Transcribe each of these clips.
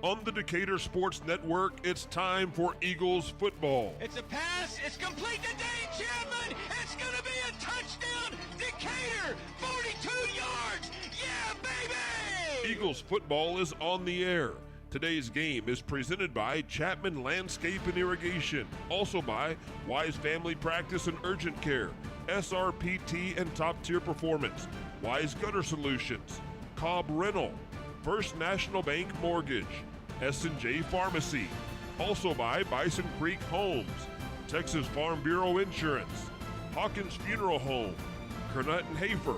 On the Decatur Sports Network, it's time for Eagles football. It's a pass. It's complete to Dane Chapman. It's going to be a touchdown. Decatur, 42 yards. Yeah, baby! Eagles football is on the air. Today's game is presented by Chapman Landscape and Irrigation. Also by Wise Family Practice and Urgent Care, SRPT and Top Tier Performance, Wise Gutter Solutions, Cobb Rental, First National Bank Mortgage, S&J Pharmacy. Also by Bison Creek Homes, Texas Farm Bureau Insurance, Hawkins Funeral Home, Kernut and Hafer,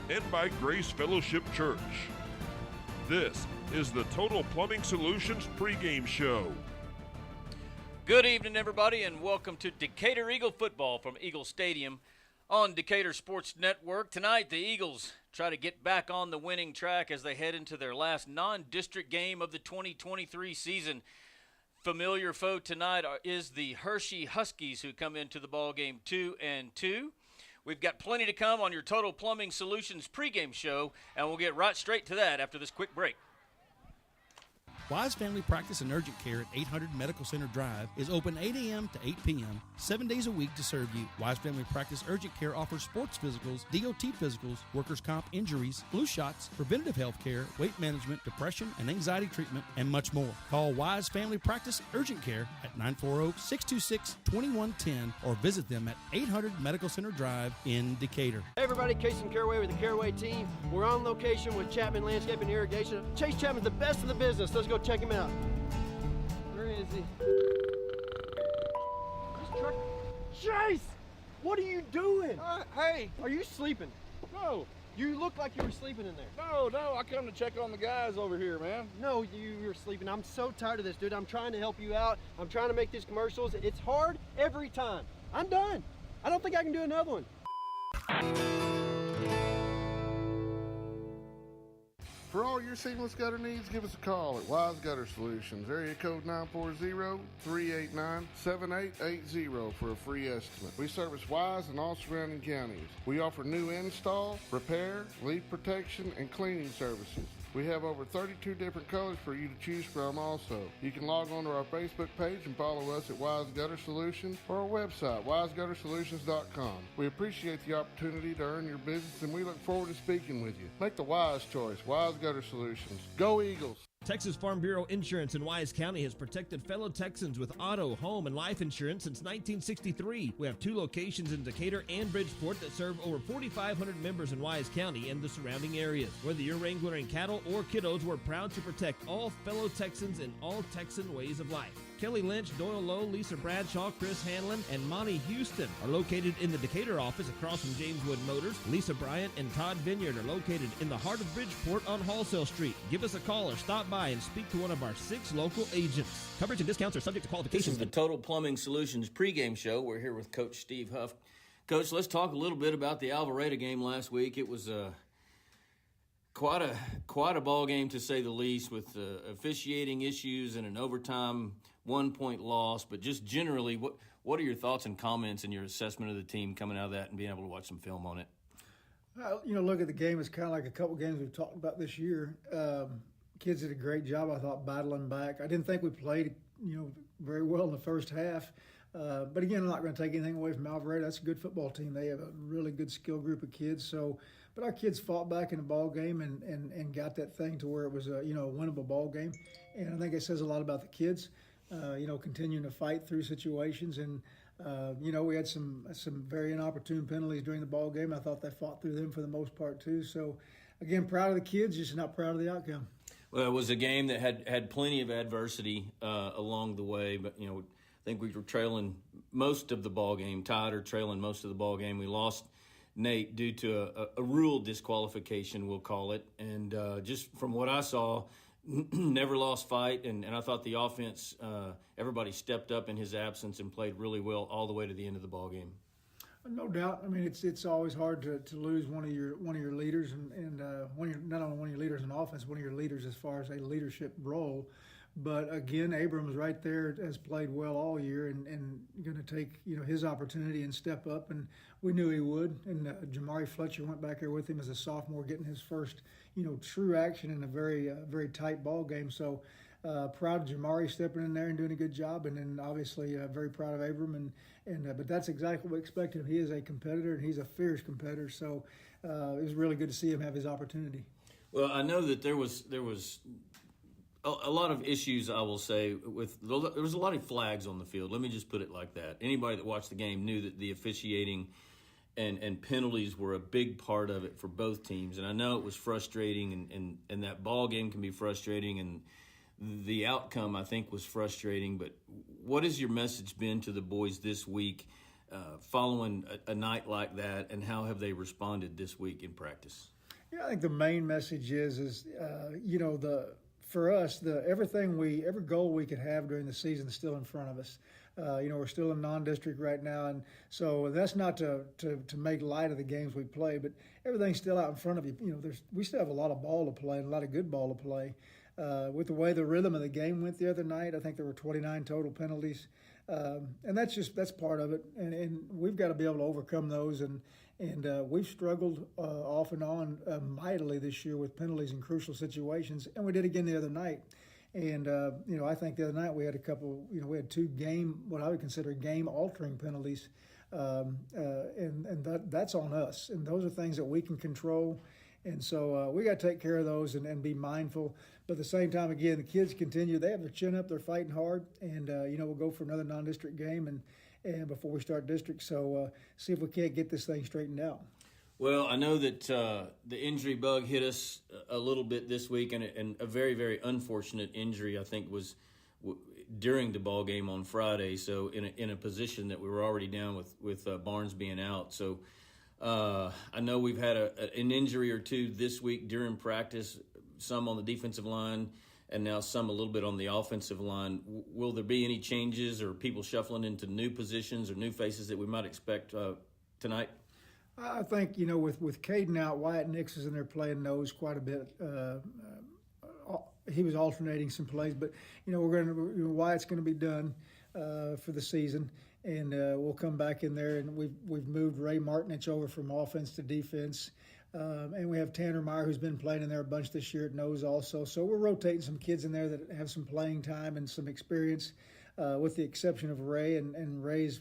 and by Grace Fellowship Church. This is the Total Plumbing Solutions pregame show. Good evening, everybody, and welcome to Decatur Eagle football from Eagle Stadium on Decatur Sports Network. Tonight, the Eagles try to get back on the winning track as they head into their last non-district game of the 2023 season. Familiar foe tonight is the Hirschi Huskies, who come into the ball game 2-2. We've got plenty to come on your Total Plumbing Solutions pregame show, and we'll get right straight to that after this quick break. Wise Family Practice and Urgent Care at 800 Medical Center Drive is open 8 a.m. to 8 p.m., 7 days a week to serve you. Wise Family Practice Urgent Care offers sports physicals, DOT physicals, workers' comp injuries, flu shots, preventative health care, weight management, depression and anxiety treatment, and much more. Call Wise Family Practice Urgent Care at 940-626-2110 or visit them at 800 Medical Center Drive in Decatur. Hey everybody, Casey Caraway with the Caraway team. We're on location with Chapman Landscape and Irrigation. Chase Chapman's the best in the business. Let's go check him out. Where is he? This truck. Chase! What are you doing? Hey! Are you sleeping? No! You look like you were sleeping in there. No, I come to check on the guys over here, man. No, you were sleeping. I'm so tired of this, dude. I'm trying to help you out. I'm trying to make these commercials. It's hard every time. I'm done. I don't think I can do another one. For all your seamless gutter needs, give us a call at Wise Gutter Solutions, area code 940-389-7880 for a free estimate. We service Wise and all surrounding counties. We offer new install, repair, leak protection, and cleaning services. We have over 32 different colors for you to choose from also. You can log on to our Facebook page and follow us at Wise Gutter Solutions or our website, wiseguttersolutions.com. We appreciate the opportunity to earn your business and we look forward to speaking with you. Make the wise choice, Wise Gutter Solutions. Go Eagles! Texas Farm Bureau Insurance in Wise County has protected fellow Texans with auto, home, and life insurance since 1963. We have 2 locations in Decatur and Bridgeport that serve over 4,500 members in Wise County and the surrounding areas. Whether you're wrangling cattle or kiddos, we're proud to protect all fellow Texans in all Texan ways of life. Kelly Lynch, Doyle Lowe, Lisa Bradshaw, Chris Hanlon, and Monty Houston are located in the Decatur office across from James Wood Motors. Lisa Bryant and Todd Vineyard are located in the heart of Bridgeport on Wholesale Street. Give us a call or stop by and speak to one of our 6 local agents. Coverage and discounts are subject to qualifications. This is the Total Plumbing Solutions pregame show. We're here with Coach Steve Huff. Coach, let's talk a little bit about the Alvarado game last week. It was quite a ball game, to say the least, with officiating issues and an overtime 1-point loss. But just generally, what are your thoughts and comments and your assessment of the team coming out of that and being able to watch some film on it? Look at the game. It's kind of like a couple games we've talked about this year. Kids did a great job, I thought, battling back. I didn't think we played, very well in the first half. But again, I'm not going to take anything away from Alvarado. That's a good football team. They have a really good skill group of kids. But our kids fought back in the ball game and got that thing to where it was a winnable ball game. And I think it says a lot about the kids, continuing to fight through situations. And we had some very inopportune penalties during the ball game. I thought they fought through them for the most part too. So again, proud of the kids, just not proud of the outcome. Well, it was a game that had plenty of adversity along the way, but I think we were trailing most of the ball game, tied or trailing most of the ball game. We lost Nate due to a rule disqualification, we'll call it, and just from what I saw, never lost fight, and I thought the offense, everybody stepped up in his absence and played really well all the way to the end of the ball game. No doubt. I mean, it's always hard to lose one of your leaders, and not only one of your leaders in offense, one of your leaders as far as a leadership role. But again, Abrams right there has played well all year and going to take his opportunity and step up, and we knew he would. And Jamari Fletcher went back there with him as a sophomore, getting his first true action in a very tight ball game. So proud of Jamari stepping in there and doing a good job, and then obviously very proud of Abram. But that's exactly what we expected. He is a competitor, and he's a fierce competitor. So it was really good to see him have his opportunity. Well, I know that there was a lot of issues, I will say, there was a lot of flags on the field. Let me just put it like that. Anybody that watched the game knew that the officiating and penalties were a big part of it for both teams. And I know it was frustrating, and that ball game can be frustrating, and the outcome, I think, was frustrating. But what has your message been to the boys this week following a night like that, and how have they responded this week in practice? Yeah, I think the main message is for us, every goal we could have during the season is still in front of us. We're still in non-district right now, and so that's not to make light of the games we play, but everything's still out in front of you. We still have a lot of ball to play and a lot of good ball to play. With the way the rhythm of the game went the other night, I think there were 29 total penalties, and that's part of it. And we've got to be able to overcome those. And we've struggled off and on mightily this year with penalties in crucial situations, and we did again the other night. And I think the other night we had we had two what I would consider game-altering penalties, and that's on us. And those are things that we can control. And so we got to take care of those and be mindful. But at the same time, again, the kids continue. They have their chin up. They're fighting hard. And, we'll go for another non-district game and before we start district. So see if we can't get this thing straightened out. Well, I know that the injury bug hit us a little bit this week, and a very, very unfortunate injury, I think, was during the ball game on Friday. So in a position that we were already down with Barnes being out. So I know we've had an injury or two this week during practice, some on the defensive line and now some a little bit on the offensive line. Will there be any changes or people shuffling into new positions or new faces that we might expect tonight? I think, with Caden out, Wyatt Nix is in there playing nose quite a bit. He was alternating some plays, but, Wyatt's going to be done for the season. And we'll come back in there, and we've moved Ray Martinich over from offense to defense. And we have Tanner Meyer, who's been playing in there a bunch this year at nose also. So we're rotating some kids in there that have some playing time and some experience, with the exception of Ray. And Ray's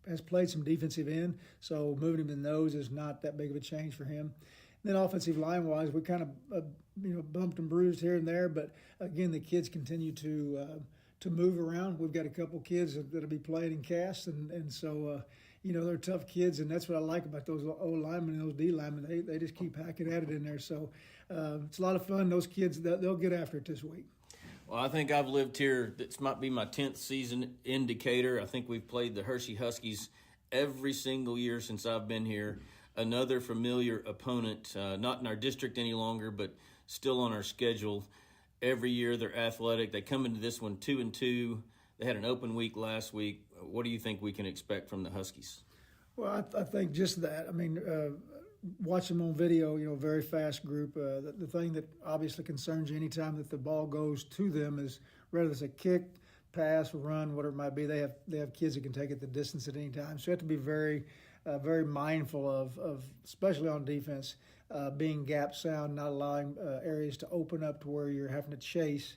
has played some defensive end, so moving him to nose is not that big of a change for him. And then offensive line-wise, we kind of bumped and bruised here and there. But, again, the kids continue to move around. We've got a couple kids that'll be playing in cast, and so they're tough kids, and that's what I like about those O linemen and those D linemen. They just keep hacking at it in there. So it's a lot of fun. Those kids, they'll get after it this week. Well, I think I've lived here. This might be my 10th season in Decatur. I think we've played the Hirschi Huskies every single year since I've been here. Another familiar opponent, not in our district any longer, but still on our schedule. Every year they're athletic. They come into this one 2-2. They had an open week last week. What do you think we can expect from the Huskies? Well, I think just that. I mean, watch them on video, very fast group. The thing that obviously concerns you anytime that the ball goes to them is whether it's a kick, pass, run, whatever it might be, they have kids that can take it the distance at any time. So you have to be very, very mindful of especially on defense, being gap sound, not allowing areas to open up to where you're having to chase,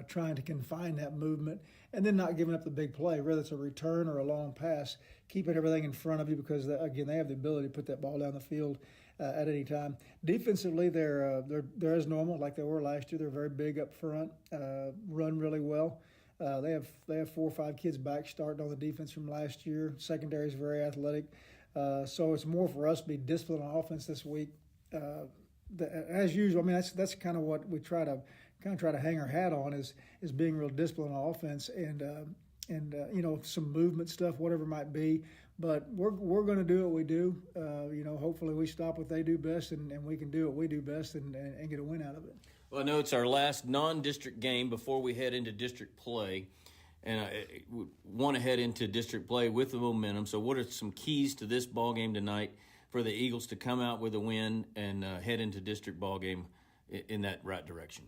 trying to confine that movement, and then not giving up the big play, whether it's a return or a long pass, keeping everything in front of you because, again, they have the ability to put that ball down the field at any time. Defensively, they're as normal like they were last year. They're very big up front, run really well. They have 4 or 5 kids back starting on the defense from last year. Secondary is very athletic. So it's more for us to be disciplined on offense this week. As usual, I mean, that's kind of what we try to hang our hat on is being real disciplined on offense and some movement stuff, whatever it might be. But we're going to do what we do. Hopefully we stop what they do best and we can do what we do best and get a win out of it. Well, I know it's our last non-district game before we head into district play, and I want to head into district play with the momentum. So what are some keys to this ball game tonight for the Eagles to come out with a win and head into district ball game in that right direction?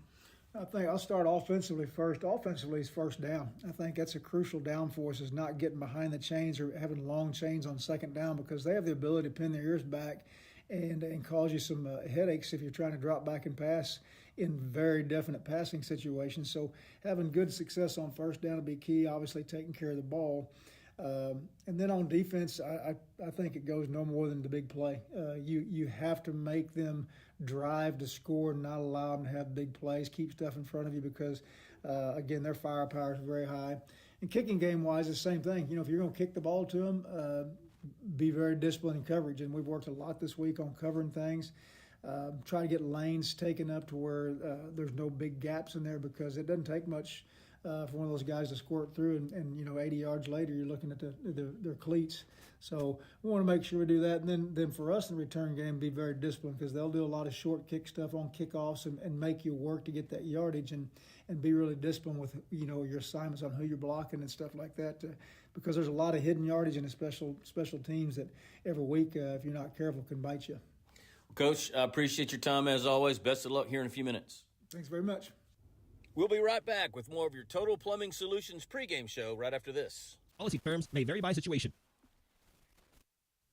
I think I'll start offensively first. Offensively is first down. I think that's a crucial down for us is not getting behind the chains or having long chains on second down because they have the ability to pin their ears back and cause you some headaches if you're trying to drop back and pass in very definite passing situations. So having good success on first down will be key, obviously taking care of the ball. And then on defense, I think it goes no more than the big play. You have to make them drive to score and not allow them to have big plays, keep stuff in front of you because, again, their firepower is very high. And kicking game-wise, the same thing. If you're going to kick the ball to them, be very disciplined in coverage. And we've worked a lot this week on covering things. Try to get lanes taken up to where there's no big gaps in there because it doesn't take much for one of those guys to squirt through, and 80 yards later you're looking at their cleats. So we want to make sure we do that. And then for us in the return game, be very disciplined because they'll do a lot of short kick stuff on kickoffs and make you work to get that yardage and be really disciplined with your assignments on who you're blocking and stuff like that. Because there's a lot of hidden yardage in the special teams that every week, if you're not careful, can bite you. Coach, I appreciate your time as always. Best of luck here in a few minutes. Thanks very much. We'll be right back with more of your Total Plumbing Solutions pregame show right after this. Policy terms may vary by situation.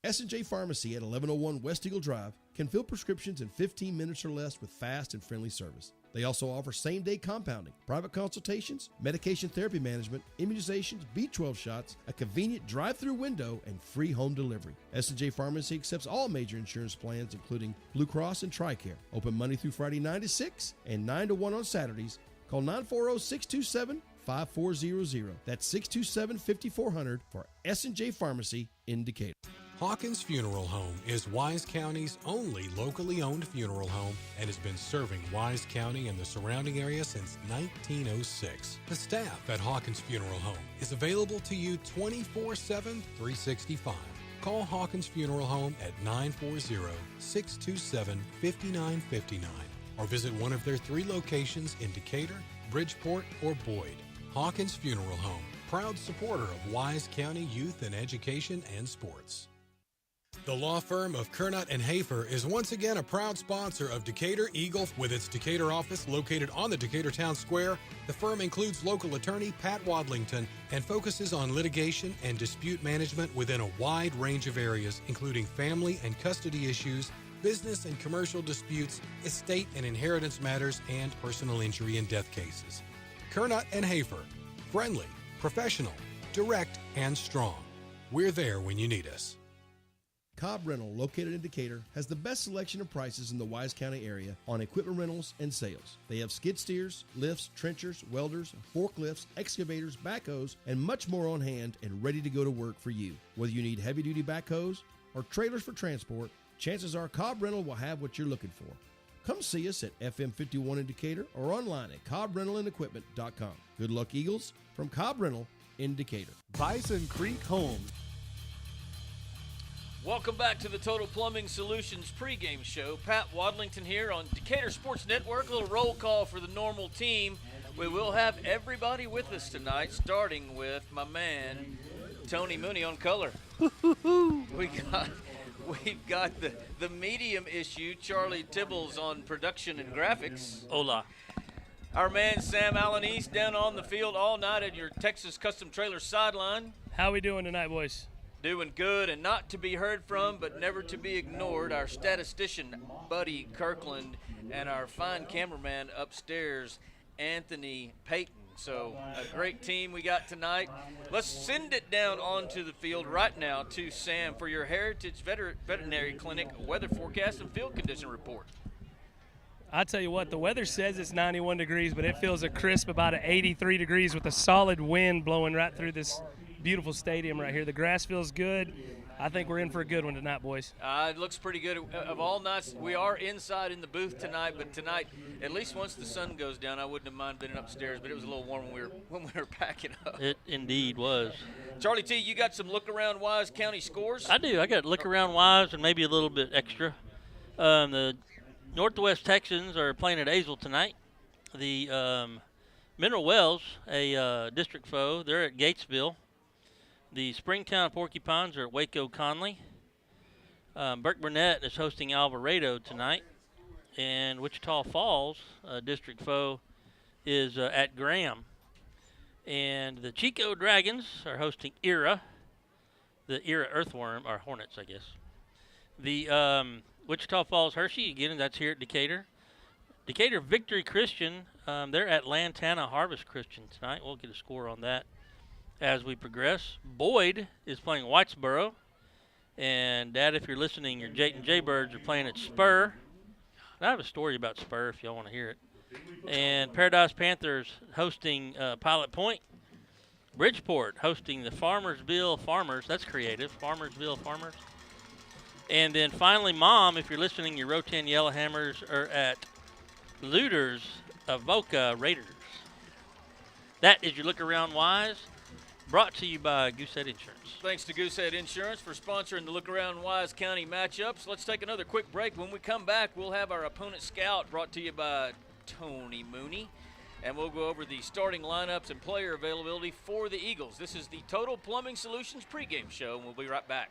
S&J Pharmacy at 1101 West Eagle Drive can fill prescriptions in 15 minutes or less with fast and friendly service. They also offer same-day compounding, private consultations, medication therapy management, immunizations, B12 shots, a convenient drive-through window, and free home delivery. S&J Pharmacy accepts all major insurance plans, including Blue Cross and TRICARE. Open Monday through Friday 9 to 6 and 9 to 1 on Saturdays. Call 940-627-5400. That's 627-5400 for S&J Pharmacy in Decatur. Hawkins Funeral Home is Wise County's only locally owned funeral home and has been serving Wise County and the surrounding area since 1906. The staff at Hawkins Funeral Home is available to you 24/7, 365. Call Hawkins Funeral Home at 940-627-5959 or visit one of their 3 locations in Decatur, Bridgeport, or Boyd. Hawkins Funeral Home, proud supporter of Wise County youth and education and sports. The law firm of Kernot and Hafer is once again a proud sponsor of Decatur Eagle. With its Decatur office located on the Decatur Town Square, the firm includes local attorney Pat Wadlington and focuses on litigation and dispute management within a wide range of areas, including family and custody issues, business and commercial disputes, estate and inheritance matters, and personal injury and death cases. Kernot and Hafer, friendly, professional, direct, and strong. We're there when you need us. Cobb Rental, located in Decatur, has the best selection of prices in the Wise County area on equipment rentals and sales. They have skid steers, lifts, trenchers, welders, forklifts, excavators, backhoes, and much more on hand and ready to go to work for you. Whether you need heavy-duty backhoes or trailers for transport, chances are Cobb Rental will have what you're looking for. Come see us at FM 51 in Decatur or online at CobbRentalAndEquipment.com. Good luck, Eagles, from Cobb Rental in Decatur. Bison Creek Home. Welcome back to the Total Plumbing Solutions pregame show. Pat Wadlington here on Decatur Sports Network. A little roll call for the normal team. We will have everybody with us tonight, starting with my man, Tony Mooney on color. We've got the medium issue, Charlie Tibbles on production and graphics. Hola. Our man, Sam Allen East, down on the field all night at your Texas Custom Trailer sideline. How we doing tonight, boys? Doing good, and not to be heard from, but never to be ignored, our statistician, Buddy Kirkland, and our fine cameraman upstairs, Anthony Payton. So a great team we got tonight. Let's send it down onto the field right now to Sam for your Heritage Veterinary Clinic weather forecast and field condition report. I tell you what, the weather says it's 91 degrees, but it feels a crisp about 83 degrees with a solid wind blowing right through this beautiful stadium right here. The grass feels good. I think we're in for a good one tonight, boys. It looks pretty good. Of all nights, we are inside in the booth tonight, but tonight, at least once the sun goes down, I wouldn't have minded being upstairs, but it was a little warm when we were packing up. It indeed was. Charlie T, you got some look-around Wise County scores? I do. I got look-around Wise and maybe a little bit extra. The Northwest Texans are playing at Azle tonight. The Mineral Wells, a district foe, they're at Gatesville. The Springtown Porcupines are at Waco Conley. Burke Burnett is hosting Alvarado tonight. And Wichita Falls, district foe, is at Graham. And the Chico Dragons are hosting Era, the Era Earthworm, or Hornets, I guess. The Wichita Falls Hirschi, again, that's here at Decatur. Decatur Victory Christian, they're at Lantana Harvest Christian tonight. We'll get a score on that as we progress. Boyd is playing Whitesboro. And, Dad, if you're listening, your Jayton Jaybirds are playing at Spur. And I have a story about Spur if y'all want to hear it. And Paradise Panthers hosting Pilot Point. Bridgeport hosting the Farmersville Farmers. That's creative. Farmersville Farmers. And then finally, Mom, if you're listening, your Rotan Yellowhammers are at Looters Avoca Raiders. That is your Look Around Wise, brought to you by Goosehead Insurance. Thanks to Goosehead Insurance for sponsoring the Look Around Wise County matchups. Let's take another quick break. When we come back, we'll have our opponent scout brought to you by Tony Mooney. And we'll go over the starting lineups and player availability for the Eagles. This is the Total Plumbing Solutions pregame show, and we'll be right back.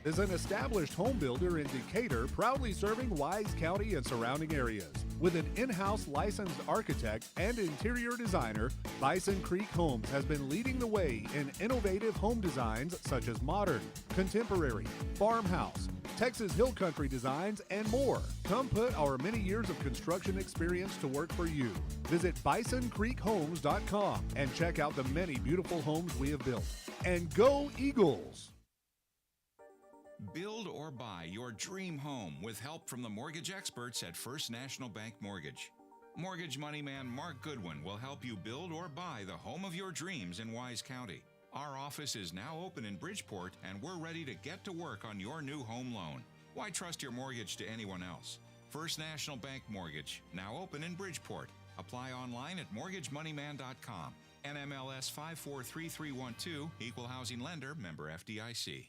Is an established home builder in Decatur, proudly serving Wise County and surrounding areas. With an in-house licensed architect and interior designer, Bison Creek Homes has been leading the way in innovative home designs such as modern, contemporary, farmhouse, Texas Hill Country designs, and more. Come put our many years of construction experience to work for you. Visit BisonCreekHomes.com and check out the many beautiful homes we have built. And go Eagles! Build or buy your dream home with help from the mortgage experts at First National Bank Mortgage. Mortgage money man Mark Goodwin will help you build or buy the home of your dreams in Wise County. Our office is now open in Bridgeport, and we're ready to get to work on your new home loan. Why trust your mortgage to anyone else? First National Bank Mortgage, now open in Bridgeport. Apply online at mortgagemoneyman.com. NMLS 543312, Equal Housing Lender, member FDIC.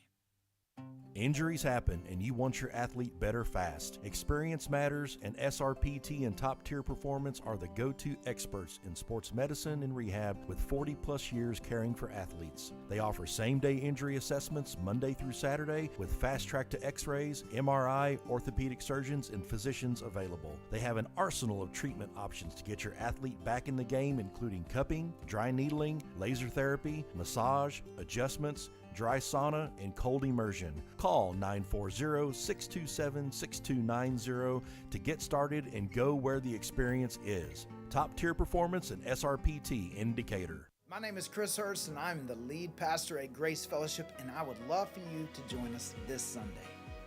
Injuries happen, and you want your athlete better fast. Experience matters, and SRPT and Top Tier Performance are the go-to experts in sports medicine and rehab with 40-plus years caring for athletes. They offer same-day injury assessments Monday through Saturday with fast-track to X-rays, MRI, orthopedic surgeons, and physicians available. They have an arsenal of treatment options to get your athlete back in the game, including cupping, dry needling, laser therapy, massage, adjustments, dry sauna, and cold immersion. Call 940-627-6290 to get started and go where the experience is. Top Tier Performance and SRPT in Decatur. My name is Chris Hurst, and I'm the lead pastor at Grace Fellowship, and I would love for you to join us this Sunday.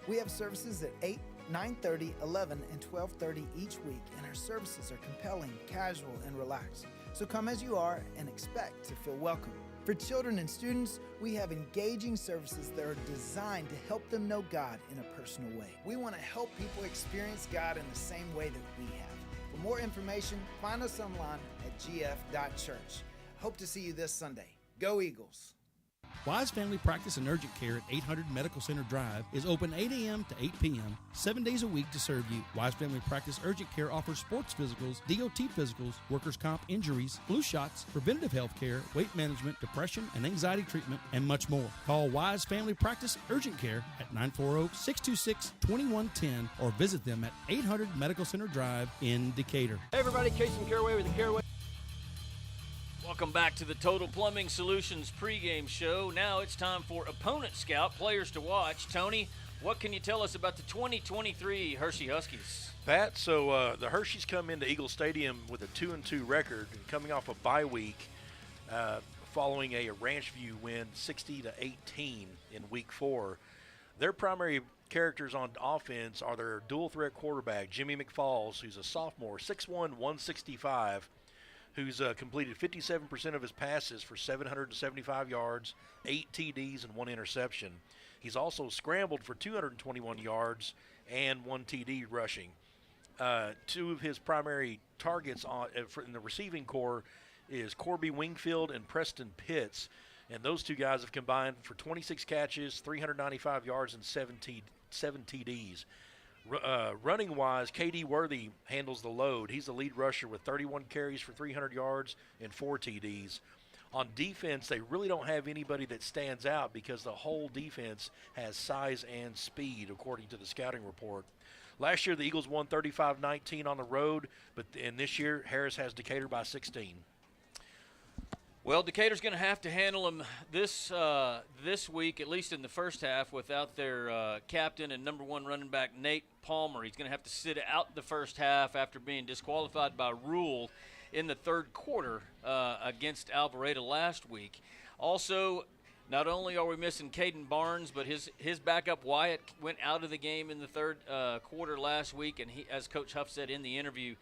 We have services at 8, 9:30, 11, and 12:30 each week, and our services are compelling, casual, and relaxed. So come as you are and expect to feel welcome. For children and students, we have engaging services that are designed to help them know God in a personal way. We want to help people experience God in the same way that we have. For more information, find us online at gf.church. Hope to see you this Sunday. Go Eagles! Wise Family Practice and Urgent Care at 800 Medical Center Drive is open 8 a.m. to 8 p.m., 7 days a week to serve you. Wise Family Practice Urgent Care offers sports physicals, DOT physicals, workers' comp injuries, flu shots, preventative health care, weight management, depression and anxiety treatment, and much more. Call Wise Family Practice Urgent Care at 940-626-2110 or visit them at 800 Medical Center Drive in Decatur. Hey everybody, Casey Caraway with the Caraway. Welcome back to the Total Plumbing Solutions pregame show. Now it's time for Opponent Scout, players to watch. Tony, what can you tell us about the 2023 Hirschi Huskies? Pat, so the Hirschis come into Eagle Stadium with a 2-2 record, coming off a bye week following a Ranch View win 60-18 in Week 4. Their primary characters on offense are their dual-threat quarterback, Jimmy McFalls, who's a sophomore, 6'1", 165, who's completed 57% of his passes for 775 yards, 8 TDs, and 1 interception. He's also scrambled for 221 yards and 1 TD rushing. Two of his primary targets in the receiving corps is Corby Wingfield and Preston Pitts, and those two guys have combined for 26 catches, 395 yards, and 7 TDs. Running-wise, K.D. Worthy handles the load. He's the lead rusher with 31 carries for 300 yards and 4 TDs. On defense, they really don't have anybody that stands out because the whole defense has size and speed, according to the scouting report. Last year, the Eagles won 35-19 on the road, and this year, Harris has Decatur by 16. Well, Decatur's going to have to handle them this week, at least in the first half, without their captain and number one running back, Nate Palmer. He's going to have to sit out the first half after being disqualified by rule in the third quarter against Alvarado last week. Also, not only are we missing Caden Barnes, but his backup Wyatt went out of the game in the third quarter last week, and he, as Coach Huff said in the interview,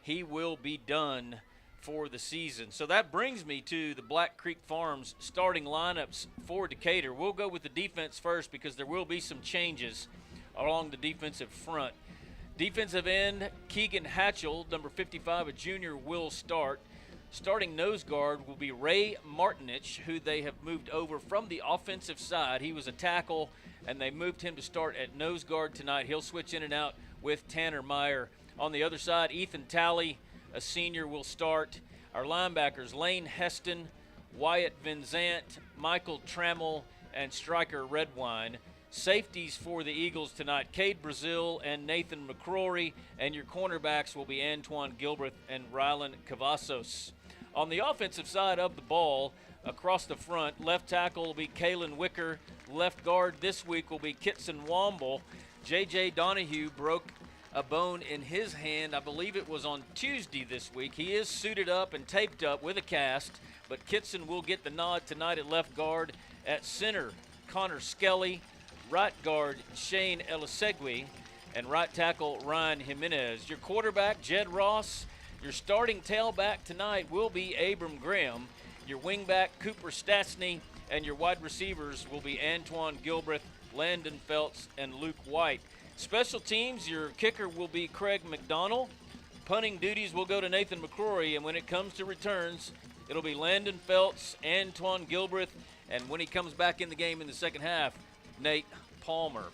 he will be done for the season. So that brings me to the Black Creek Farms starting lineups for Decatur. We'll go with the defense first because there will be some changes along the defensive front. Defensive end, Keegan Hatchell, number 55, a junior, will start. Starting nose guard will be Ray Martinich, who they have moved over from the offensive side. He was a tackle, and they moved him to start at nose guard tonight. He'll switch in and out with Tanner Meyer. On the other side, Ethan Talley, a senior, will start. Our linebackers, Lane Heston, Wyatt Vinzant, Michael Trammell, and Stryker Redwine. Safeties for the Eagles tonight, Cade Brazil and Nathan McCrory, and your cornerbacks will be Antoine Gilbreth and Rylan Cavazos. On the offensive side of the ball, across the front, left tackle will be Kalen Wicker. Left guard this week will be Kitson Womble. J.J. Donahue broke a bone in his hand. I believe it was on Tuesday this week. He is suited up and taped up with a cast, but Kitson will get the nod tonight at left guard. At center, Connor Skelly. Right guard, Shane Elisegui. And right tackle, Ryan Jimenez. Your quarterback, Jed Ross. Your starting tailback tonight will be Abram Graham. Your wingback, Cooper Stastny. And your wide receivers will be Antoine Gilbreth, Landon Feltz, and Luke White. Special teams, your kicker will be Craig McDonald. Punting duties will go to Nathan McCrory, and when it comes to returns, it'll be Landon Feltz, Antoine Gilbreth, and when he comes back in the game in the second half, Nate Palmer.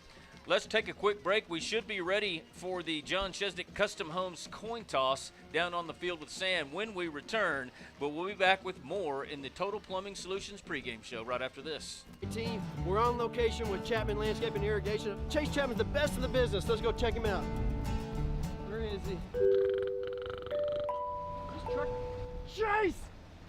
Let's take a quick break. We should be ready for the John Chesnick Custom Homes coin toss down on the field with Sam when we return, but we'll be back with more in the Total Plumbing Solutions pregame show right after this. Team, we're on location with Chapman Landscape and Irrigation. Chase Chapman's the best in the business. Let's go check him out. Where is he? Chase!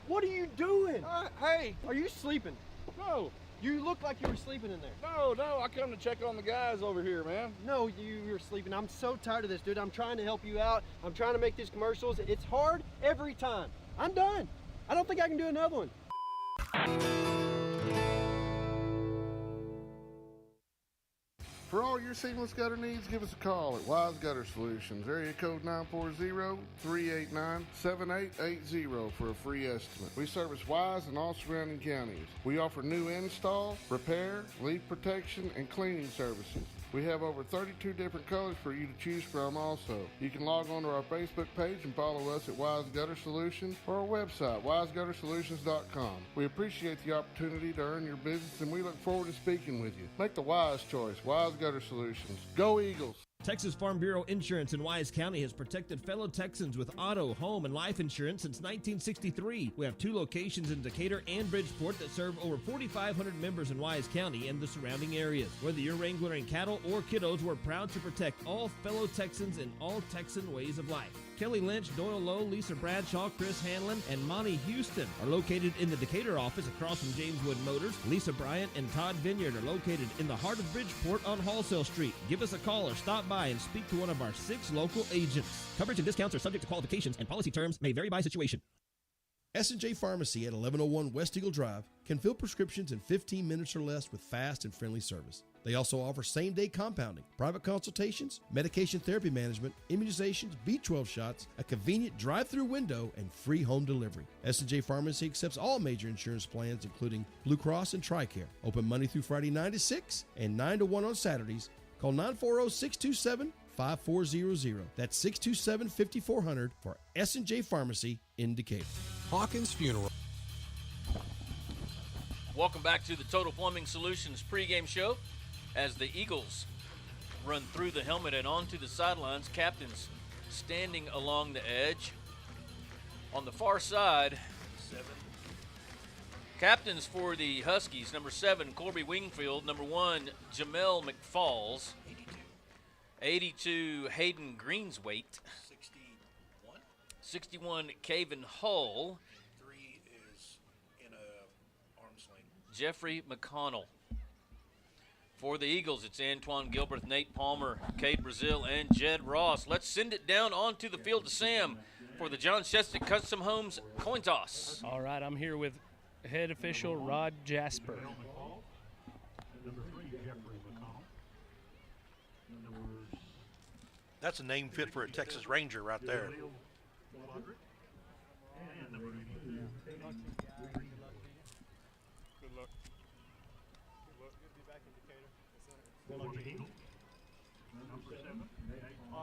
What are you doing? Hey! Are you sleeping? No. You look like you were sleeping in there. No, I come to check on the guys over here, man. No, you're sleeping. I'm so tired of this, dude. I'm trying to help you out. I'm trying to make these commercials. It's hard every time. I'm done. I don't think I can do another one. For all your seamless gutter needs, give us a call at Wise Gutter Solutions, area code 940-389-7880 for a free estimate. We service Wise and all surrounding counties. We offer new install, repair, leak protection, and cleaning services. We have over 32 different colors for you to choose from also. You can log on to our Facebook page and follow us at Wise Gutter Solutions or our website, wiseguttersolutions.com. We appreciate the opportunity to earn your business and we look forward to speaking with you. Make the wise choice, Wise Gutter Solutions. Go Eagles! Texas Farm Bureau Insurance in Wise County has protected fellow Texans with auto, home, and life insurance since 1963. We have 2 locations in Decatur and Bridgeport that serve over 4,500 members in Wise County and the surrounding areas. Whether you're wrangling cattle or kiddos, we're proud to protect all fellow Texans in all Texan ways of life. Kelly Lynch, Doyle Lowe, Lisa Bradshaw, Chris Hanlon, and Monty Houston are located in the Decatur office across from James Wood Motors. Lisa Bryant and Todd Vineyard are located in the heart of Bridgeport on Wholesale Street. Give us a call or stop by and speak to one of our 6 local agents. Coverage and discounts are subject to qualifications and policy terms may vary by situation. S&J Pharmacy at 1101 West Eagle Drive can fill prescriptions in 15 minutes or less with fast and friendly service. They also offer same-day compounding, private consultations, medication therapy management, immunizations, B12 shots, a convenient drive-through window, and free home delivery. S&J Pharmacy accepts all major insurance plans, including Blue Cross and TRICARE. Open Monday through Friday 9 to 6 and 9 to 1 on Saturdays. Call 940-627-5400. That's 627-5400 for S&J Pharmacy in Decatur. Hawkins Funeral. Welcome back to the Total Plumbing Solutions pregame show. As the Eagles run through the helmet and onto the sidelines, captains standing along the edge. On the far side, captains for the Huskies, number 7, Corby Wingfield, number 1, Jamel McFalls, 82, Hayden Greenswaite, 61, Caven Hull, Jeffrey McConnell. For the Eagles, it's Antoine Gilbert, Nate Palmer, Cade Brazil, and Jed Ross. Let's send it down onto the field to Sam for the John Shestak Custom Homes coin toss. All right, I'm here with head official Rod Jasper. That's a name fit for a Texas Ranger right there.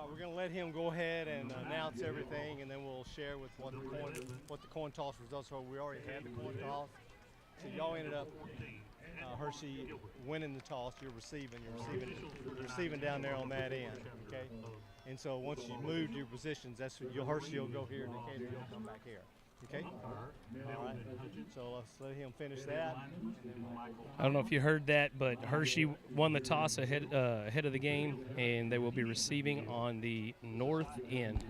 We're going to let him go ahead and announce everything, and then we'll share with what the coin toss results are. We already had the coin toss, so y'all ended up Hirschi winning the toss. You're receiving down there on that end, okay? And so once you moved your positions, that's when Hirschi will go here, and Decatur will come back here. Okay? All right. So let's let him finish that. I don't know if you heard that, but Hirschi won the toss ahead of the game, and they will be receiving on the north end.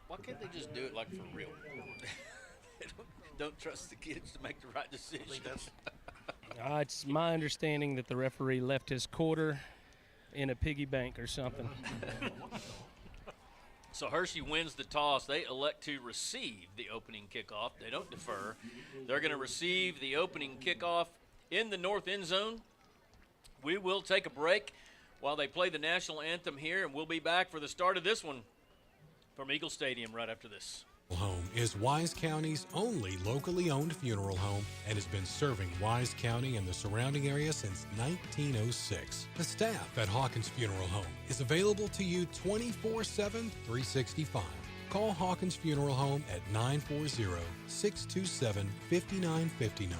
Why can't they just do it like for real? They don't trust the kids to make the right decision. It's my understanding that the referee left his quarter in a piggy bank or something. So Hirschi wins the toss. They elect to receive the opening kickoff. They don't defer. They're going to receive the opening kickoff in the north end zone. We will take a break while they play the national anthem here, and we'll be back for the start of this one from Eagle Stadium right after this. Home is Wise County's only locally owned funeral home and has been serving Wise County and the surrounding area since 1906. The staff at Hawkins Funeral Home is available to you 24/7, 365. Call Hawkins Funeral Home at 940-627-5959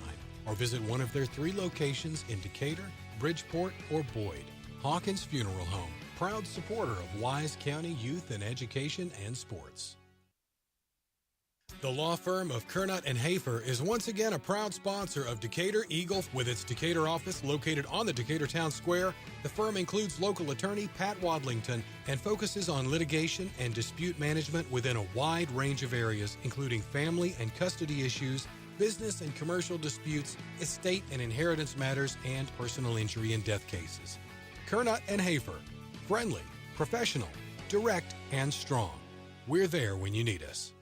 or visit one of their 3 locations in Decatur, Bridgeport, or Boyd. Hawkins Funeral Home, proud supporter of Wise County youth and education and sports. The law firm of Kernot & Hafer is once again a proud sponsor of Decatur Eagle. With its Decatur office located on the Decatur Town Square, the firm includes local attorney Pat Wadlington and focuses on litigation and dispute management within a wide range of areas, including family and custody issues, business and commercial disputes, estate and inheritance matters, and personal injury and death cases. Kernot & Hafer, friendly, professional, direct, and strong. We're there when you need us.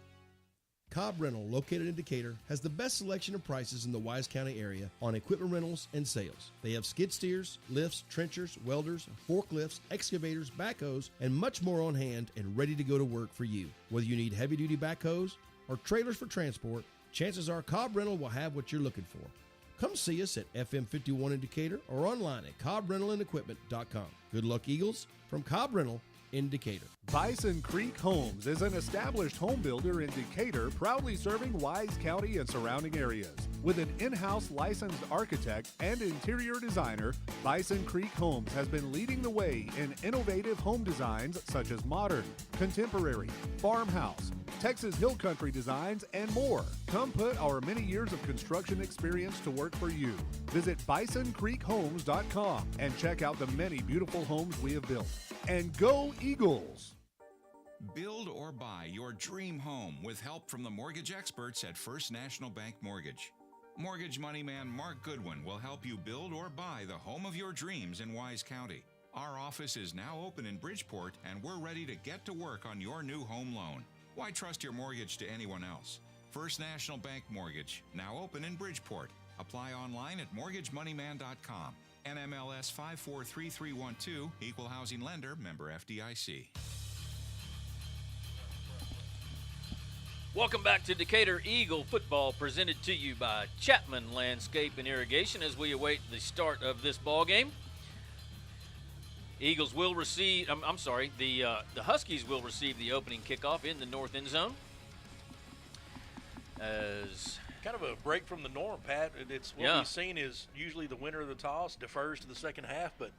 Cobb Rental, located in Decatur, has the best selection of prices in the Wise County area on equipment rentals and sales. They have skid steers, lifts, trenchers, welders, forklifts, excavators, backhoes, and much more on hand and ready to go to work for you. Whether you need heavy-duty backhoes or trailers for transport, chances are Cobb Rental will have what you're looking for. Come see us at FM 51 in Decatur or online at CobbRentalAndEquipment.com. Good luck, Eagles, from Cobb Rental in Decatur. Bison Creek Homes is an established home builder in Decatur, proudly serving Wise County and surrounding areas. With an in-house licensed architect and interior designer, Bison Creek Homes has been leading the way in innovative home designs such as modern, contemporary, farmhouse, Texas Hill Country designs, and more. Come put our many years of construction experience to work for you. Visit BisonCreekHomes.com and check out the many beautiful homes we have built. And go Eagles! Build or buy your dream home with help from the mortgage experts at First National Bank Mortgage. Mortgage money man Mark Goodwin will help you build or buy the home of your dreams in Wise County. Our office is now open in Bridgeport, and we're ready to get to work on your new home loan. Why trust your mortgage to anyone else? First National Bank Mortgage, now open in Bridgeport. Apply online at mortgagemoneyman.com. NMLS 543312, Equal Housing Lender, member FDIC. Welcome back to Decatur Eagle football, presented to you by Chapman Landscape and Irrigation as we await the start of this ball game. Eagles will receive, the Huskies will receive the opening kickoff in the north end zone. As kind of a break from the norm, Pat. It's what we've seen is usually the winner of the toss defers to the second half, but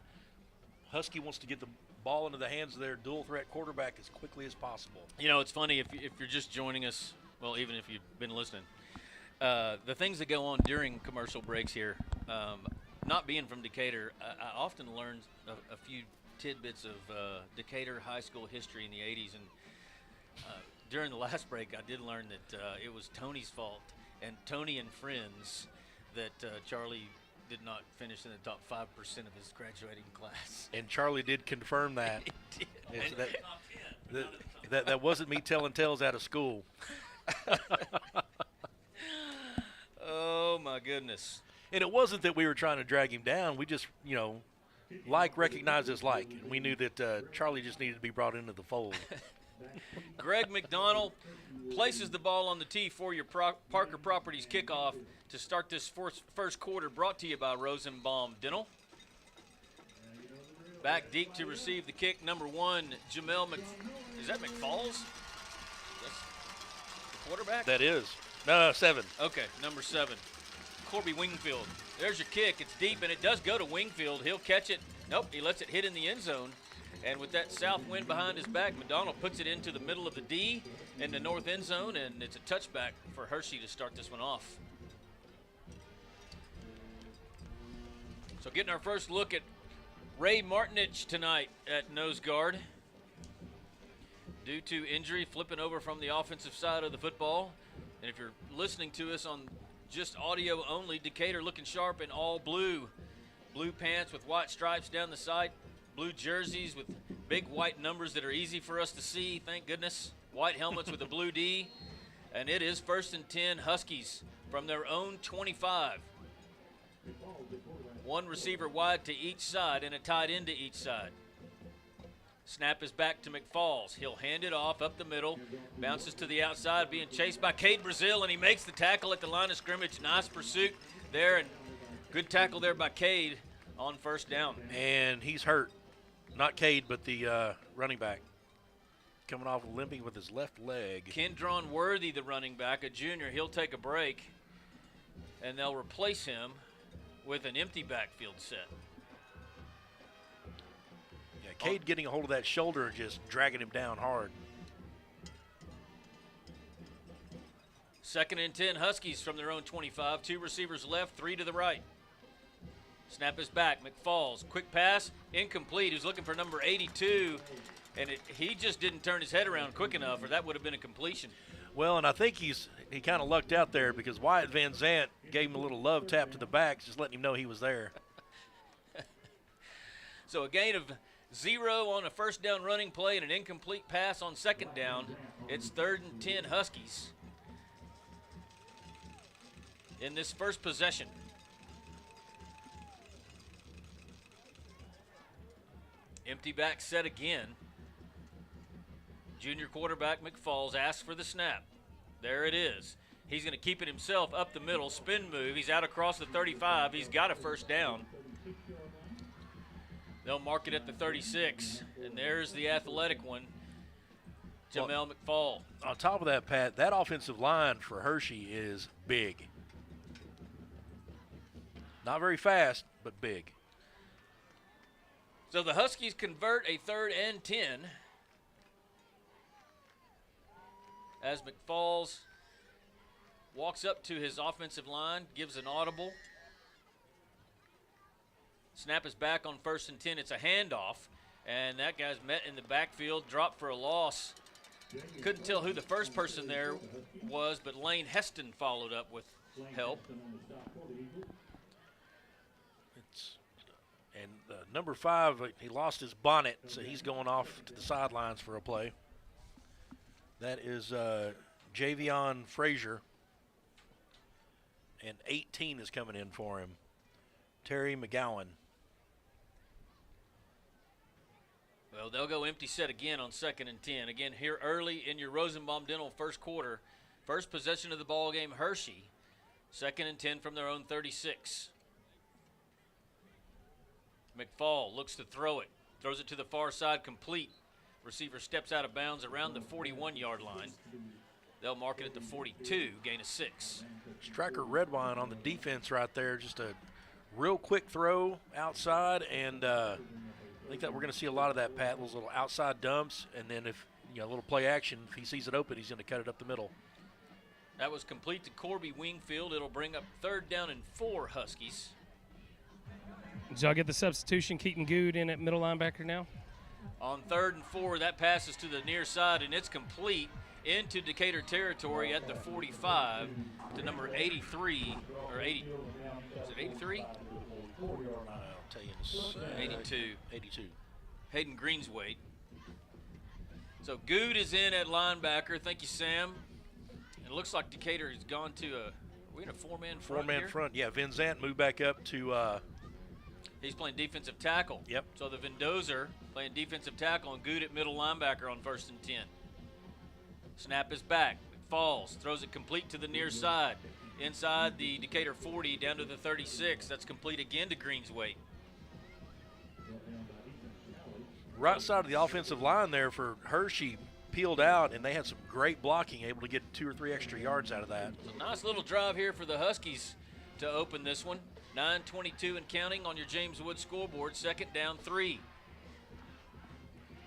Husky wants to get the ball into the hands of their dual threat quarterback as quickly as possible. You know, it's funny if you're just joining us, well, even if you've been listening, the things that go on during commercial breaks here, not being from Decatur, I often learn a few tidbits of Decatur high school history in the 80s, and during the last break I did learn that it was Tony's fault, and Tony and friends, that Charlie did not finish in the top 5% of his graduating class. And Charlie did confirm that. He did. That wasn't me telling tales out of school. Oh, my goodness. And it wasn't that we were trying to drag him down. We just, like recognized as like. And we knew that Charlie just needed to be brought into the fold. Greg McDonald places the ball on the tee for your Parker Properties kickoff to start this first quarter, brought to you by Rosenbaum Dental. Back deep to receive the kick, number 1, Jamel is that McFalls? That's the quarterback? That is. No, 7. Okay, number 7. Corby Wingfield. There's your kick. It's deep, and it does go to Wingfield. He'll catch it. Nope, he lets it hit in the end zone. And with that south wind behind his back, McDonald puts it into the middle of the D in the north end zone, and it's a touchback for Hirschi to start this one off. So getting our first look at Ray Martinich tonight at nose guard. Due to injury, flipping over from the offensive side of the football. And if you're listening to us on just audio only, Decatur looking sharp in all blue. Blue pants with white stripes down the side. Blue jerseys with big white numbers that are easy for us to see, thank goodness. White helmets with a blue D. And it is 1st and 10 Huskies from their own 25. One receiver wide to each side and a tight end to each side. Snap is back to McFalls. He'll hand it off up the middle. Bounces to the outside, being chased by Cade Brazil, and he makes the tackle at the line of scrimmage. Nice pursuit there, and good tackle there by Cade on first down. And he's hurt. Not Cade, but the running back. Coming off limping with his left leg. Kendron Worthy, the running back, a junior. He'll take a break, and they'll replace him with an empty backfield set. Yeah, Cade getting a hold of that shoulder and just dragging him down hard. 2nd and 10 Huskies from their own 25. 2 receivers left, 3 to the right. Snap is back. McFalls, quick pass, incomplete. He was looking for number 82, and he just didn't turn his head around quick enough, or that would have been a completion. Well, and I think he kind of lucked out there because Wyatt Van Zant gave him a little love tap to the back, just letting him know he was there. So a gain of 0 on a first down running play and an incomplete pass on second down. It's 3rd and 10 Huskies in this first possession. Empty back set again. Junior quarterback McFalls asks for the snap. There it is. He's going to keep it himself up the middle. Spin move. He's out across the 35. He's got a first down. They'll mark it at the 36. And there's the athletic one, Jamel McFall. On top of that, Pat, that offensive line for Hirschi is big. Not very fast, but big. So the Huskies convert a 3rd and 10 as McFalls walks up to his offensive line, gives an audible. Snap is back on 1st and 10. It's a handoff, and that guy's met in the backfield, dropped for a loss. Couldn't tell who the first person there was, but Lane Heston followed up with help. And number 5, he lost his bonnet, so he's going off to the sidelines for a play. That is Javion Frazier. And 18 is coming in for him. Terry McGowan. Well, they'll go empty set again on 2nd and 10. Again, here early in your Rosenbaum Dental first quarter. First possession of the ball game, Hirschi. 2nd and 10 from their own 36. McFall looks to throw it. Throws it to the far side, complete. Receiver steps out of bounds around the 41-yard line. They'll mark it at the 42, gain of 6. Striker Redwine on the defense right there. Just a real quick throw outside, and I think that we're going to see a lot of that, Pat. Those little outside dumps, and then if a little play action, if he sees it open, he's going to cut it up the middle. That was complete to Corby Wingfield. It'll bring up 3rd down and 4 Huskies. Did y'all get the substitution, Keaton Good in at middle linebacker now? On 3rd and 4, that passes to the near side, and it's complete. into Decatur territory at the 45 to number 83, or 80. Is it 83? I'll tell you in 82. 82. Hayden Greenswade. So Good is in at linebacker. Thank you, Sam. And it looks like Decatur has gone to a, are we in a four-man front Four-man here? front, yeah. Van Zant moved back up to he's playing defensive tackle. Yep. So the Vendozer playing defensive tackle and Good at middle linebacker on 1st and 10. Snap is back. McFalls throws it complete to the near side. Inside the Decatur 40 down to the 36. That's complete again to Greenswade. right side of the offensive line there for Hirschi peeled out, and they had some great blocking, able to get 2 or 3 extra yards out of that. A nice little drive here for the Huskies to open this one. 9:22 and counting on your James Wood scoreboard. 2nd down 3.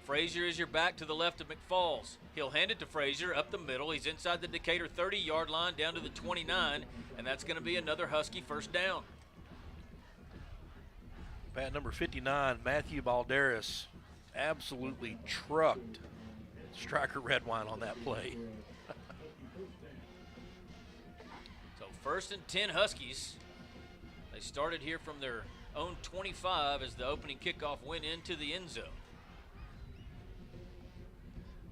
Frazier is your back to the left of McFalls. He'll hand it to Frazier up the middle. He's inside the Decatur 30-yard line down to the 29, and that's going to be another Husky first down. Pat number 59, Matthew Balderas, absolutely trucked Striker Redwine on that play. So 1st and 10 Huskies. They started here from their own 25 as the opening kickoff went into the end zone.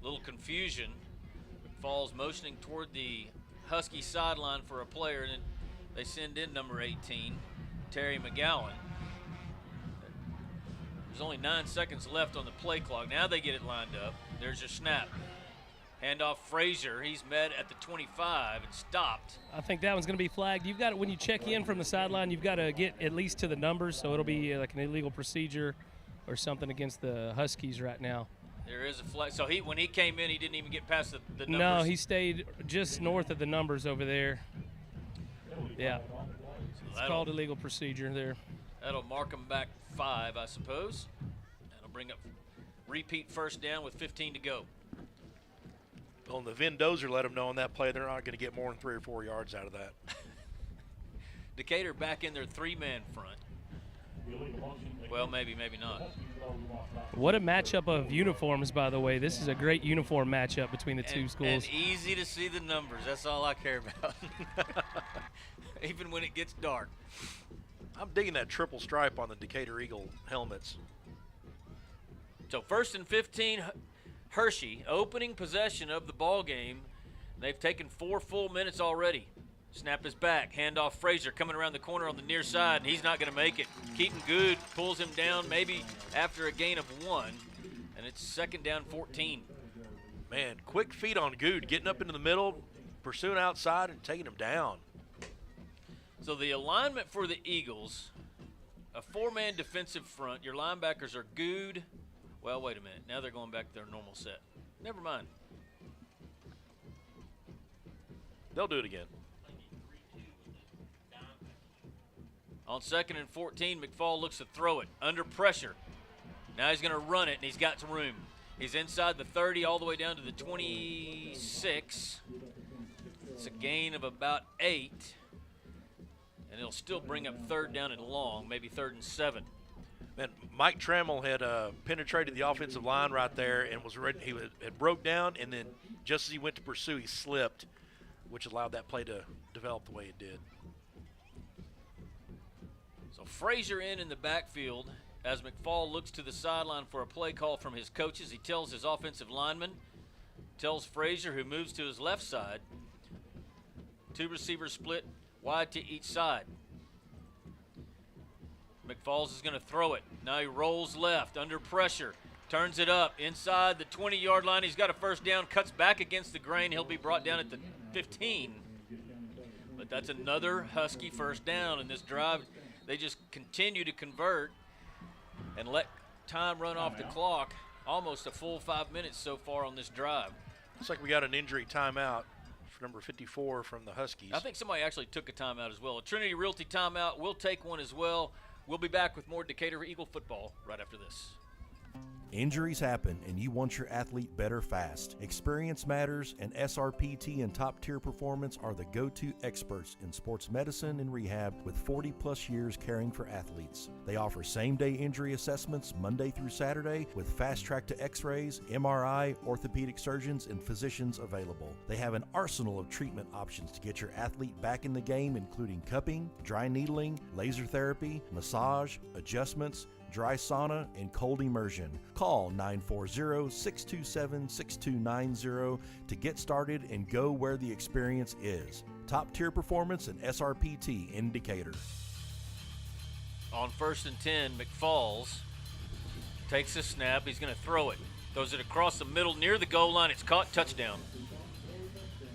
Little confusion. McFalls motioning toward the Husky sideline for a player, and then they send in number 18, Terry McGowan. There's only 9 seconds left on the play clock. Now they get it lined up. There's your snap. Handoff Frazier. He's met at the 25 and stopped. I think that one's going to be flagged. You've got it when you check in from the sideline. You've got to get at least to the numbers, so it'll be like an illegal procedure or something against the Huskies right now. There is a flag. So when he came in, he didn't even get past the numbers. No, he stayed just north of the numbers over there. Yeah, it's called illegal procedure there. That'll mark him back 5, I suppose. That'll bring up repeat first down with 15 to go. Well, the Vendozer let them know on that play they're not going to get more than 3 or 4 yards out of that. Decatur back in their 3-man front. Well, maybe not. What a matchup of uniforms, by the way. This is a great uniform matchup between the two schools. And easy to see the numbers. That's all I care about. Even when it gets dark. I'm digging that triple stripe on the Decatur Eagle helmets. So 1st and 15, Hirschi opening possession of the ball game. They've taken 4 full minutes already. Snap is back. Handoff Frazier coming around the corner on the near side, and he's not going to make it. Keaton Good pulls him down maybe after a gain of 1, and it's 2nd down 14. Man, quick feet on Good, getting up into the middle, pursuing outside, and taking him down. So the alignment for the Eagles, a 4-man defensive front. Your linebackers are Good. Well, wait a minute. Now they're going back to their normal set. Never mind. They'll do it again. On 2nd and 14, McFall looks to throw it under pressure. Now he's going to run it, and he's got some room. He's inside the 30 all the way down to the 26. It's a gain of about 8. And it'll still bring up 3rd down and long, maybe 3rd and 7. Man, Mike Trammell had penetrated the offensive line right there and was ready. He had broke down, and then just as he went to pursue, he slipped, which allowed that play to develop the way it did. So Frazier in the backfield as McFall looks to the sideline for a play call from his coaches. He tells his offensive lineman, tells Frazier, who moves to his left side. 2 receivers split wide to each side. McFalls is going to throw it. Now he rolls left under pressure. Turns it up inside the 20-yard line. He's got a first down, cuts back against the grain. He'll be brought down at the 15. But that's another Husky first down in this drive. They just continue to convert and let time run off the clock. Almost a full 5 minutes so far on this drive. Looks like we got an injury timeout for number 54 from the Huskies. I think somebody actually took a timeout as well. A Trinity Realty timeout. We'll take one as well. We'll be back with more Decatur Eagle football right after this. Injuries happen, and you want your athlete better fast. Experience matters, and SRPT and Top Tier Performance are the go-to experts in sports medicine and rehab with 40-plus years caring for athletes. They offer same-day injury assessments Monday through Saturday with fast-track to X-rays, MRI, orthopedic surgeons, and physicians available. They have an arsenal of treatment options to get your athlete back in the game, including cupping, dry needling, laser therapy, massage, adjustments, dry sauna, and cold immersion. Call 940-627-6290 to get started and go where the experience is. Top Tier Performance and SRPT in Decatur. On 1st and 10, McFalls takes a snap. He's going to throw it. Throws it across the middle near the goal line. It's caught. Touchdown.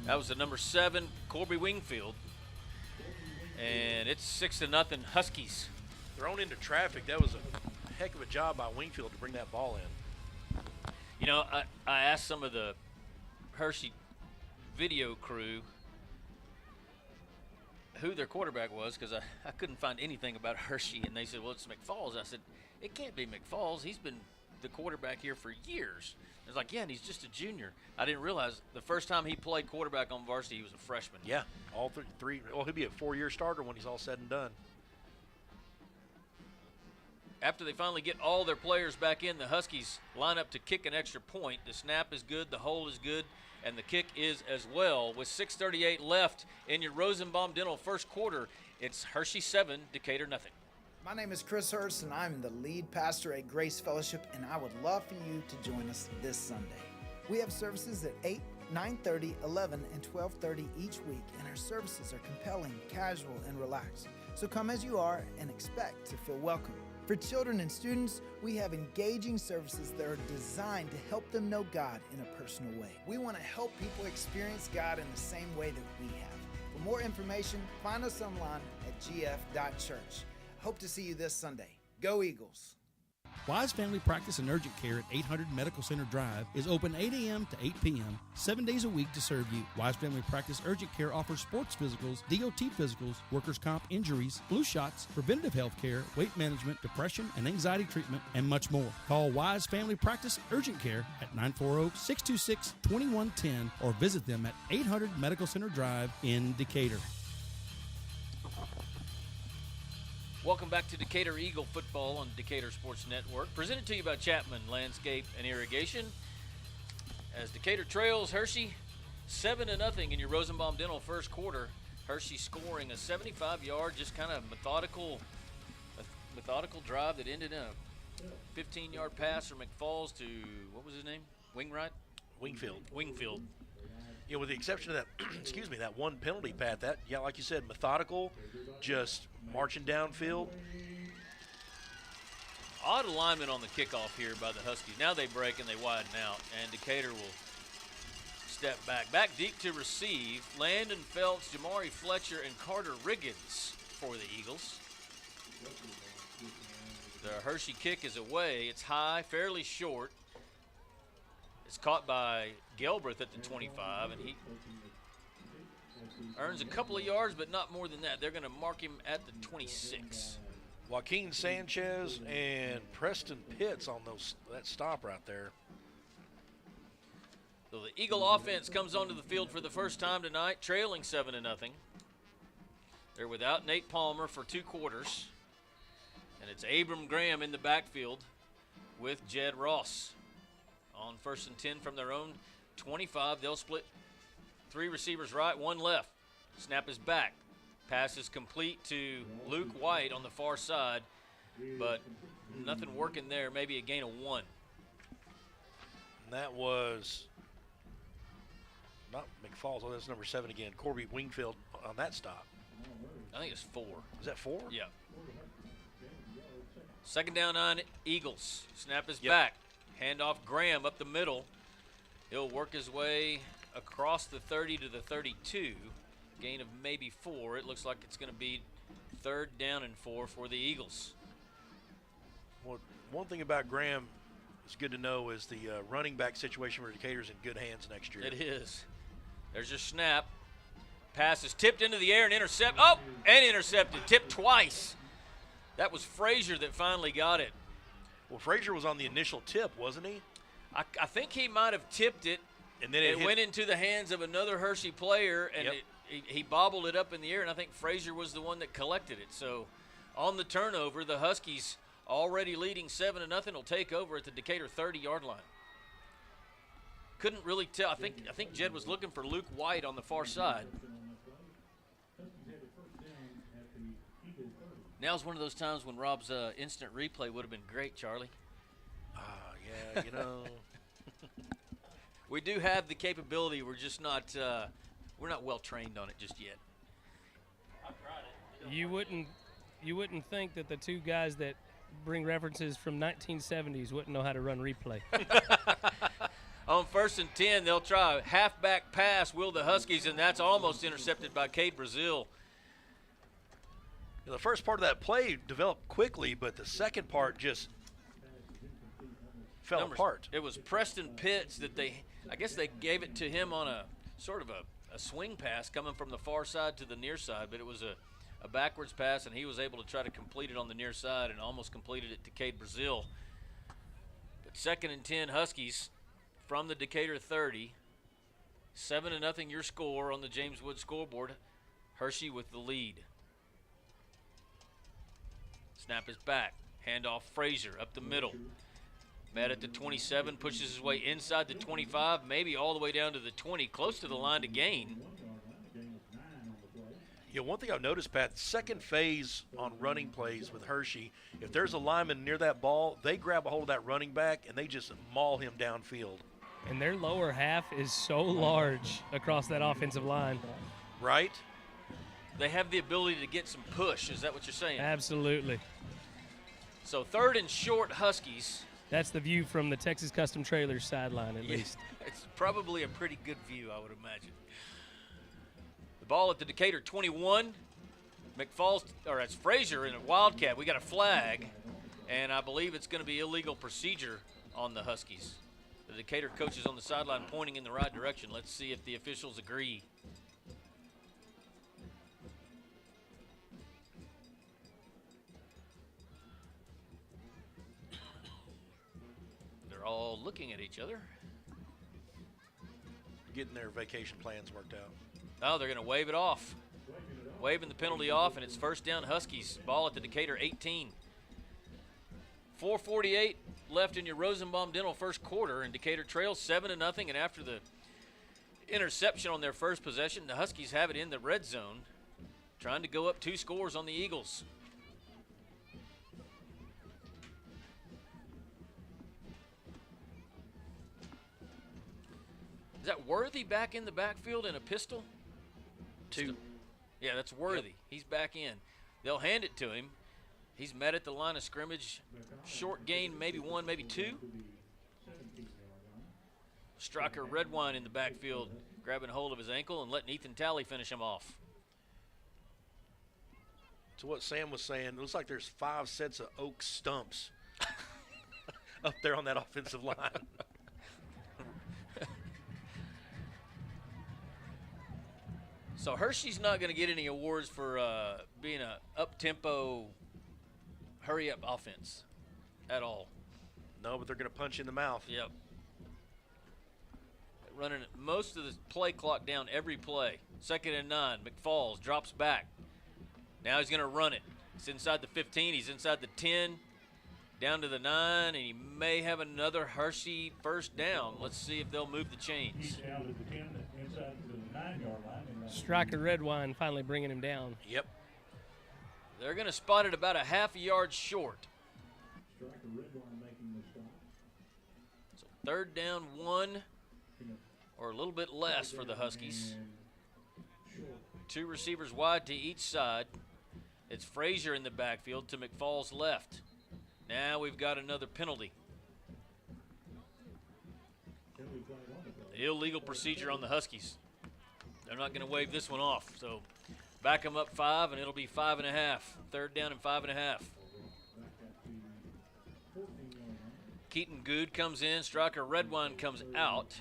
That was the number 7, Corby Wingfield. And it's 6-0 Huskies. Thrown into traffic. That was a heck of a job by Wingfield to bring that ball in. You know, I asked some of the Hirschi video crew who their quarterback was because I couldn't find anything about Hirschi, and they said, well, it's McFalls. I said, it can't be McFalls. He's been the quarterback here for years. I was like, yeah, and he's just a junior. I didn't realize the first time he played quarterback on varsity, he was a freshman. Yeah, all three. Well, he'll be a 4-year starter when he's all said and done. After they finally get all their players back in, the Huskies line up to kick an extra point. The snap is good, the hold is good, and the kick is as well. With 6:38 left in your Rosenbaum Dental first quarter, it's Hirschi 7, Decatur nothing. My name is Chris Hurst, and I'm the lead pastor at Grace Fellowship, and I would love for you to join us this Sunday. We have services at 8, 9:30, 11, and 12:30 each week, and our services are compelling, casual, and relaxed. So come as you are and expect to feel welcome. For children and students, we have engaging services that are designed to help them know God in a personal way. We want to help people experience God in the same way that we have. For more information, find us online at gf.church. Hope to see you this Sunday. Go Eagles! Wise Family Practice and Urgent Care at 800 Medical Center Drive is open 8 a.m. to 8 p.m., 7 days a week to serve you. Wise Family Practice Urgent Care offers sports physicals, DOT physicals, workers' comp injuries, flu shots, preventative health care, weight management, depression and anxiety treatment, and much more. Call Wise Family Practice Urgent Care at 940-626-2110 or visit them at 800 Medical Center Drive in Decatur. Welcome back to Decatur Eagle football on Decatur Sports Network, presented to you by Chapman Landscape and Irrigation. As Decatur trails Hirschi 7-0 in your Rosenbaum Dental first quarter. Hirschi scoring a 75-yard, just kind of methodical drive that ended in a 15-yard pass from McFalls to, what was his name? Wingfield. You know, with the exception of that, excuse me, that one penalty, Pat, that, yeah, like you said, methodical, just marching downfield. Odd alignment on the kickoff here by the Huskies. Now they break and they widen out, and Decatur will step back. Back deep to receive. Landon Phelps, Jamari Fletcher, and Carter Riggins for the Eagles. The Hirschi kick is away. It's high, fairly short. It's caught by Gelbreth at the 25, and he earns a couple of yards, but not more than that. They're going to mark him at the 26. Joaquin Sanchez and Preston Pitts on that stop right there. So the Eagle offense comes onto the field for the first time tonight, trailing 7-0. They're without Nate Palmer for 2 quarters, and it's Abram Graham in the backfield with Jed Ross. On 1st and 10 from their own 25, they'll split 3 receivers right, 1 left. Snap is back. Pass is complete to Luke White on the far side, but nothing working there, maybe a gain of 1. And that was not McFalls. Oh, that's number 7 again. Corby Wingfield on that stop. I think it's 4. Is that 4? Yeah. 2nd down on Eagles. Snap is back. Handoff Graham up the middle. He'll work his way across the 30 to the 32. Gain of maybe 4. It looks like it's going to be 3rd down and 4 for the Eagles. Well, one thing about Graham is good to know is the running back situation for Decatur's in good hands next year. It is. There's your snap. Pass is tipped into the air and intercepted. Oh, and intercepted. Tipped twice. That was Frazier that finally got it. Well, Frazier was on the initial tip, wasn't he? I think he might have tipped it, and then it went into the hands of another Hirschi player, and he bobbled it up in the air, and I think Frazier was the one that collected it. So on the turnover, the Huskies, already leading 7-0, will take over at the Decatur 30-yard line. Couldn't really tell. I think Jed was looking for Luke White on the far side. Now's one of those times when Rob's instant replay would have been great, Charlie. Yeah, you know. We do have the capability. We're just not we're not well trained on it just yet. You wouldn't think that the two guys that bring references from 1970s wouldn't know how to run replay. On 1st and 10, they'll try a halfback pass, will the Huskies, and that's almost intercepted by Cade Brazil. The first part of that play developed quickly, but the second part just fell apart. It was Preston Pitts that I guess they gave it to him on a sort of a swing pass coming from the far side to the near side, but it was a backwards pass, and he was able to try to complete it on the near side and almost completed it to Cade Brazil. But 2nd and 10 Huskies from the Decatur 30. 7-0 your score on the James Wood scoreboard. Hirschi with the lead. Snap is back. Handoff Frazier up the middle. Met at the 27, pushes his way inside the 25, maybe all the way down to the 20, close to the line to gain. Yeah, one thing I've noticed, Pat, second phase on running plays with Hirschi, if there's a lineman near that ball, they grab a hold of that running back and they just maul him downfield. And their lower half is so large across that offensive line. Right? They have the ability to get some push. Is that what you're saying? Absolutely. So 3rd and short Huskies. That's the view from the Texas Custom Trailers sideline, at least. It's probably a pretty good view, I would imagine. The ball at the Decatur 21. McFalls, or it's Frazier in a Wildcat. We got a flag, and I believe it's going to be illegal procedure on the Huskies. The Decatur coach is on the sideline pointing in the right direction. Let's see if the officials agree. They're all looking at each other. Getting their vacation plans worked out. Oh, they're going to wave it off. Waving the penalty off, and it's 1st down Huskies. Ball at the Decatur 18. 4:48 left in your Rosenbaum Dental first quarter, and Decatur trails 7-0. And after the interception on their first possession, the Huskies have it in the red zone, trying to go up 2 scores on the Eagles. Is that Worthy back in the backfield in a pistol? 2. Yeah, that's Worthy. Yep. He's back in. They'll hand it to him. He's met at the line of scrimmage. Short gain, maybe 1, maybe 2. Striker Redwine in the backfield, grabbing hold of his ankle and letting Ethan Talley finish him off. To what Sam was saying, it looks like there's 5 sets of oak stumps up there on that offensive line. So Hirschi's not going to get any awards for being a up-tempo, hurry-up offense at all. No, but they're going to punch you in the mouth. Yep. Running most of the play clock down every play. 2nd and 9. McFalls drops back. Now he's going to run it. He's inside the 15. He's inside the 10. Down to the 9, and he may have another Hirschi first down. Let's see if they'll move the chains. He's down to the 10, inside the 9-yard line. Striker Redwine finally bringing him down. Yep. They're going to spot it about a half a yard short. Striker Redwine making the stop. So 3rd down 1, or a little bit less for the Huskies. 2 receivers wide to each side. It's Frazier in the backfield to McFall's left. Now we've got another penalty. Illegal procedure on the Huskies. They're not going to wave this one off. So back them up 5, and it'll be 5.5. 3rd down and 5.5. Keaton Good comes in. Striker Redwine comes out.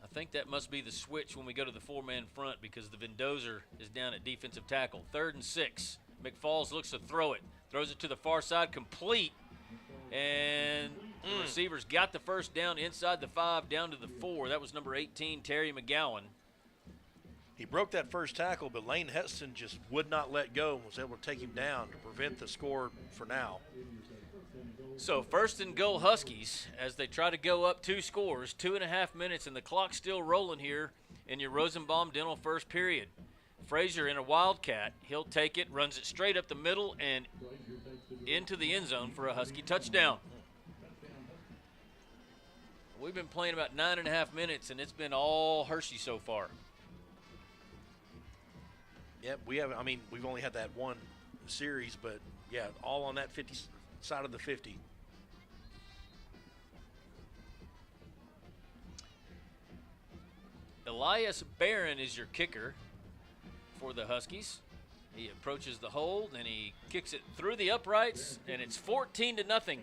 I think that must be the switch when we go to the four-man front because the Vendozer is down at defensive tackle. 3rd and 6. McFalls looks to throw it. Throws it to the far side, complete. And the receivers got the first down inside the 5, down to the 4. That was number 18, Terry McGowan. He broke that first tackle, but Lane Heston just would not let go and was able to take him down to prevent the score for now. So 1st and goal Huskies as they try to go up 2 scores, 2.5 minutes, and the clock's still rolling here in your Rosenbaum Dental first period. Frazier in a wildcat. He'll take it, runs it straight up the middle and into the end zone for a Husky touchdown. We've been playing about 9.5 minutes, and it's been all Hirschi so far. Yep, we've only had that one series, but yeah, all on that 50 side of the 50. Elias Barron is your kicker for the Huskies. He approaches the hold and he kicks it through the uprights, and it's 14-0.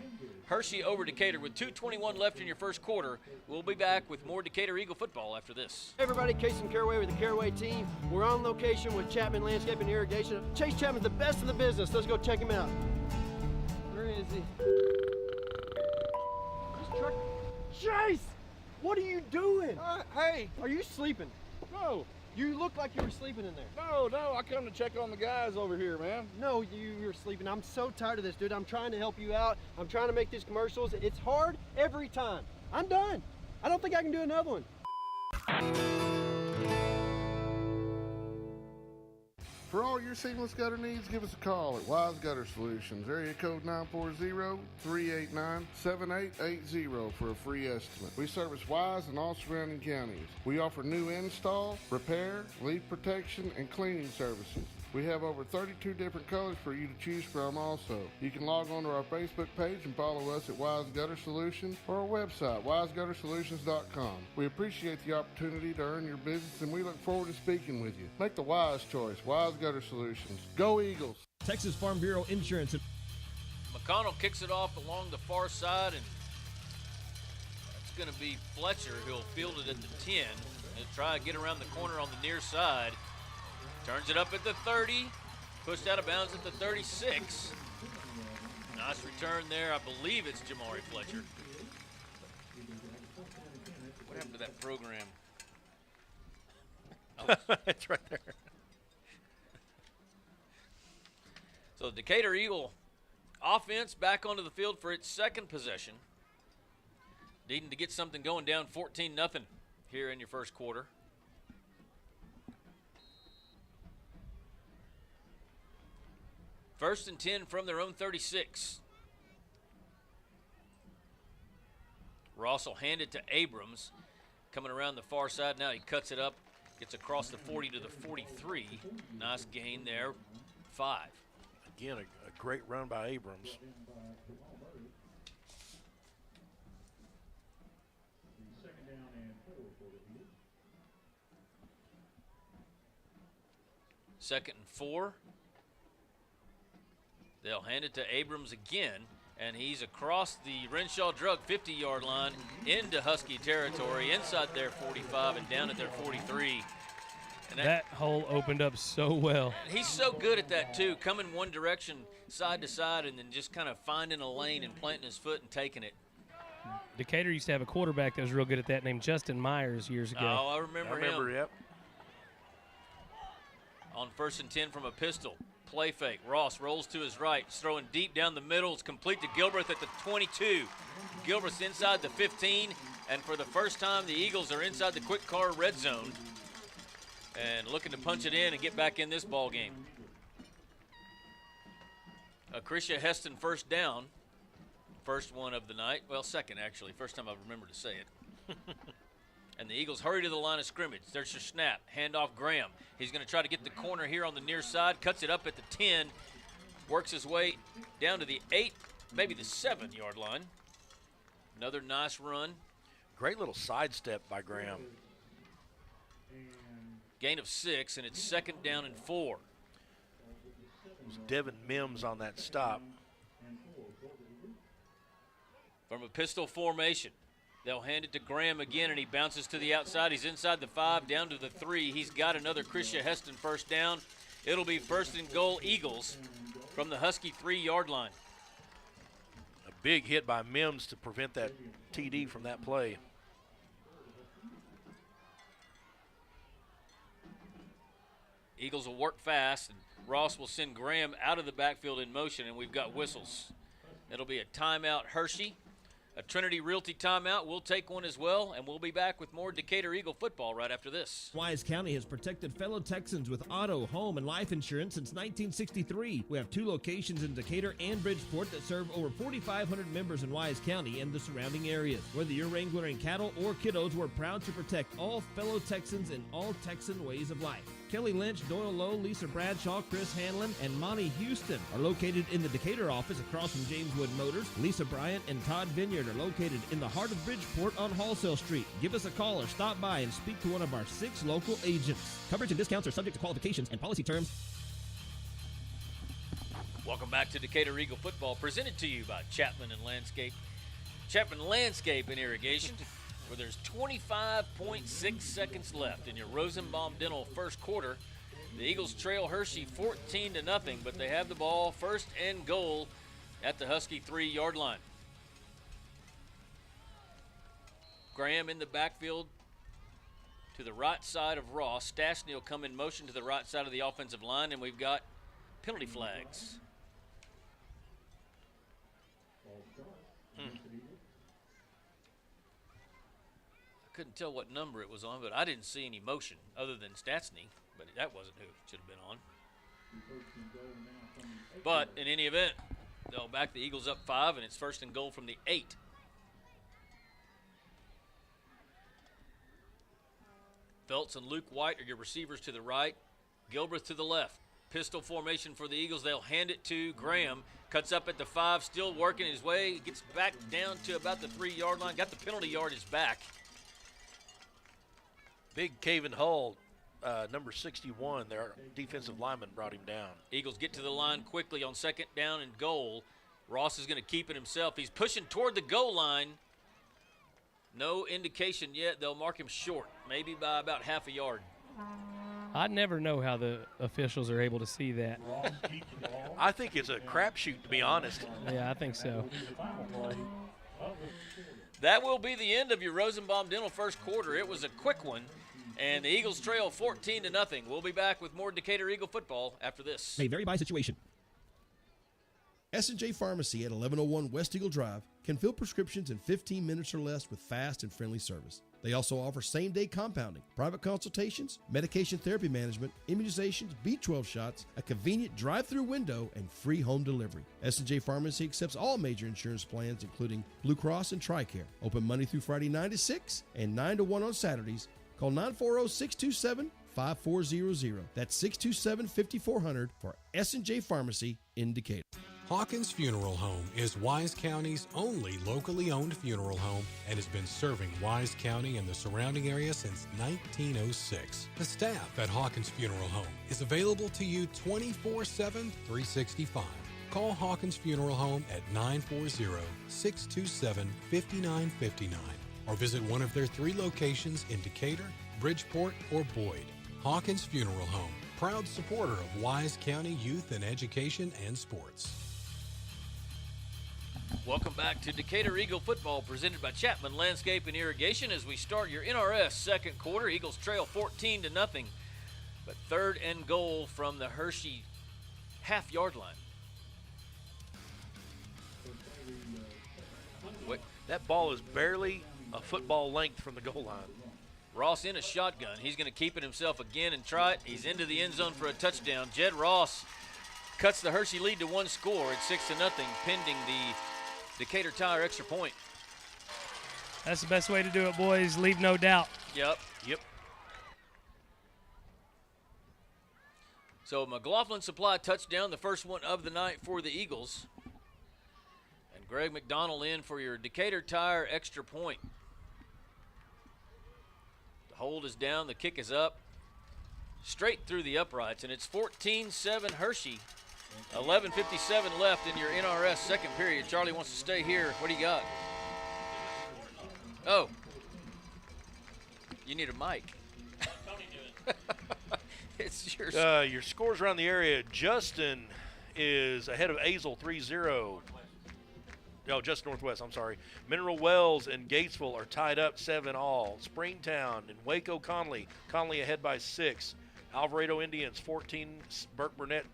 Hirschi over Decatur with 2:21 left in your first quarter. We'll be back with more Decatur Eagle football after this. Hey everybody, Casey Caraway with the Caraway team. We're on location with Chapman Landscape and Irrigation. Chase Chapman's the best in the business. Let's go check him out. Where is he? This truck. Chase! What are you doing? Hey! Are you sleeping? No. You look like you were sleeping in there. No, I come to check on the guys over here, man. No, you were sleeping. I'm so tired of this, dude. I'm trying to help you out. I'm trying to make these commercials. It's hard every time. I'm done. I don't think I can do another one. For all your seamless gutter needs, give us a call at Wise Gutter Solutions, area code 940-389-7880 for a free estimate. We service Wise and all surrounding counties. We offer new install, repair, leak protection, and cleaning services. We have over 32 different colors for you to choose from also. You can log on to our Facebook page and follow us at Wise Gutter Solutions or our website, wiseguttersolutions.com. We appreciate the opportunity to earn your business, and we look forward to speaking with you. Make the wise choice, Wise Gutter Solutions. Go Eagles! Texas Farm Bureau Insurance. McConnell kicks it off along the far side, and that's going to be Fletcher who'll field it at the 10 and try to get around the corner on the near side. Turns it up at the 30, pushed out of bounds at the 36. Nice return there. I believe it's Jamari Fletcher. What happened to that program? It's right there. So the Decatur Eagle offense back onto the field for its second possession. Needing to get something going, down 14-0 here in your first quarter. First and 10 from their own 36. Ross will hand it to Abrams. Coming around the far side now, he cuts it up, gets across the 40 to the 43. Nice gain there, 5. Again, a great run by Abrams. Second and 4. They'll hand it to Abrams again, and he's across the Renshaw-Drug 50-yard line into Husky territory, inside their 45 and down at their 43. And that hole opened up so well. He's so good at that, too, coming one direction, side to side, and then just kind of finding a lane and planting his foot and taking it. Decatur used to have a quarterback that was real good at that named Justin Myers years ago. Oh, I remember him. Yep. On first and 10 from a pistol. Play fake. Ross rolls to his right. He's throwing deep down the middle. It's complete to Gilbreth at the 22. Gilbreth's inside the 15. And for the first time, the Eagles are inside the quick car red zone. And looking to punch it in and get back in this ball game. Hirschi Heston first down. First one of the night. Well, second, actually. First time I remember to say it. And the Eagles hurry to the line of scrimmage. There's your snap. Handoff Graham. He's going to try to get the corner here on the near side. Cuts it up at the 10. Works his way down to the 8, maybe the 7-yard line. Another nice run. Great little sidestep by Graham. Gain of 6, and it's second down and 4. It was Devin Mims on that stop. From a pistol formation. They'll hand it to Graham again, and he bounces to the outside. He's inside the 5, down to the 3. He's got another Hirschi Heston first down. It'll be first and goal, Eagles, from the Husky 3-yard line. A big hit by Mims to prevent that TD from that play. Eagles will work fast, and Ross will send Graham out of the backfield in motion, and we've got whistles. It'll be a timeout, Hirschi. A Trinity Realty timeout. We'll take one as well, and we'll be back with more Decatur Eagle football right after this. Wise County has protected fellow Texans with auto, home, and life insurance since 1963. We have 2 locations in Decatur and Bridgeport that serve over 4,500 members in Wise County and the surrounding areas. Whether you're wrangling cattle or kiddos, we're proud to protect all fellow Texans in all Texan ways of life. Kelly Lynch, Doyle Lowe, Lisa Bradshaw, Chris Hanlon, and Monty Houston are located in the Decatur office across from James Wood Motors. Lisa Bryant and Todd Vineyard are located in the heart of Bridgeport on Wholesale Street. Give us a call or stop by and speak to one of our 6 local agents. Coverage and discounts are subject to qualifications and policy terms. Welcome back to Decatur Eagle football, presented to you by Chapman Landscape and Irrigation, where there's 25.6 seconds left in your Rosenbaum Dental first quarter. The Eagles trail Hirschi 14-0, but they have the ball first and goal at the Husky 3-yard line. Graham in the backfield to the right side of Ross. Stastny will come in motion to the right side of the offensive line, and we've got penalty flags. I couldn't tell what number it was on, but I didn't see any motion other than Stastny, but that wasn't who it should have been on. But in any event, they'll back the Eagles up 5, and it's first and goal from the 8. Feltz and Luke White are your receivers to the right. Gilbreth to the left. Pistol formation for the Eagles. They'll hand it to Graham. Cuts up at the 5, still working his way. Gets back down to about the 3-yard line. Got the penalty yardage back. Big Caven Hull, number 61, their defensive lineman brought him down. Eagles get to the line quickly on second down and goal. Ross is going to keep it himself. He's pushing toward the goal line. No indication yet. They'll mark him short, maybe by about half a yard. I never know how the officials are able to see that. I think it's a crapshoot, to be honest. Yeah, I think so. That will be the end of your Rosenbaum Dental first quarter. It was a quick one, and the Eagles trail 14-0. We'll be back with more Decatur Eagle football after this. May vary by situation. S&J Pharmacy at 1101 West Eagle Drive can fill prescriptions in 15 minutes or less with fast and friendly service. They also offer same-day compounding, private consultations, medication therapy management, immunizations, B12 shots, a convenient drive-through window, and free home delivery. S&J Pharmacy accepts all major insurance plans, including Blue Cross and TRICARE. Open Monday through Friday 9 to 6 and 9 to 1 on Saturdays. Call 940-627-5400. That's 627-5400 for S&J Pharmacy in Decatur. Hawkins Funeral Home is Wise County's only locally owned funeral home and has been serving Wise County and the surrounding area since 1906. The staff at Hawkins Funeral Home is available to you 24/7, 365. Call Hawkins Funeral Home at 940-627-5959 or visit one of their 3 locations in Decatur, Bridgeport, or Boyd. Hawkins Funeral Home, proud supporter of Wise County youth and education and sports. Welcome back to Decatur Eagle football, presented by Chapman Landscape and Irrigation, as we start your NRS second quarter. Eagles trail 14-0, but third and goal from the Hirschi half-yard line. That ball is barely a football length from the goal line. Ross in a shotgun. He's going to keep it himself again and try it. He's into the end zone for a touchdown. Jed Ross cuts the Hirschi lead to 1 score at 6-0, pending the Decatur Tire extra point. That's the best way to do it, boys. Leave no doubt. Yep. So McLaughlin Supply touchdown, the first one of the night for the Eagles. And Greg McDonald in for your Decatur Tire extra point. The hold is down, the kick is up, straight through the uprights, and it's 14-7 Hirschi. 11:57 left in your NRS second period. Charlie wants to stay here. What do you got? Oh. You need a mic. It's yours. Your scores around the area. Justin is ahead of Azle 3-0. No, just Northwest, I'm sorry. Mineral Wells and Gatesville are tied up 7-all. Springtown and Waco Conley. Conley ahead by 6. Alvarado Indians 14. Burke Burnett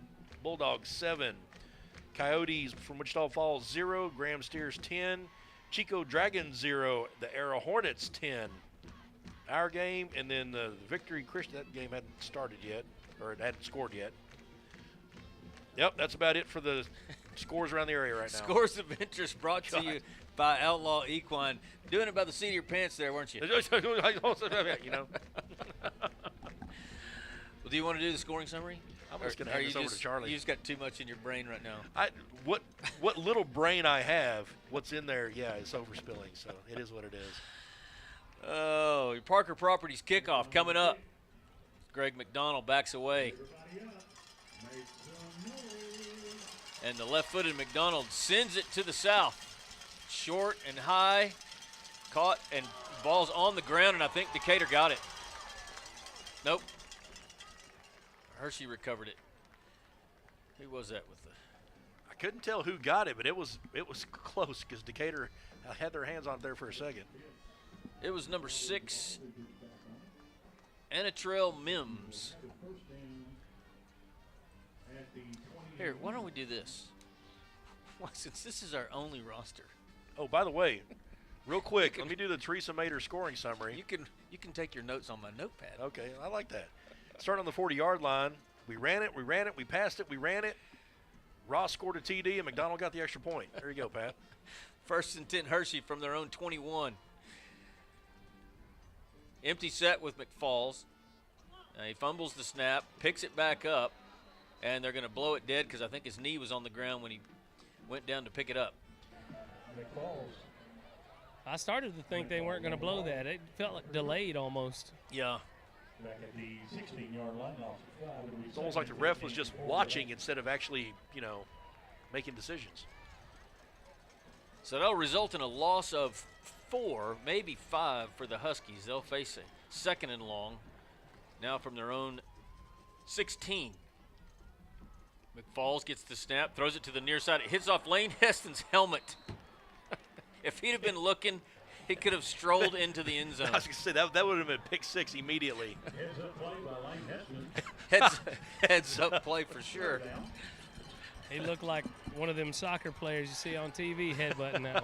Bulldogs 7. Coyotes from Wichita Falls 0. Graham Steers 10. Chico Dragons 0. The Arrow Hornets 10. Our game, and then the Victory Christian. That game hadn't started yet, or it hadn't scored yet. Yep, that's about it for the scores around the area right now. Scores of interest brought to you by Outlaw Equine. Doing it by the seat of your pants there, weren't you? You know. Well, do you want to do the scoring summary? I'm just going to hand this over to Charlie. You just got too much in your brain right now. What little brain I have, what's in there, yeah, it's overspilling, so it is what it is. Oh, your Parker Properties kickoff coming up. Greg McDonald backs away. And the left-footed McDonald sends it to the south. Short and high. Caught, and ball's on the ground, and I think Decatur got it. Nope. Hirschi recovered it. Who was that with the? I couldn't tell who got it, but it was close because Decatur had their hands on it there for a second. It was number 6, Anatrell Mims. Here, why don't we do this? Well, since this is our only roster. Oh, by the way, real quick, let me do the Teresa Mater scoring summary. You can take your notes on my notepad. Okay, I like that. Starting on the 40-yard line, we ran it, we passed it, we ran it. Ross scored a TD, and McDonald got the extra point. There you go, Pat. 1st and 10 Hirschi from their own 21. Empty set with McFalls. He fumbles the snap, picks it back up, and they're going to blow it dead because I think his knee was on the ground when he went down to pick it up. I started to think they weren't going to blow that. It felt like delayed almost. Yeah. Back at the 16-yard line, it's almost like the ref was just watching instead of actually, making decisions. So that'll result in a loss of 4, maybe 5 for the Huskies. They'll face a 2nd and long, now from their own 16. McFalls gets the snap, throws it to the near side. It hits off Lane Heston's helmet. If he'd have been looking, he could have strolled into the end zone. I was going to say, that would have been pick 6 immediately. Heads up play by Lane Heston. Heads up play for sure. He looked like one of them soccer players you see on TV headbutting now.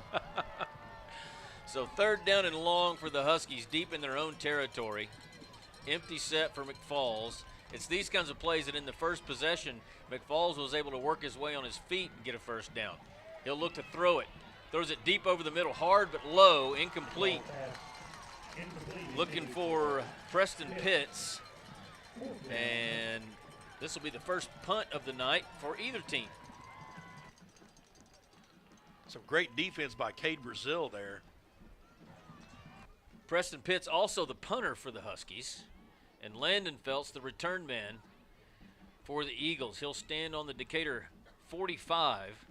So 3rd down and long for the Huskies, deep in their own territory. Empty set for McFalls. It's these kinds of plays that in the first possession, McFalls was able to work his way on his feet and get a 1st down. He'll look to throw it. Throws it deep over the middle, hard but low, incomplete. Looking for Preston Pitts. And this will be the first punt of the night for either team. Some great defense by Cade Brazil there. Preston Pitts also the punter for the Huskies. And Landon Feltz the return man for the Eagles. He'll stand on the Decatur 45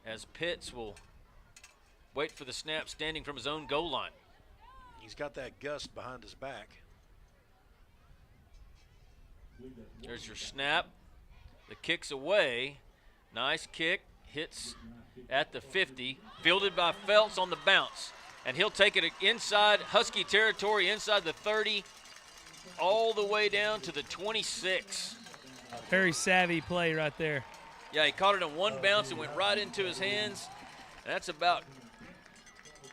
as Pitts will wait for the snap standing from his own goal line. He's got that gust behind his back. There's your snap. The kick's away. Nice kick. Hits at the 50. Fielded by Feltz on the bounce. And he'll take it inside Husky territory, inside the 30, all the way down to the 26. Very savvy play right there. Yeah, he caught it on one bounce and went right into his hands. And that's about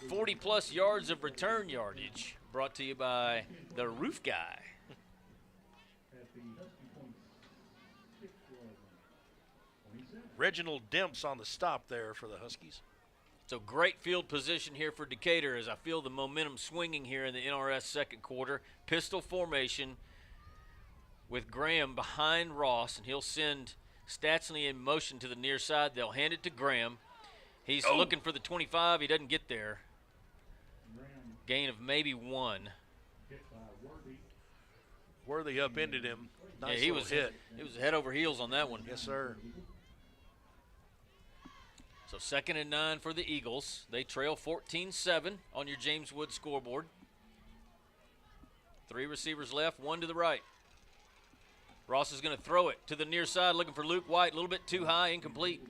40-plus yards of return yardage, brought to you by the Roof Guy. Reginald Demps on the stop there for the Huskies. So great field position here for Decatur as I feel the momentum swinging here in the NRS second quarter. Pistol formation with Graham behind Ross, and he'll send Statsley in motion to the near side. They'll hand it to Graham. He's looking for the 25. He doesn't get there. Gain of maybe 1. Worthy upended him. Nice He was hit. He was head over heels on that one. Yes, sir. So 2nd and 9 for the Eagles. They trail 14-7 on your James Wood scoreboard. 3 receivers left, 1 to the right. Ross is going to throw it to the near side, looking for Luke White. A little bit too high, incomplete.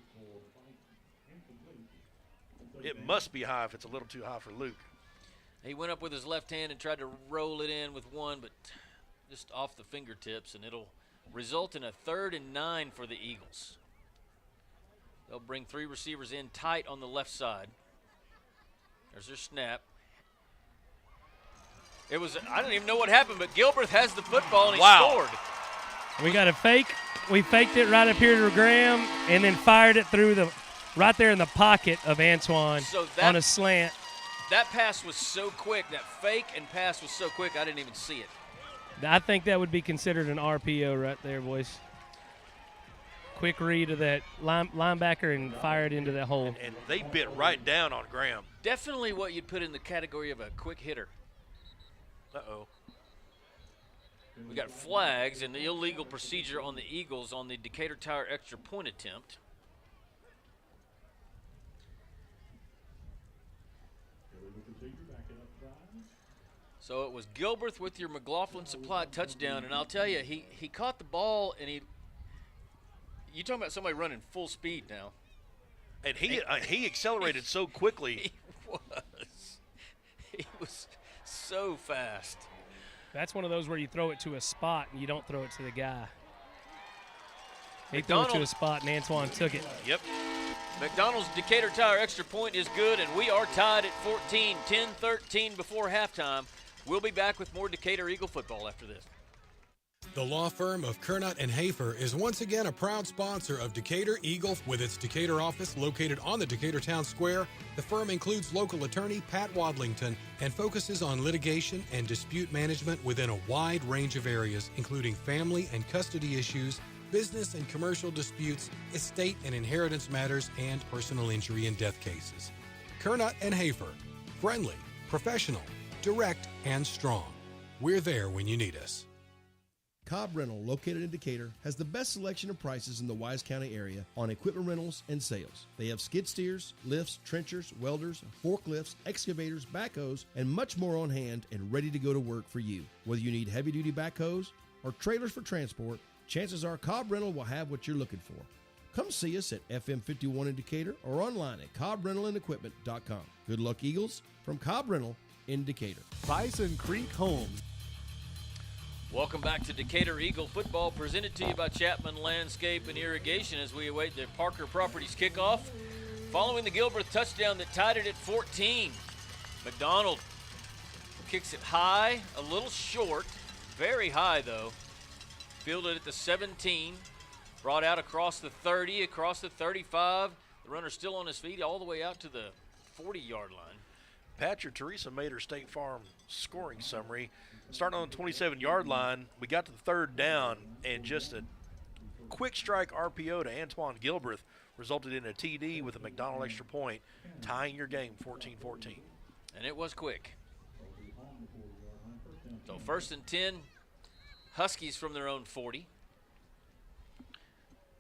It must be high if it's a little too high for Luke. He went up with his left hand and tried to roll it in with one, but just off the fingertips, and it'll result in a 3rd and 9 for the Eagles. They'll bring 3 receivers in tight on the left side. There's their snap. I don't even know what happened, but Gilbreth has the football and he scored. We got a fake. We faked it right up here to Graham and then fired it through right there in the pocket of Antoine on a slant. That pass was so quick. That fake and pass was so quick, I didn't even see it. I think that would be considered an RPO right there, boys. Quick read of that linebacker and fire it into that hole. And they bit right down on Graham. Definitely what you'd put in the category of a quick hitter. Uh-oh. We got flags and the illegal procedure on the Eagles on the Decatur Tower extra point attempt. So it was Gilbreth with your McLaughlin Supply touchdown, and I'll tell you, he caught the ball, and you talking about somebody running full speed now. And he accelerated so quickly. He was so fast. That's one of those where you throw it to a spot and you don't throw it to the guy. He threw McDonald it to a spot and Antoine took it. Yep. McDonald's Decatur Tower extra point is good, and we are tied at 14, 10-13 before halftime. We'll be back with more Decatur Eagle football after this. The law firm of Kernot and Hafer is once again a proud sponsor of Decatur Eagle. With its Decatur office located on the Decatur Town Square, the firm includes local attorney Pat Wadlington and focuses on litigation and dispute management within a wide range of areas, including family and custody issues, business and commercial disputes, estate and inheritance matters, and personal injury and death cases. Kernot and Hafer, friendly, professional, direct, and strong. We're there when you need us. Cobb Rental, located in Decatur, has the best selection of prices in the Wise County area on equipment rentals and sales. They have skid steers, lifts, trenchers, welders, forklifts, excavators, backhoes, and much more on hand and ready to go to work for you. Whether you need heavy-duty backhoes or trailers for transport, chances are Cobb Rental will have what you're looking for. Come see us at FM 51 in Decatur or online at CobbRentalAndEquipment.com. Good luck, Eagles, from Cobb Rental in Decatur. Bison Creek Homes. Welcome back to Decatur Eagle football, presented to you by Chapman Landscape and Irrigation as we await the Parker Properties kickoff. Following the Gilbreth touchdown that tied it at 14, McDonald kicks it high, a little short, very high though. Fielded at the 17, brought out across the 30, across the 35. The runner still on his feet all the way out to the 40-yard line. Patrick Teresa made her State Farm scoring summary. Starting on the 27-yard line, we got to the 3rd down, and just a quick strike RPO to Antoine Gilbreth resulted in a TD with a McDonald extra point, tying your game 14-14. And it was quick. So 1st and 10, Huskies from their own 40.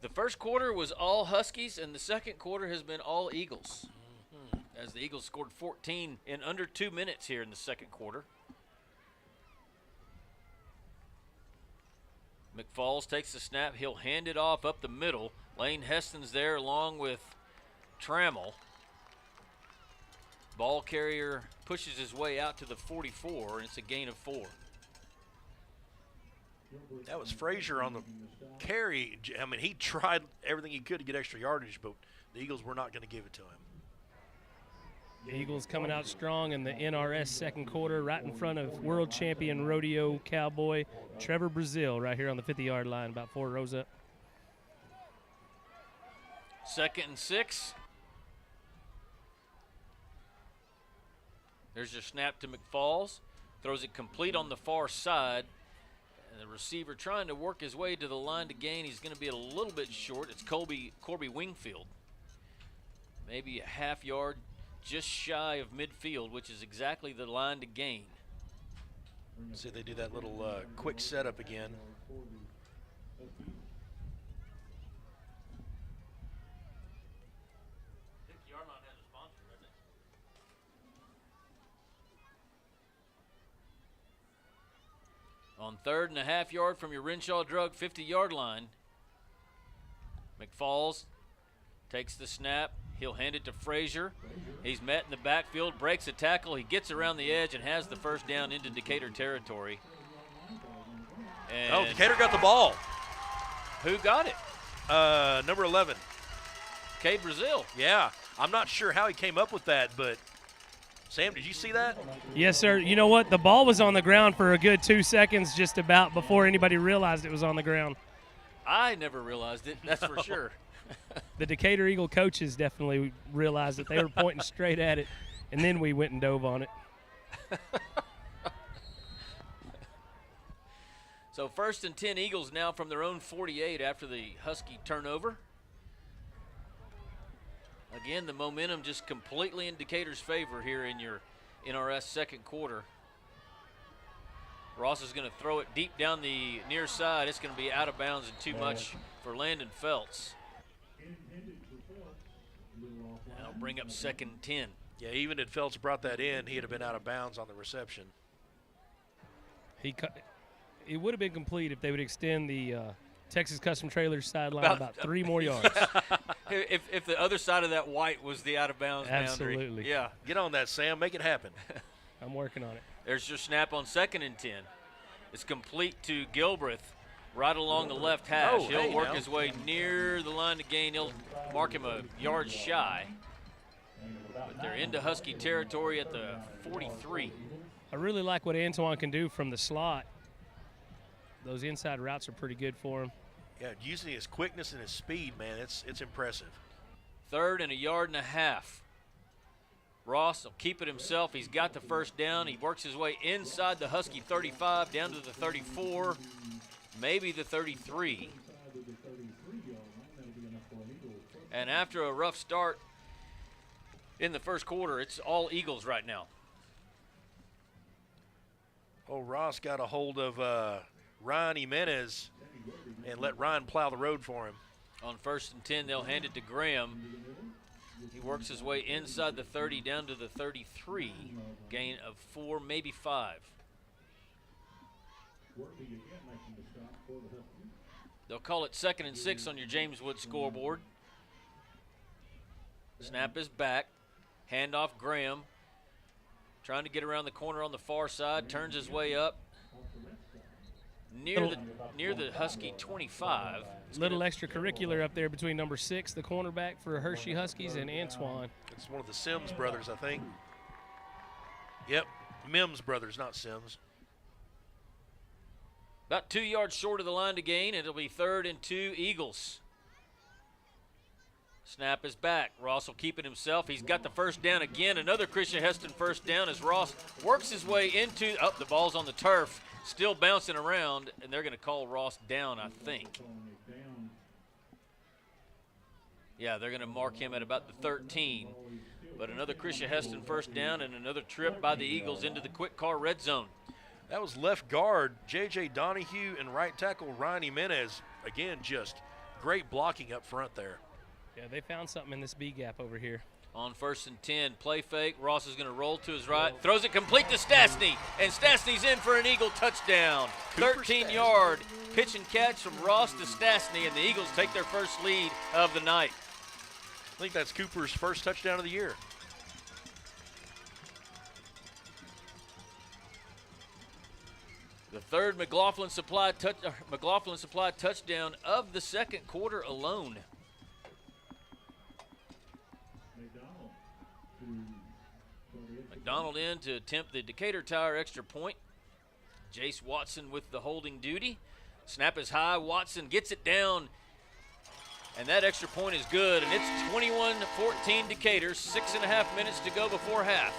The first quarter was all Huskies, and the second quarter has been all Eagles. As the Eagles scored 14 in under 2 minutes here in the second quarter. McFalls takes the snap. He'll hand it off up the middle. Lane Heston's there along with Trammell. Ball carrier pushes his way out to the 44, and it's a gain of 4. That was Frazier on the carry. I mean, he tried everything he could to get extra yardage, but the Eagles were not going to give it to him. Eagles coming out strong in the NRS second quarter, right in front of world champion rodeo cowboy Trevor Brazil right here on the 50-yard line, about 4 rows up. 2nd and 6. There's your snap to McFalls. Throws it complete on the far side. And the receiver trying to work his way to the line to gain. He's going to be a little bit short. It's Corby Wingfield. Maybe a half yard just shy of midfield, which is exactly the line to gain. See, they do that little quick setup again. On 3rd and a half yard from your Renshaw Drug 50-yard line. McFalls takes the snap. He'll hand it to Frazier. He's met in the backfield, breaks a tackle. He gets around the edge and has the first down into Decatur territory. And Decatur got the ball. Who got it? Number 11. Cade Brazil. Yeah. I'm not sure how he came up with that, but Sam, did you see that? Yes, sir. You know what? The ball was on the ground for a good 2 seconds just about before anybody realized it was on the ground. I never realized it, that's for sure. The Decatur Eagle coaches definitely realized that they were pointing straight at it, and then we went and dove on it. So 1st and 10 Eagles now from their own 48 after the Husky turnover. Again, the momentum just completely in Decatur's favor here in your NRS second quarter. Ross is going to throw it deep down the near side. It's going to be out of bounds and too much for Landon Feltz. That'll bring up 2nd and 10. Yeah, even if Feltz brought that in, he'd have been out of bounds on the reception. It would have been complete if they would extend the Texas Custom Trailers sideline about 3 more yards. If the other side of that white was the out-of-bounds boundary. Absolutely. Yeah. Get on that, Sam. Make it happen. I'm working on it. There's your snap on 2nd and 10. It's complete to Gilbreth right along the left hash. He'll work his way near the line to gain. He'll mark him a yard shy. But they're into Husky territory at the 43. I really like what Antoine can do from the slot. Those inside routes are pretty good for him. Yeah, using his quickness and his speed, man, it's impressive. 3rd and a yard and a half. Ross will keep it himself. He's got the first down. He works his way inside the Husky 35, down to the 34, maybe the 33. And after a rough start in the first quarter, it's all Eagles right now. Oh, Ross got a hold of Ryan Jimenez and let Ryan plow the road for him. On 1st and 10, they'll hand it to Graham. He works his way inside the 30 down to the 33. Gain of 4, maybe 5. They'll call it 2nd and 6 on your James Wood scoreboard. Snap is back. Handoff Graham. Trying to get around the corner on the far side. Turns his way up. Near the Husky 25. Little extracurricular up there between number 6, the cornerback for Hirschi Huskies, and Antoine. It's one of the Sims brothers, I think. Yep, Mims brothers, not Sims. About 2 yards short of the line to gain. It'll be 3rd and 2 Eagles. Snap is back. Ross will keep it himself. He's got the first down again. Another Christian Heston first down as Ross works his way into – oh, the ball's on the turf. Still bouncing around, and they're going to call Ross down, I think. Yeah, they're going to mark him at about the 13. But another Christian Heston first down and another trip by the Eagles into the quick car red zone. That was left guard J.J. Donahue and right tackle Ryan Jimenez. Again, just great blocking up front there. Yeah, they found something in this B gap over here. On 1st and 10, play fake. Ross is going to roll to his right. Throws it complete to Stastny. And Stastny's in for an Eagle touchdown. 13-yard pitch and catch from Ross to Stastny, and the Eagles take their first lead of the night. I think that's Cooper's first touchdown of the year. The third McLaughlin Supply touchdown of the second quarter alone. McDonald in to attempt the Decatur Tire extra point. Jace Watson with the holding duty. Snap is high. Watson gets it down. And that extra point is good. And it's 21-14 Decatur. 6.5 minutes to go before half.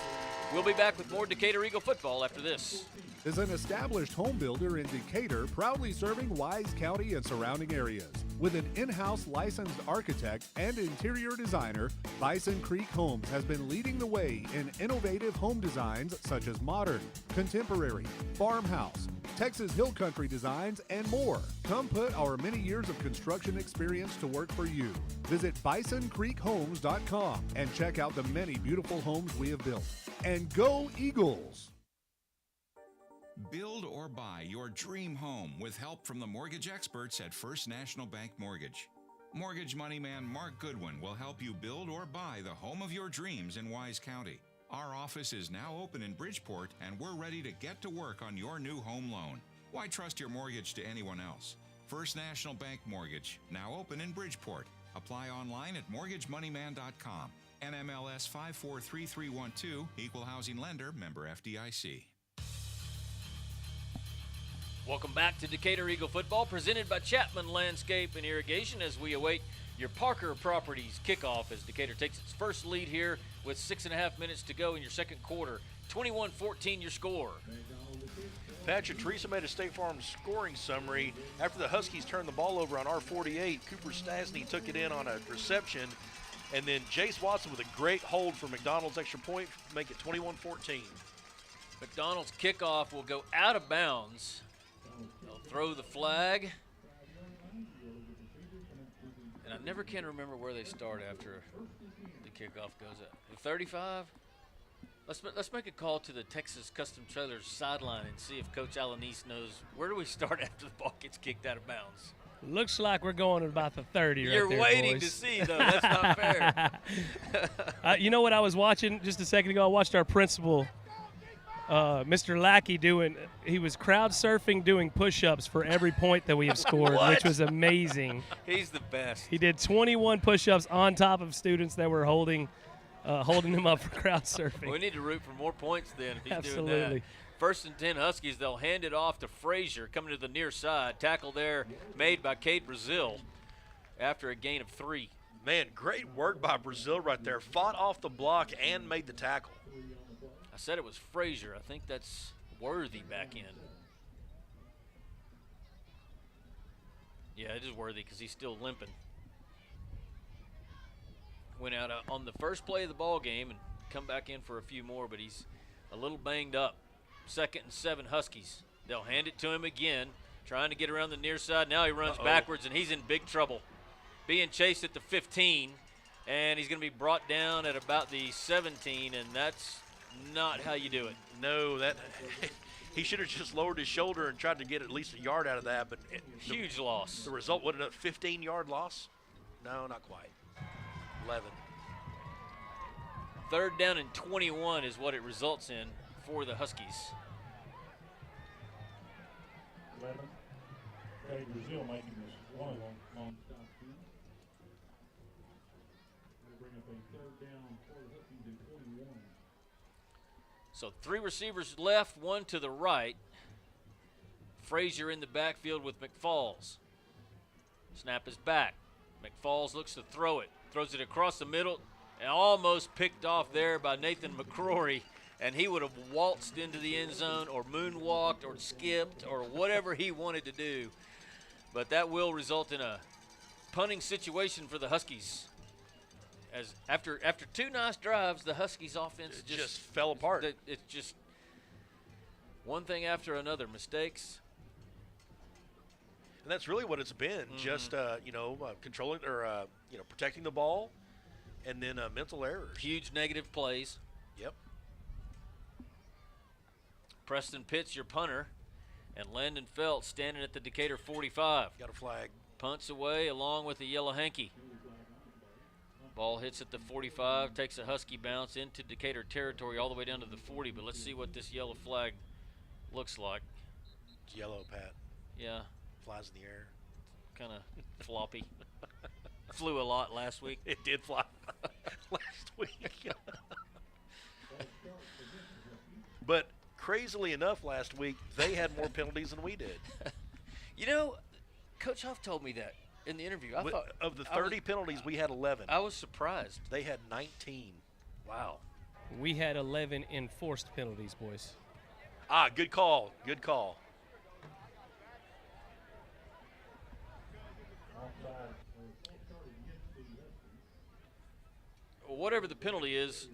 We'll be back with more Decatur Eagle football after this. Is an established home builder in Decatur, proudly serving Wise County and surrounding areas. With an in-house licensed architect and interior designer, Bison Creek Homes has been leading the way in innovative home designs such as modern, contemporary, farmhouse, Texas Hill Country designs, and more. Come put our many years of construction experience to work for you. Visit bisoncreekhomes.com and check out the many beautiful homes we have built. And go Eagles! Build or buy your dream home with help from the mortgage experts at First National Bank Mortgage. Mortgage money man Mark Goodwin will help you build or buy the home of your dreams in Wise County. Our office is now open in Bridgeport, and we're ready to get to work on your new home loan. Why trust your mortgage to anyone else? First National Bank Mortgage, now open in Bridgeport. Apply online at mortgagemoneyman.com. NMLS 543312, Equal Housing Lender, member FDIC. Welcome back to Decatur Eagle Football, presented by Chapman Landscape and Irrigation, as we await your Parker Properties kickoff as Decatur takes its first lead here with 6.5 minutes to go in your second quarter. 21-14 your score. Patrick Teresa made a State Farm scoring summary. After the Huskies turned the ball over on R48, Cooper Stasny took it in on a reception, and then Jace Watson with a great hold for McDonald's extra point to make it 21-14. McDonald's kickoff will go out of bounds. They'll throw the flag. And I never can remember where they start after the kickoff goes up. The 35? Let's make a call to the Texas Custom Trailers sideline and see if Coach Alanis knows where do we start after the ball gets kicked out of bounds. Looks like we're going at about the 30 right You're there, waiting boys. to see, though. That's not fair. You know what I was watching just a second ago? I watched our principal, Mr. Lackey, he was crowd surfing doing push-ups for every point that we have scored, which was amazing. He's the best. He did 21 push-ups on top of students that were holding him up for crowd surfing. We need to root for more points then if he's Absolutely. doing that. First and 10 Huskies. They'll hand it off to Frazier coming to the near side. Tackle there made by Cade Brazil after a gain of 3. Man, great work by Brazil right there. Fought off the block and made the tackle. I said it was Frazier. I think that's Worthy back in. Yeah, it is Worthy because he's still limping. Went out on the first play of the ball game and come back in for a few more, but he's a little banged up. 2nd and 7 Huskies. They'll hand it to him again, trying to get around the near side. Now he runs backwards, and he's in big trouble. Being chased at the 15, and he's going to be brought down at about the 17, and that's not how you do it. No, he should have just lowered his shoulder and tried to get at least a yard out of that. But huge loss. The result, what, a 15-yard loss? No, not quite. 11. 3rd down and 21 is what it results in for the Huskies. 11. Brazil making this one long stop here. They'll bring up a 3rd down for the Huskies at 21. So 3 receivers left, 1 to the right. Frazier in the backfield with McFalls. Snap is back. McFalls looks to throw it. Throws it across the middle and almost picked off there by Nathan McCrory. And he would have waltzed into the end zone or moonwalked or skipped or whatever he wanted to do. But that will result in a punting situation for the Huskies. As after 2 nice drives, the Huskies offense just fell apart. It's just one thing after another. Mistakes. And that's really what it's been. Just, controlling or, protecting the ball and then mental errors. Huge negative plays. Yep. Preston Pitts, your punter, and Landon Felt standing at the Decatur 45. Got a flag. Punts away along with the yellow hanky. Ball hits at the 45, takes a Husky bounce into Decatur territory all the way down to the 40, but let's see what this yellow flag looks like. It's yellow, Pat. Yeah. Flies in the air. Kind of floppy. Flew a lot last week. It did fly last week. But crazily enough, last week, they had more penalties than we did. Coach Huff told me that in the interview. Of the 30 penalties, we had 11. I was surprised. They had 19. Wow. We had 11 enforced penalties, boys. Good call. Good call. Whatever the penalty is,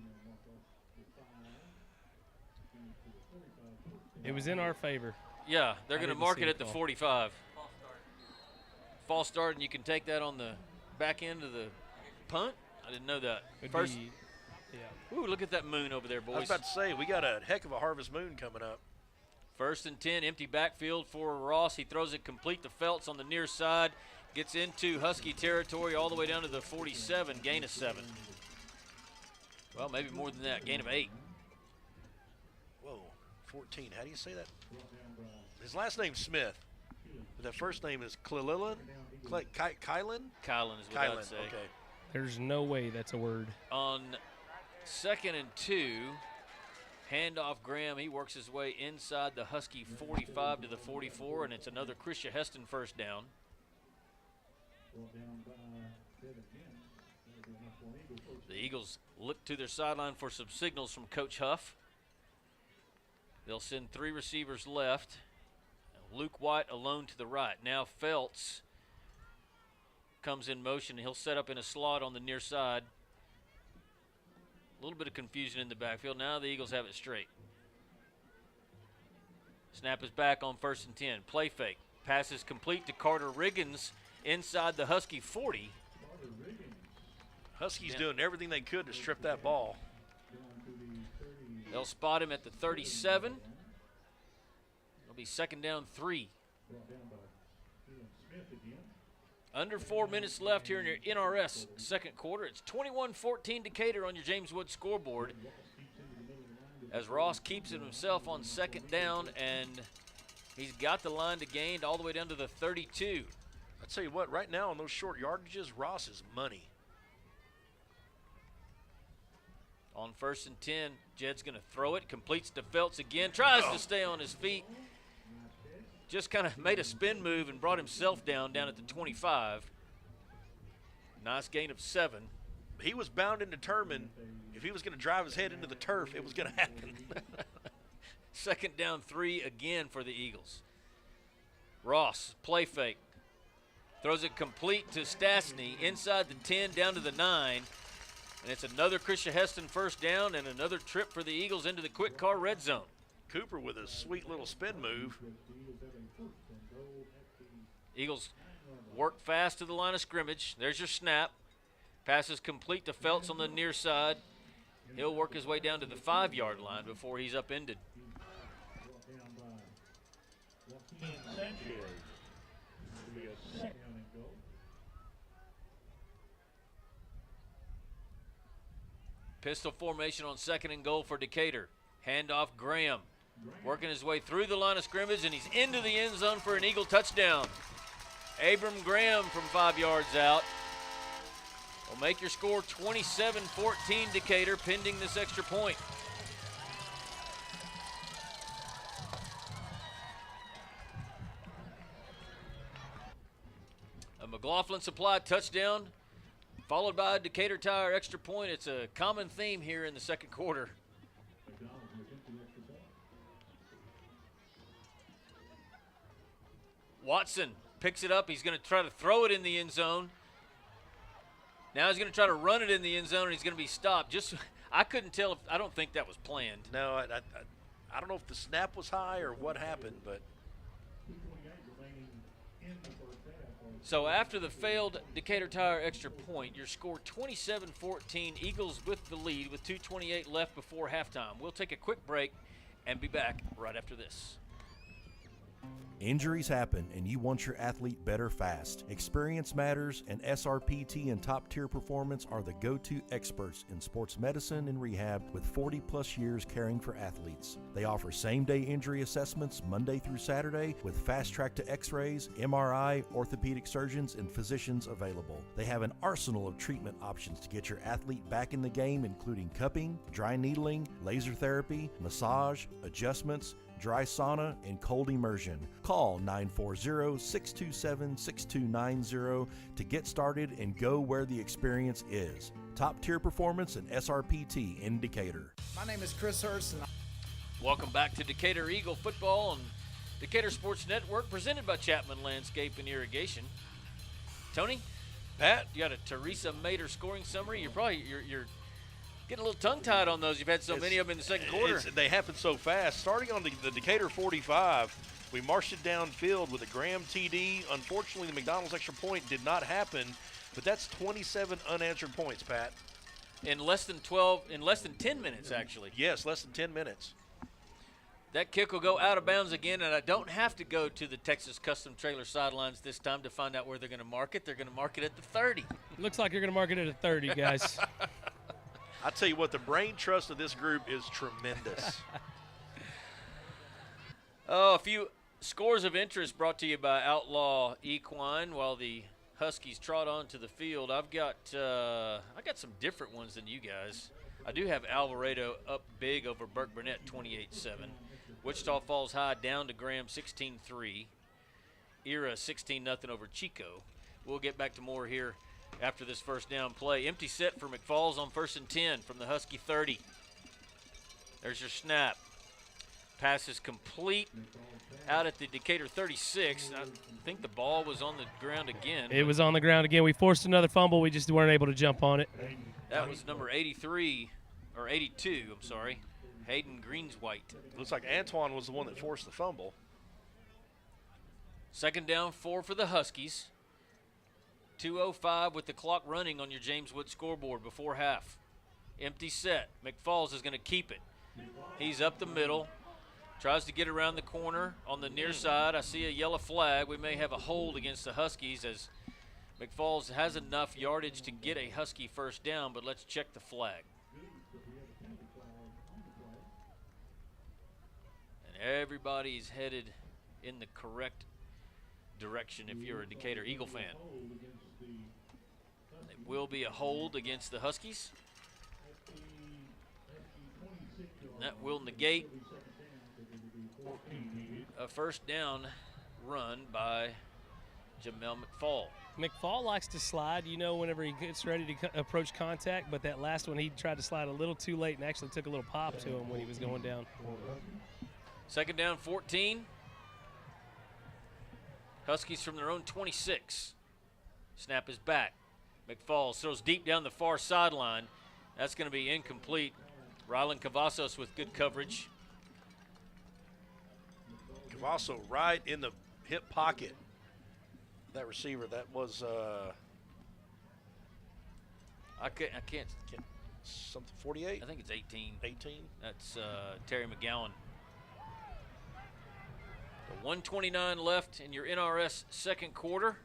it was in our favor. Yeah, they're going to mark it at the 45. False start, and you can take that on the back end of the punt? I didn't know that. First, yeah. Ooh, look at that moon over there, boys. I was about to say, we got a heck of a harvest moon coming up. 1st and 10, empty backfield for Ross. He throws it complete to Feltz on the near side. Gets into Husky territory all the way down to the 47, gain of 7. Well, maybe more than that, gain of 8. Whoa, 14. How do you say that? His last name's Smith, but that first name is Kylan? Kylan is what I'd say. Okay. There's no way that's a word. On 2nd and 2, handoff Graham. He works his way inside the Husky 45 to the 44, and it's another Hirschi Huston first down. The Eagles look to their sideline for some signals from Coach Huff. They'll send 3 receivers left. Luke White alone to the right. Now Feltz comes in motion. He'll set up in a slot on the near side. A little bit of confusion in the backfield. Now the Eagles have it straight. Snap is back on 1st and 10. Play fake. Pass is complete to Carter Riggins inside the Husky 40. Huskies doing everything they could to strip that ball. They'll spot him at the 37. It'll be 2nd down 3. Under 4 minutes left here in your NRS second quarter. It's 21-14 Decatur on your James Wood scoreboard. As Ross keeps it himself on 2nd down, and he's got the line to gain all the way down to the 32. I tell you what, right now on those short yardages, Ross is money. On 1st and 10, Jed's going to throw it, completes to Feltz again, tries to stay on his feet. Just kind of made a spin move and brought himself down at the 25. Nice gain of 7. He was bound and determined if he was going to drive his head into the turf, it was going to happen. 2nd down 3 again for the Eagles. Ross, play fake. Throws it complete to Stastny inside the 10 down to the 9. And it's another Hirschi Huston first down and another trip for the Eagles into the quick car red zone. Cooper with a sweet little spin move. Eagles work fast to the line of scrimmage. There's your snap. Pass is complete to Feltz on the near side. He'll work his way down to the 5-yard line before he's upended. Pistol formation on 2nd and goal for Decatur. Handoff Graham. Working his way through the line of scrimmage, and he's into the end zone for an Eagle touchdown. Abram Graham from 5 yards out will make your score 27-14 Decatur, pending this extra point. A McLaughlin Supply touchdown, followed by a Decatur Tire extra point. It's a common theme here in the second quarter. Watson picks it up. He's going to try to throw it in the end zone. Now he's going to try to run it in the end zone, and he's going to be stopped. I couldn't tell. I don't think that was planned. No, I don't know if the snap was high or what happened, but. So after the failed Decatur Tire extra point, your score 27-14. Eagles with the lead with 2:28 left before halftime. We'll take a quick break and be back right after this. Injuries happen, and you want your athlete better fast. Experience matters, and SRPT and Top Tier Performance are the go-to experts in sports medicine and rehab with 40-plus years caring for athletes. They offer same-day injury assessments Monday through Saturday with fast-track to X-rays, MRI, orthopedic surgeons, and physicians available. They have an arsenal of treatment options to get your athlete back in the game, including cupping, dry needling, laser therapy, massage, adjustments, dry sauna, and cold immersion. Call 940-627-6290 to get started and go where the experience is. Top Tier Performance and SRPT in Decatur. My name is Chris Hurst. Welcome back to Decatur Eagle Football on Decatur Sports Network, presented by Chapman Landscape and Irrigation. Tony, Pat, you got a Teresa Mater scoring summary. You're getting a little tongue-tied on those. You've had so many of them in the second quarter. They happen so fast. Starting on the Decatur 45, we marched it downfield with a Graham TD. Unfortunately, the McDonald's extra point did not happen, but that's 27 unanswered points, Pat. In less than 10 minutes, actually. Yes, less than 10 minutes. That kick will go out of bounds again, and I don't have to go to the Texas Custom Trailer sidelines this time to find out where they're going to mark it. They're going to mark it at the 30. Looks like you're going to mark it at a 30, guys. I tell you what, the brain trust of this group is tremendous. Oh, a few scores of interest brought to you by Outlaw Equine while the Huskies trot onto the field. I got some different ones than you guys. I do have Alvarado up big over Burke Burnett, 28-7. Wichita Falls High down to Graham, 16-3. Era 16-0 over Chico. We'll get back to more here after this first down play. Empty set for McFalls on 1st and 10 from the Husky 30. There's your snap. Pass is complete out at the Decatur 36. I think the ball was on the ground again. It was on the ground again. We forced another fumble. We just weren't able to jump on it. That was number 82, I'm sorry. Hayden Greenswhite. Looks like Antoine was the one that forced the fumble. 2nd down, 4 for the Huskies. 2:05 with the clock running on your James Wood scoreboard before half. Empty set. McFalls is going to keep it. He's up the middle. Tries to get around the corner on the near side. I see a yellow flag. We may have a hold against the Huskies as McFalls has enough yardage to get a Husky first down, but let's check the flag. Everybody's headed in the correct direction if you're a Decatur Eagle fan. It will be a hold against the Huskies. That will negate a first down run by Jamel McFall. McFall likes to slide, whenever he gets ready to approach contact, but that last one he tried to slide a little too late and actually took a little pop to him when he was going down. 2nd down, 14. Huskies from their own 26. Snap is back. McFalls throws deep down the far sideline. That's going to be incomplete. Rylan Cavazos with good coverage. Cavasso right in the hip pocket. That receiver, that was I can't. Something 48? I think it's 18. 18? That's Terry McGowan. 129 left in your NRS second quarter,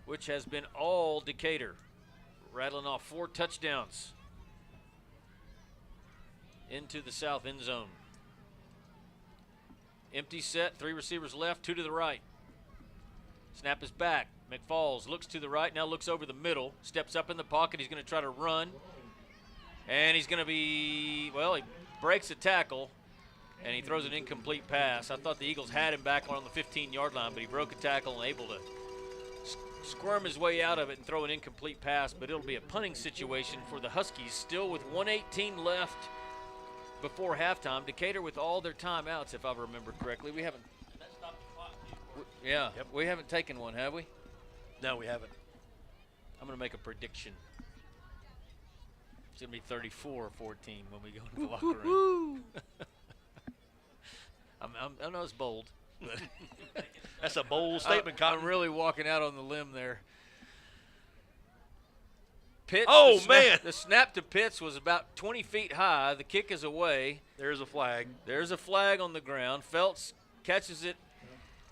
which has been all Decatur, rattling off 4 touchdowns into the south end zone. Empty set, 3 receivers left, 2 to the right. Snap is back. McFalls looks to the right, now looks over the middle, steps up in the pocket. He's going to try to run, and he's going to be, he breaks a tackle, and he throws an incomplete pass. I thought the Eagles had him back on the 15-yard line, but he broke a tackle and able to squirm his way out of it and throw an incomplete pass, but it'll be a punting situation for the Huskies, still with 1:18 left before halftime. Decatur with all their timeouts, if I remember correctly. We haven't. We haven't taken one, have we? No, we haven't. I'm going to make a prediction. It's going to be 34-14 when we go into the locker room. I know it's bold. That's a bold statement, Cotton. I'm really walking out on the limb there. Pitts, man. The snap to Pitts was about 20 feet high. The kick is away. There's a flag. There's a flag on the ground. Feltz catches it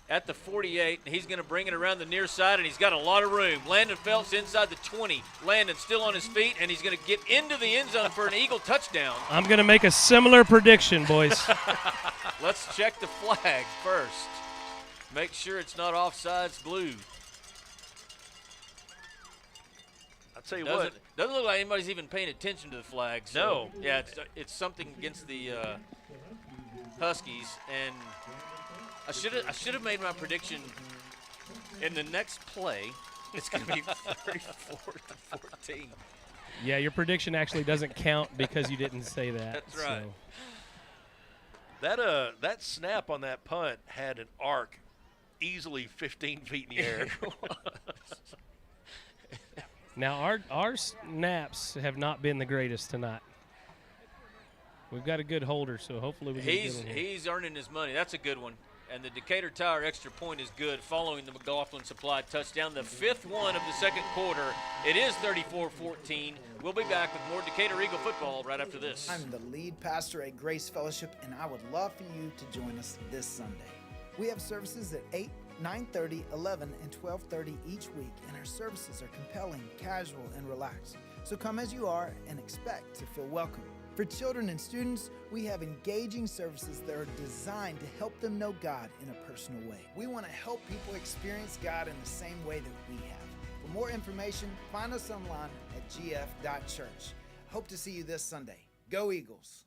at the 48, and he's going to bring it around the near side, and he's got a lot of room. Landon Feltz inside the 20. Landon still on his feet, and he's going to get into the end zone for an Eagle touchdown. I'm going to make a similar prediction, boys. Let's check the flag first. Make sure it's not offsides blue. I'll tell you what. Doesn't look like anybody's even paying attention to the flag. So, no. Yeah, it's something against the Huskies, and I should have made my prediction in the next play. It's going to be 34-14. Yeah, your prediction actually doesn't count because you didn't say that. That's right. So. That snap on that punt had an arc easily 15 feet in the air. Now, our snaps have not been the greatest tonight. We've got a good holder, so hopefully we can get him here. He's earning his money. That's a good one. And the Decatur Tire extra point is good following the McLaughlin Supply touchdown. The fifth one of the second quarter. It is 34-14. We'll be back with more Decatur Eagle football right after this. I'm the lead pastor at Grace Fellowship, and I would love for you to join us this Sunday. We have services at 8, 9:30, 11, and 12:30 each week, and our services are compelling, casual, and relaxed. So come as you are and expect to feel welcome. For children and students, we have engaging services that are designed to help them know God in a personal way. We want to help people experience God in the same way that we have. For more information, find us online at gf.church. Hope to see you this Sunday. Go Eagles!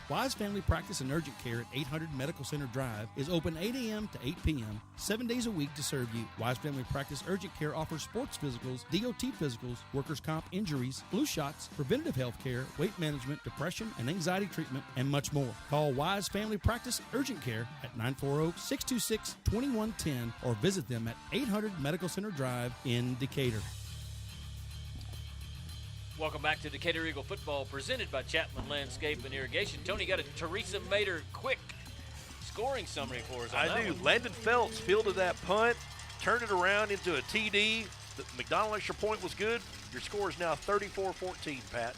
Wise Family Practice and Urgent Care at 800 Medical Center Drive is open 8 a.m. to 8 p.m., 7 days a week to serve you. Wise Family Practice Urgent Care offers sports physicals, DOT physicals, workers' comp injuries, flu shots, preventative health care, weight management, depression and anxiety treatment, and much more. Call Wise Family Practice Urgent Care at 940-626-2110 or visit them at 800 Medical Center Drive in Decatur. Welcome back to Decatur Eagle football, presented by Chapman Landscape and Irrigation. Tony got a Teresa Mater quick scoring summary for us. I do. Landon Phelps fielded that punt, turned it around into a TD. The McDonald extra point was good. Your score is now 34-14, Pat.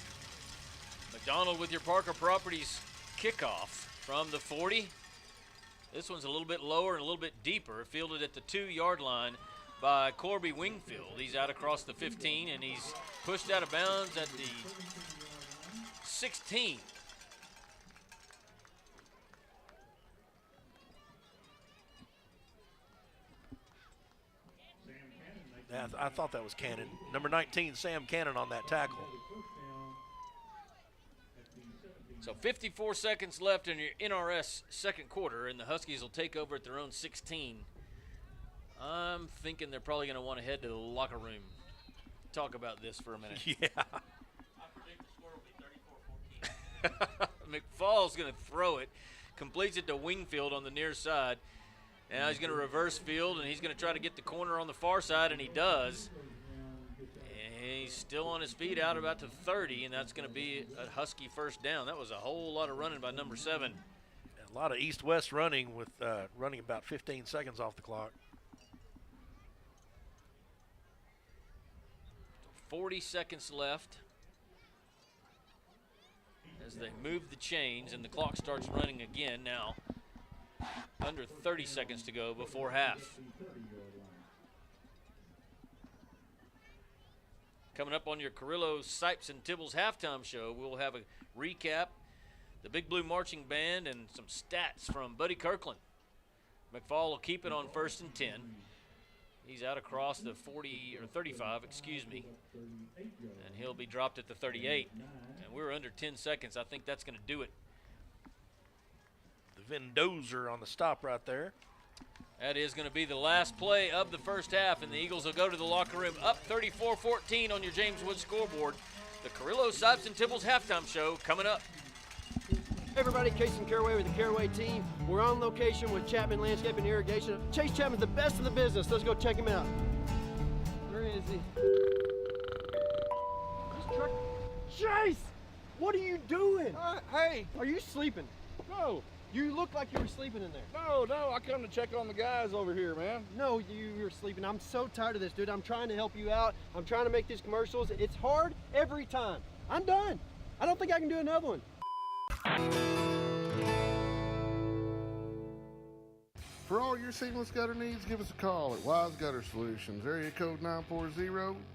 McDonald with your Parker Properties kickoff from the 40. This one's a little bit lower and a little bit deeper, fielded at the 2-yard line by Corby Wingfield. He's out across the 15, and he's pushed out of bounds at the 16. Yeah, I thought that was Cannon. Number 19, Sam Cannon on that tackle. So 54 seconds left in your NRS second quarter, and the Huskies will take over at their own 16. I'm thinking they're probably going to want to head to the locker room. Talk about this for a minute. Yeah. I predict the score will be 34-14. McFall's going to throw it, completes it to Wingfield on the near side. Now he's going to reverse field, and he's going to try to get the corner on the far side, and he does. And he's still on his feet out about to 30, and that's going to be a Husky first down. That was a whole lot of running by number 7. A lot of east-west running with running about 15 seconds off the clock. 40 seconds left as they move the chains, and the clock starts running again now. Under 30 seconds to go before half. Coming up on your Carrillo, Sipes, and Tibbles halftime show, we'll have a recap, the Big Blue Marching Band, and some stats from Buddy Kirkland. McFall will keep it on 1st and 10. He's out across the 40 or 35, excuse me, and he'll be dropped at the 38. And we're under 10 seconds. I think that's going to do it. The Vendozer on the stop right there. That is going to be the last play of the first half, and the Eagles will go to the locker room up 34-14 on your James Wood scoreboard. The Carrillo, Sipes, and Tibbles halftime show coming up. Hey everybody, Casey Caraway with the Caraway team. We're on location with Chapman Landscape and Irrigation. Chase Chapman's the best in the business. Let's go check him out. Where is he? Chase! What are you doing? Hey! Are you sleeping? No. You look like you were sleeping in there. No, I come to check on the guys over here, man. No, you were sleeping. I'm so tired of this, dude. I'm trying to help you out. I'm trying to make these commercials. It's hard every time. I'm done. I don't think I can do another one. For all your seamless gutter needs, give us a call at Wise Gutter Solutions, area code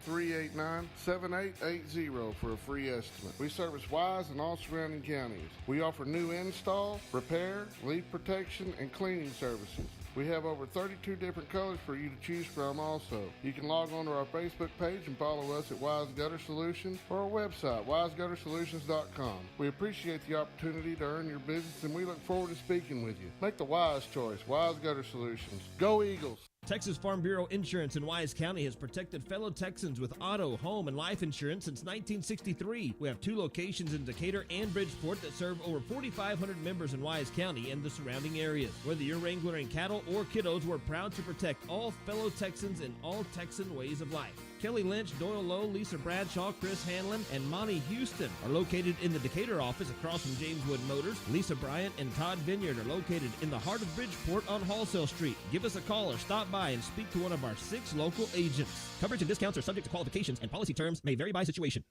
940-389-7880 for a free estimate. We service Wise and all surrounding counties. We offer new install, repair, leak protection, and cleaning services. We have over 32 different colors for you to choose from also. You can log on to our Facebook page and follow us at Wise Gutter Solutions or our website, wiseguttersolutions.com. We appreciate the opportunity to earn your business, and we look forward to speaking with you. Make the wise choice. Wise Gutter Solutions. Go Eagles! Texas Farm Bureau Insurance in Wise County has protected fellow Texans with auto, home, and life insurance since 1963. We have 2 locations in Decatur and Bridgeport that serve over 4,500 members in Wise County and the surrounding areas. Whether you're wrangling cattle or kiddos, we're proud to protect all fellow Texans in all Texan ways of life. Kelly Lynch, Doyle Lowe, Lisa Bradshaw, Chris Hanlon, and Monty Houston are located in the Decatur office across from James Wood Motors. Lisa Bryant and Todd Vineyard are located in the heart of Bridgeport on Wholesale Street. Give us a call or stop by and speak to one of our 6 local agents. Coverage and discounts are subject to qualifications and policy terms may vary by situation.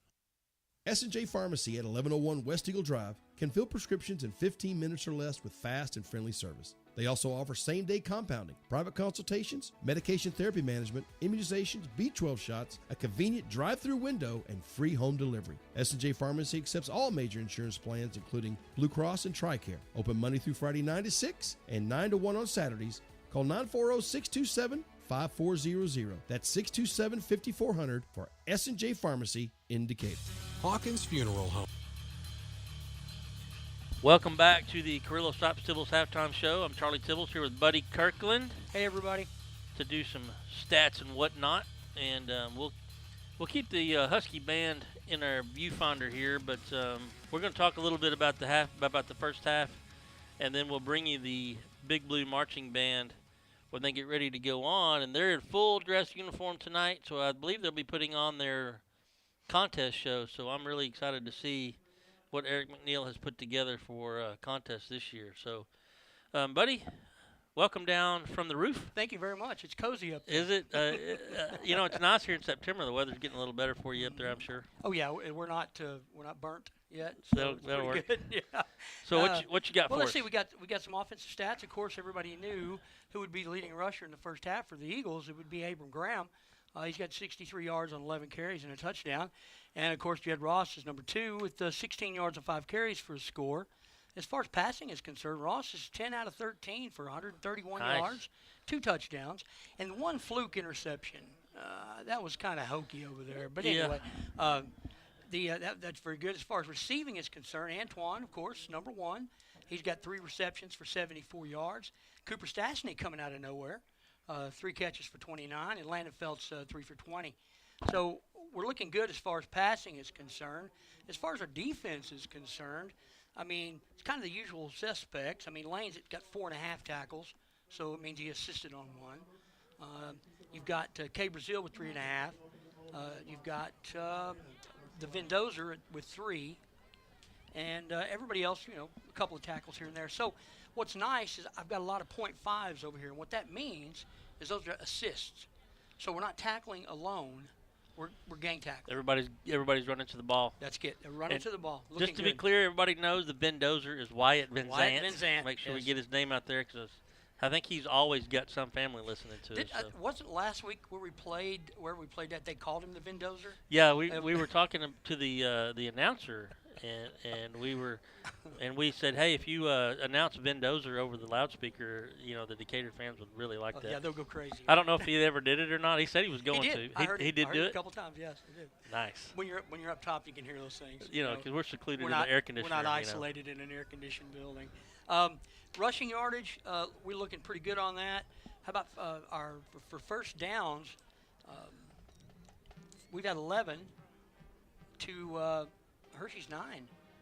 S&J Pharmacy at 1101 West Eagle Drive can fill prescriptions in 15 minutes or less with fast and friendly service. They also offer same-day compounding, private consultations, medication therapy management, immunizations, B12 shots, a convenient drive-through window, and free home delivery. S&J Pharmacy accepts all major insurance plans, including Blue Cross and TRICARE. Open Monday through Friday 9 to 6 and 9 to 1 on Saturdays. Call 940-627-5400. That's 627-5400 for S&J Pharmacy in Decatur. Hawkins Funeral Home. Welcome back to the Carrillo Stops Tibbles Halftime Show. I'm Charlie Tibbles here with Buddy Kirkland. Hey, everybody. To do some stats and whatnot, and we'll keep the Husky band in our viewfinder here, but we're going to talk a little bit about the first half, and then we'll bring you the Big Blue Marching Band when they get ready to go on, and they're in full dress uniform tonight, so I believe they'll be putting on their contest show, so I'm really excited to see what Eric McNeil has put together for contest this year. So, Buddy, welcome down from the roof. Thank you very much. It's cozy up there. Is it? It's nice here in September. The weather's getting a little better for you up there, I'm sure. Oh yeah, we're not burnt yet. So that'll work. Good. Yeah. So what you got for us? Well, let's see. We got some offensive stats. Of course, everybody knew who would be the leading rusher in the first half for the Eagles. It would be Abram Graham. He's got 63 yards on 11 carries and a touchdown. And, of course, Jed Ross is number 2 with 16 yards and 5 carries for a score. As far as passing is concerned, Ross is 10 out of 13 for 131 yards, 2 touchdowns, and 1 fluke interception. That was kind of hokey over there. But anyway, that's very good. As far as receiving is concerned, Antoine, of course, number 1. He's got 3 receptions for 74 yards. Cooper Stastny coming out of nowhere. 3 catches for 29, and Landon Feltz 3 for 20. So we're looking good as far as passing is concerned. As far as our defense is concerned, I mean, it's kind of the usual suspects. I mean, Lane's got 4.5 tackles, so it means he assisted on 1. You've got K. Brazil with 3.5. You've got the Vendozer with 3. And everybody else, a couple of tackles here and there. So what's nice is I've got a lot of .5s over here. And what that means is those are assists. So we're not tackling alone. We're gang tackling. Everybody's running to the ball. That's good. They're running to the ball. Just to be clear, everybody knows the Vendozer is Wyatt Van Zandt. Make sure we get his name out there because I think he's always got some family listening to us. So. Wasn't last week where we played that they called him the Vendozer? Yeah, we were talking to the announcer. And we said, hey, if you announce Vendozer over the loudspeaker, the Decatur fans would really like that. Yeah, they'll go crazy. I don't know if he ever did it or not. He said he was going to. He did do it a couple times. Yes, he did. Nice. When you're up top, you can hear those things. Because we're secluded in the air conditioner. We're not isolated in an air-conditioned building. Rushing yardage, we're looking pretty good on that. How about for first downs? We've got 11 to Hirschi's 9.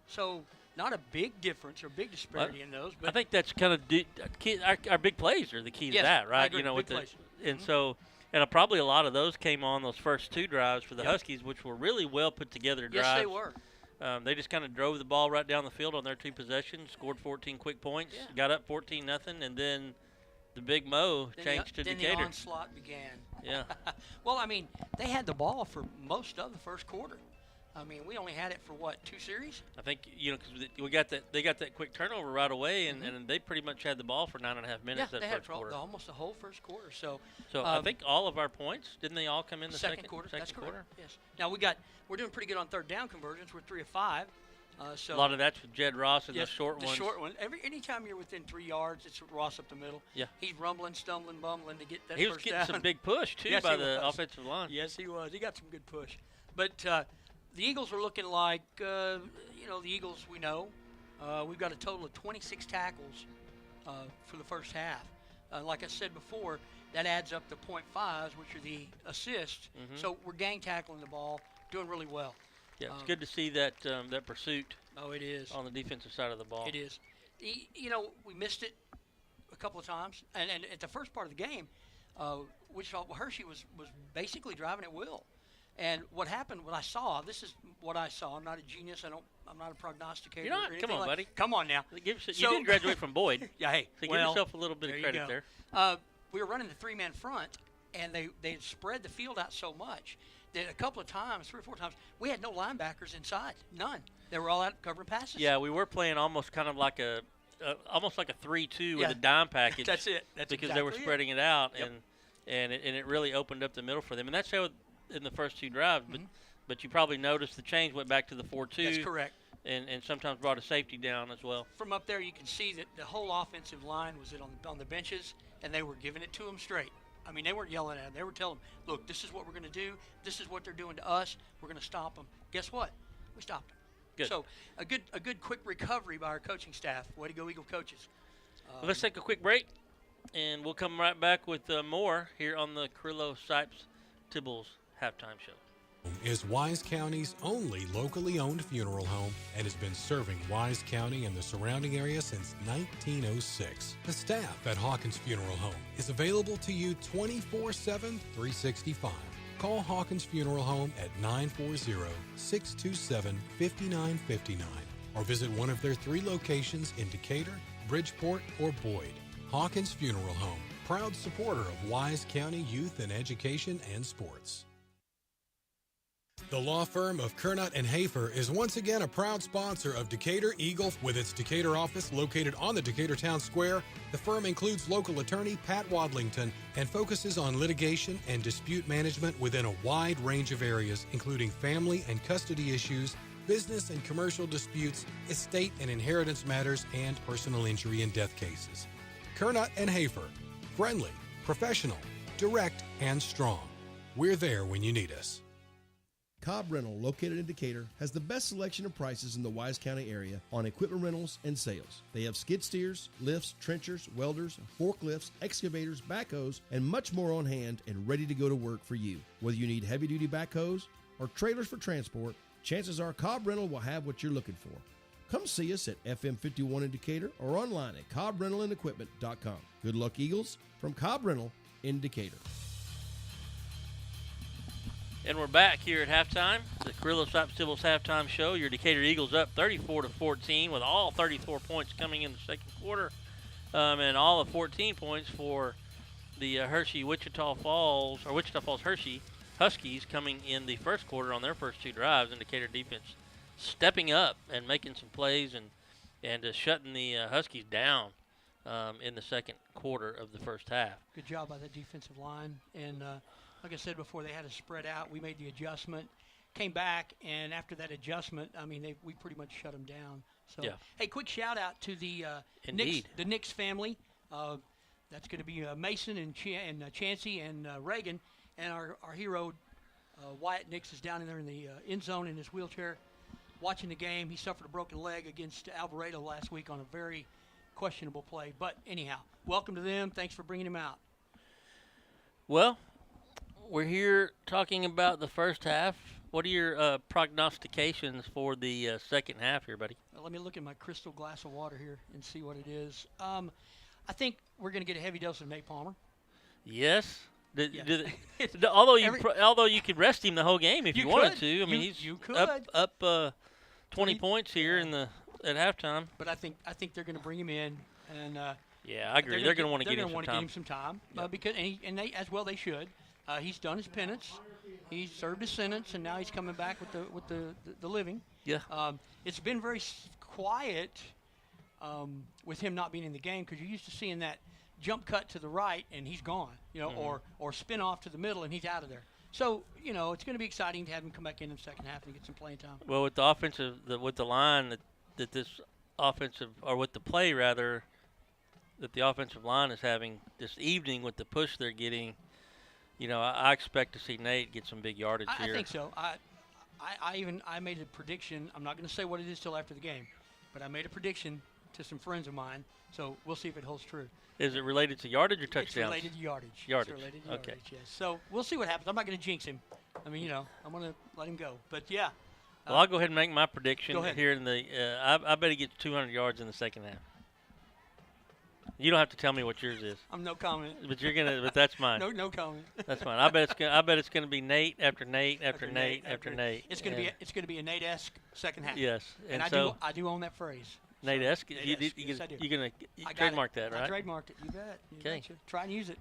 So not a big difference or big disparity in those. But I think that's kind of our big plays are the key to that, right? So probably a lot of those came on those first 2 drives for the Huskies, which were really well put together drives. Yes, they were. They just kind of drove the ball right down the field on their 2 possessions, scored 14 quick points, got up 14-0, and then the Big Mo changed to Decatur. Then the onslaught began. Yeah. Well, I mean, they had the ball for most of the first quarter. I mean, we only had it for 2 series? I think because they got that quick turnover right away, and they pretty much had the ball for 9.5 minutes. Yeah, that they first had quarter. Almost the whole first quarter. So I think all of our points didn't they all come in the second quarter? That's quarter? Correct. Yes. Now we're doing pretty good on third down conversions. We're 3 of 5. So a lot of that's with Jed Ross and the short ones. The short one. Anytime you're within 3 yards, it's Ross up the middle. Yeah. He's rumbling, stumbling, bumbling to get that He first was getting down. some big push too by the offensive line. Yes, he was. He got some good push, but. The Eagles are looking like, the Eagles we know. We've got a total of 26 tackles for the first half. Like I said before, that adds up to .5s, which are the assists. Mm-hmm. So we're gang tackling the ball, doing really well. Yeah, it's good to see that pursuit. Oh, it is. On the defensive side of the ball. It is. We missed it a couple of times. And at the first part of the game, Hirschi was basically driving at will. And what happened, what I saw, this is what I saw. I'm not a genius. I'm not a prognosticator. You're not. Or anything Come on, buddy. Come on now. You did graduate from Boyd. Yeah, hey. So well, give yourself a little bit of credit there. We were running the 3-man front, and they had spread the field out so much that a couple of times, 3 or 4 times, we had no linebackers inside. None. They were all out covering passes. Yeah, we were playing almost kind of like a 3-2 with a dime package. That's it. That's because exactly they were spreading it out, Yep. and it really opened up the middle for them. And that's how in the first 2 drives. But you probably noticed the change went back to the 4-2. That's correct. And sometimes brought a safety down as well. From up there, you can see that the whole offensive line was on the benches, and they were giving it to them straight. I mean, they weren't yelling at them. They were telling them, look, this is what we're going to do. This is what they're doing to us. We're going to stop them. Guess what? We stopped them. Good. So a good quick recovery by our coaching staff. Way to go, Eagle coaches. Well, let's take a quick break, and we'll come right back with more here on the Carrillo Sipes Tibbles halftime show. Is Wise County's only locally owned funeral home and has been serving Wise County and the surrounding area since 1906. The staff at Hawkins Funeral Home is available to you 24/7, 365. Call Hawkins Funeral Home at 940-627-5959 or visit one of their 3 locations in Decatur, Bridgeport, or Boyd. Hawkins Funeral Home, proud supporter of Wise County youth and education and sports. The law firm of Kernot & Hafer is once again a proud sponsor of Decatur Eagle. With its Decatur office located on the Decatur Town Square, the firm includes local attorney Pat Wadlington and focuses on litigation and dispute management within a wide range of areas, including family and custody issues, business and commercial disputes, estate and inheritance matters, and personal injury and death cases. Kernot & Hafer, friendly, professional, direct, and strong. We're there when you need us. Cobb Rental, located in Decatur, has the best selection of prices in the Wise County area on equipment rentals and sales. They have skid steers, lifts, trenchers, welders, forklifts, excavators, backhoes, and much more on hand and ready to go to work for you. Whether you need heavy-duty backhoes or trailers for transport, chances are Cobb Rental will have what you're looking for. Come see us at FM 51 in Decatur or online at CobbRentalAndEquipment.com. Good luck, Eagles, from Cobb Rental in Decatur. And we're back here at halftime, the Carrillo Sipes Tibbles halftime show. Your Decatur Eagles up 34-14 with all 34 points coming in the second quarter, and all of 14 points for the Wichita Falls Hirschi Huskies coming in the first quarter on their first 2 drives. And Decatur defense stepping up and making some plays and shutting the Huskies down in the second quarter of the first half. Good job by the defensive line. And like I said before, they had to spread out. We made the adjustment, came back, and after that adjustment, I mean, we pretty much shut them down. So, yeah. Hey, quick shout-out to the Nix family. That's going to be Mason and Chancey and Reagan. And our hero, Wyatt Nix, is down in there in the end zone in his wheelchair watching the game. He suffered a broken leg against Alvarado last week on a very questionable play. But anyhow, welcome to them. Thanks for bringing him out. Well, we're here talking about the first half. What are your prognostications for the second half here, buddy? Well, let me look at my crystal glass of water here and see what it is. I think we're going to get a heavy dose of Nate Palmer. Yes. Although you could rest him the whole game if you wanted to. I mean, he's up 20 points here at halftime. But I think they're going to bring him in, and yeah, I agree. They're going to want to get him some time. Because they as well they should. He's done his penance. He's served his sentence, and now he's coming back with the living. Yeah. It's been very quiet with him not being in the game because you're used to seeing that jump cut to the right and he's gone, or spin off to the middle and he's out of there. So it's going to be exciting to have him come back in the second half and get some playing time. Well, with the with the line that this offensive, or with the play rather, that the offensive line is having this evening with the push they're getting. I expect to see Nate get some big yardage here. I think so. I made a prediction. I'm not going to say what it is till after the game, but I made a prediction to some friends of mine. So we'll see if it holds true. Is it related to yardage or touchdowns? It's related to yardage. Yardage. It's related to yardage, okay. Yes. So we'll see what happens. I'm not going to jinx him. I mean, I'm going to let him go. But yeah. Well, I'll go ahead and make my prediction go ahead. here in the. I bet he gets 200 yards in the second half. You don't have to tell me what yours is. I'm no comment. But that's mine. No comment. That's fine. I bet it's gonna be Nate after Nate after Nate after Nate. It's gonna be a Nate-esque second half. Yes, and I do own that phrase. Nate-esque. You're gonna trademark that, right? I trademarked it. You bet. Okay. Try and use it.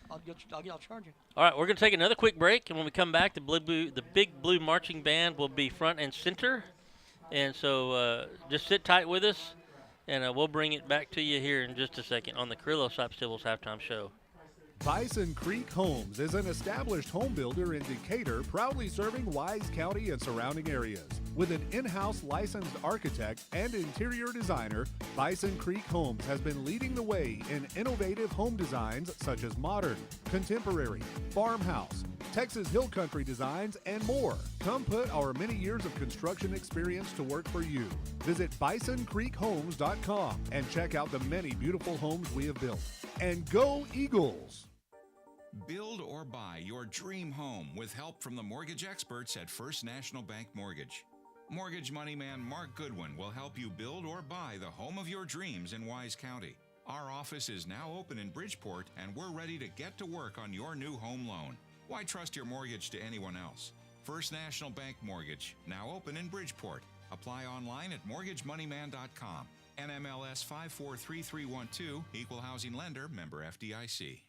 I'll charge you. All right, we're going to take another quick break, and when we come back, the Big Blue Marching Band will be front and center. And so just sit tight with us, and we'll bring it back to you here in just a second on the Carrillo Sop Stibbles Halftime Show. Bison Creek Homes is an established home builder in Decatur, proudly serving Wise County and surrounding areas. With an in-house licensed architect and interior designer, Bison Creek Homes has been leading the way in innovative home designs such as modern, contemporary, farmhouse, Texas Hill Country designs, and more. Come put our many years of construction experience to work for you. Visit bisoncreekhomes.com and check out the many beautiful homes we have built. And go Eagles! Build or buy your dream home with help from the mortgage experts at First National Bank Mortgage. Mortgage money man Mark Goodwin will help you build or buy the home of your dreams in Wise County. Our office is now open in Bridgeport, and we're ready to get to work on your new home loan. Why trust your mortgage to anyone else? First National Bank Mortgage, now open in Bridgeport. Apply online at mortgagemoneyman.com. NMLS 543312, Equal Housing Lender, member FDIC.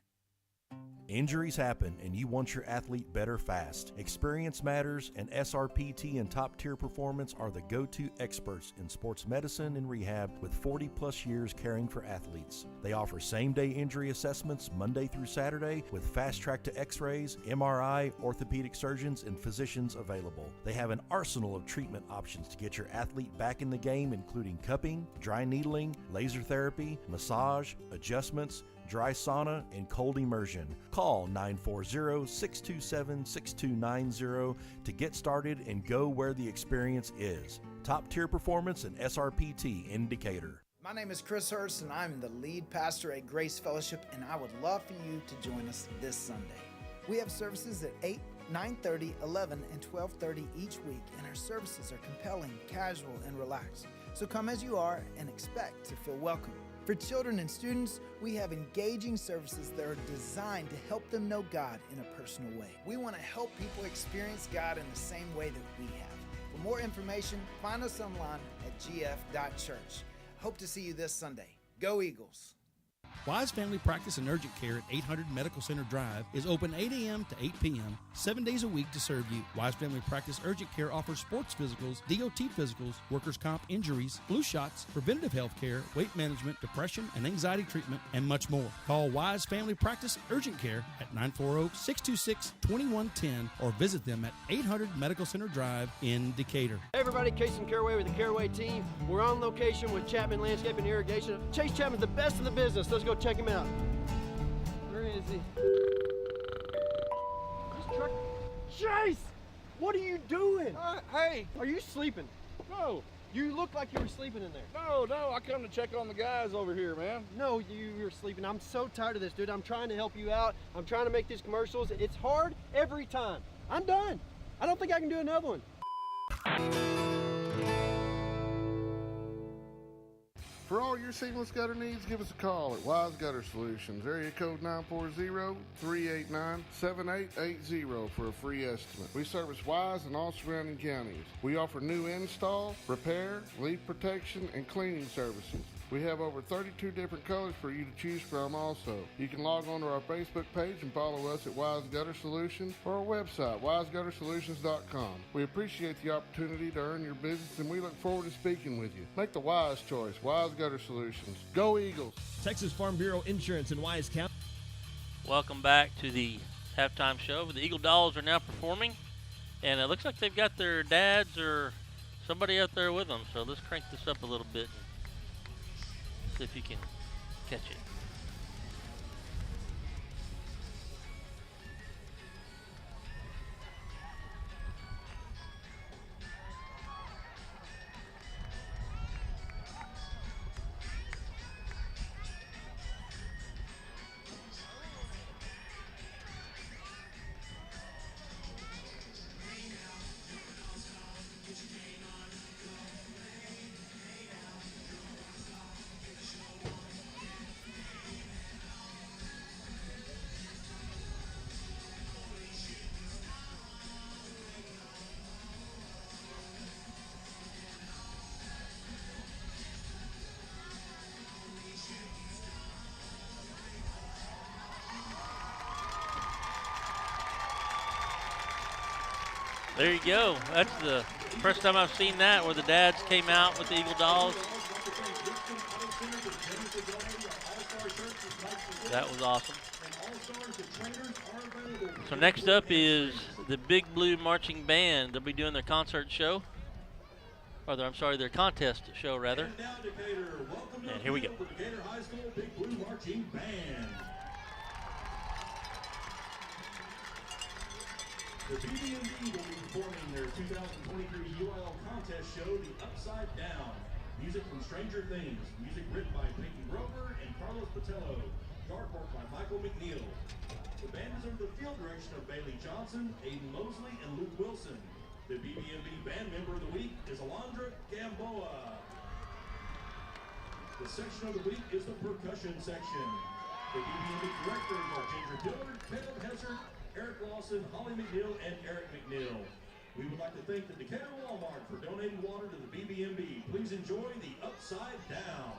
Injuries happen, and you want your athlete better fast. Experience matters, and SRPT and Top Tier Performance are the go-to experts in sports medicine and rehab with 40-plus years caring for athletes. They offer same-day injury assessments Monday through Saturday with fast-track to X-rays, MRI, orthopedic surgeons, and physicians available. They have an arsenal of treatment options to get your athlete back in the game, including cupping, dry needling, laser therapy, massage, adjustments, dry sauna, and cold immersion. Call 940-627-6290 to get started and go where the experience is. Top Tier Performance and SRPT in Decatur. My name is Chris Hurst, and I'm the lead pastor at Grace Fellowship, and I would love for you to join us this Sunday. We have services at 8, 9:30, 11, and 12:30 each week, and our services are compelling, casual, and relaxed. So come as you are and expect to feel welcome. For children and students, we have engaging services that are designed to help them know God in a personal way. We want to help people experience God in the same way that we have. For more information, find us online at gf.church. Hope to see you this Sunday. Go Eagles! Wise Family Practice and Urgent Care at 800 Medical Center Drive is open 8 a.m. to 8 p.m., 7 days a week to serve you. Wise Family Practice Urgent Care offers sports physicals, DOT physicals, workers' comp injuries, flu shots, preventative health care, weight management, depression, and anxiety treatment, and much more. Call Wise Family Practice Urgent Care at 940-626-2110 or visit them at 800 Medical Center Drive in Decatur. Hey everybody, Casey Caraway with the Caraway team. We're on location with Chapman Landscape and Irrigation. Chase Chapman's the best in the business. Let's go check him out. Where is he? This truck. Chase! What are you doing? Hey! Are you sleeping? No. You look like you were sleeping in there. No, I come to check on the guys over here, man. No, you were sleeping. I'm so tired of this, dude. I'm trying to help you out. I'm trying to make these commercials. It's hard every time. I'm done. I don't think I can do another one. For all your seamless gutter needs, give us a call at Wise Gutter Solutions, area code 940-389-7880 for a free estimate. We service Wise and all surrounding counties. We offer new install, repair, leak protection, and cleaning services. We have over 32 different colors for you to choose from also. You can log on to our Facebook page and follow us at Wise Gutter Solutions or our website, wiseguttersolutions.com. We appreciate the opportunity to earn your business, and we look forward to speaking with you. Make the wise choice. Wise Gutter Solutions. Go Eagles! Texas Farm Bureau Insurance in Wise County. Welcome back to the halftime show. The Eagle Dolls are now performing, and it looks like they've got their dads or somebody out there with them. So let's crank this up a little bit. See if you can catch it. There you go. That's the first time I've seen that, where the dads came out with the Eagle dolls. That was awesome. So next up is the Big Blue Marching Band. They'll be doing their concert show. Or their, I'm sorry, their contest show, rather. And here we go. Decatur High School Big Blue Marching Band. The BB&B will be performing their 2023 UIL contest show, The Upside Down. Music from Stranger Things. Music written by Peyton Grover and Carlos Botello. Dark work by Michael McNeil. The band is under the field direction of Bailey Johnson, Aiden Mosley, and Luke Wilson. The BB&B Band Member of the Week is Alondra Gamboa. The section of the week is the percussion section. The BB&B directors are Ginger Dillard, Caleb Hesser, Eric Lawson, Holly McNeil, and Eric McNeil. We would like to thank the Decatur Walmart for donating water to the BB&B. Please enjoy the Upside Down.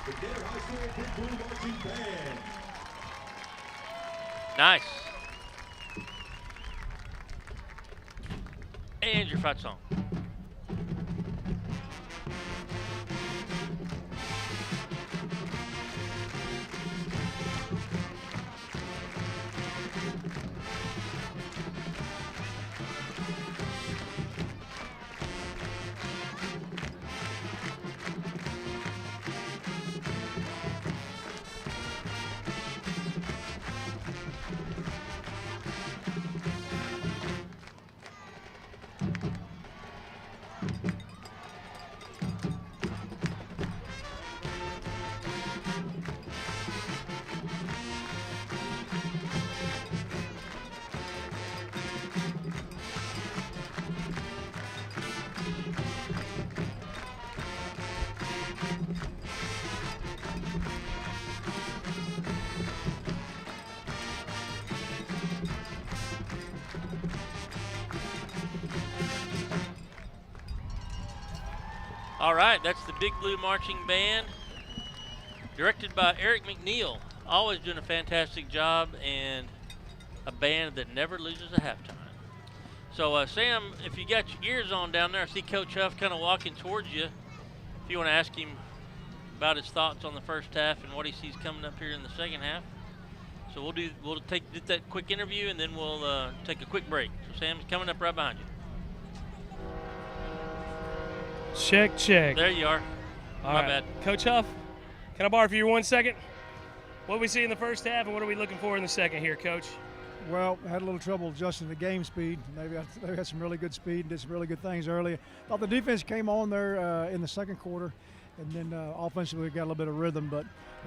Decatur High School Big Blue Marching Band. Nice. And your fight song. All right, that's the Big Blue Marching Band, directed by Eric McNeil. Always doing a fantastic job, and a band that never loses a halftime. So, Sam, if you got your ears on down there, I see Coach Huff kind of walking towards you. If you want to ask him about his thoughts on the first half and what he sees coming up here in the second half. So we'll take that quick interview, and then we'll take a quick break. So Sam's coming up right behind you. Check. There you are. All My right. bad. Coach Huff, can I borrow for you 1 second? What we see in the first half, and what are we looking for in the second here, Coach? Well, I had a little trouble adjusting the game speed. Maybe I had some really good speed and did some really good things early. Thought the defense came on there in the second quarter, and then offensively we got a little bit of rhythm. But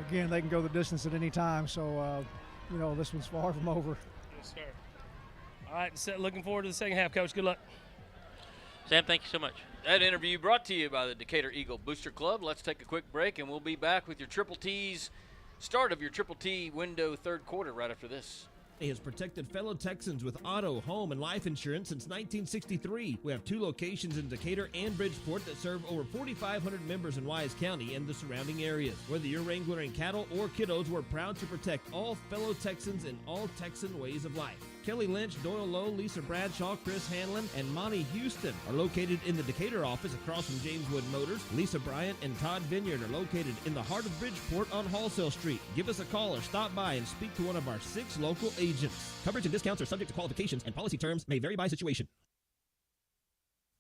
again, they can go the distance at any time. So, this one's far from over. Yes, sir. All right, looking forward to the second half, Coach. Good luck. Sam, thank you so much. That interview brought to you by the Decatur Eagle Booster Club. Let's take a quick break, and we'll be back with your Triple T's, start of your Triple T window third quarter right after this. Has protected fellow Texans with auto, home, and life insurance since 1963. We have 2 locations in Decatur and Bridgeport that serve over 4,500 members in Wise County and the surrounding areas. Whether you're wrangling cattle or kiddos, we're proud to protect all fellow Texans in all Texan ways of life. Kelly Lynch, Doyle Lowe, Lisa Bradshaw, Chris Hanlon, and Monty Houston are located in the Decatur office across from James Wood Motors. Lisa Bryant and Todd Vineyard are located in the heart of Bridgeport on Wholesale Street. Give us a call or stop by and speak to one of our 6 local agents. Coverage and discounts are subject to qualifications, and policy terms may vary by situation.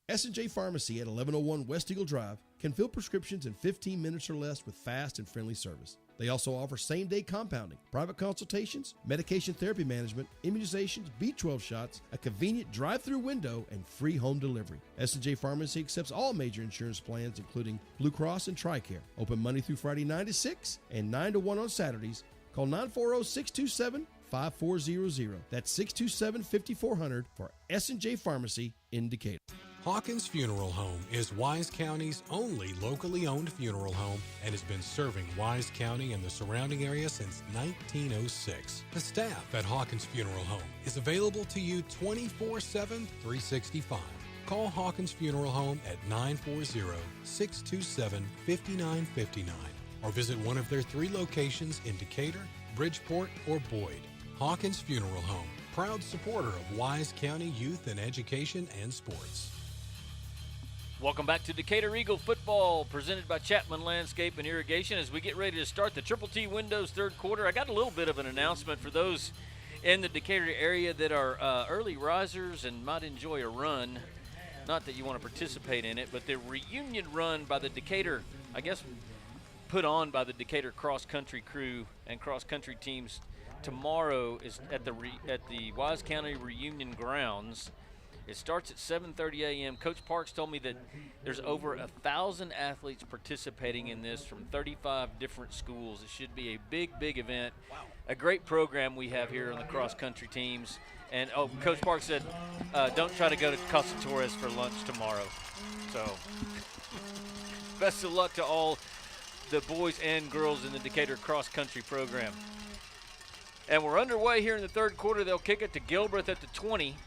S&J Pharmacy at 1101 West Eagle Drive can fill prescriptions in 15 minutes or less with fast and friendly service. They also offer same-day compounding, private consultations, medication therapy management, immunizations, B12 shots, a convenient drive-through window, and free home delivery. S&J Pharmacy accepts all major insurance plans, including Blue Cross and TRICARE. Open Monday through Friday 9 to 6 and 9 to 1 on Saturdays. Call 940-627-5400. That's 627-5400 for S&J Pharmacy in Decatur. Hawkins Funeral Home is Wise County's only locally owned funeral home and has been serving Wise County and the surrounding area since 1906. The staff at Hawkins Funeral Home is available to you 24/7, 365. Call Hawkins Funeral Home at 940-627-5959 or visit one of their 3 locations in Decatur, Bridgeport, or Boyd. Hawkins Funeral Home, proud supporter of Wise County youth and education and sports. Welcome back to Decatur Eagle football, presented by Chapman Landscape and Irrigation. As we get ready to start the Triple T Windows third quarter, I got a little bit of an announcement for those in the Decatur area that are early risers and might enjoy a run. Not that you want to participate in it, but the reunion run by the Decatur, I guess, put on by the Decatur cross-country crew and cross-country teams tomorrow is at the Wise County Reunion Grounds. It starts at 7:30 a.m. Coach Parks told me that there's over 1,000 athletes participating in this from 35 different schools. It should be a big event. Wow. A great program we have here on the cross-country teams. And, Coach Parks said, don't try to go to Casa Torres for lunch tomorrow. So, best of luck to all the boys and girls in the Decatur cross-country program. And we're underway here in the third quarter. They'll kick it to Gilbreth at the 20.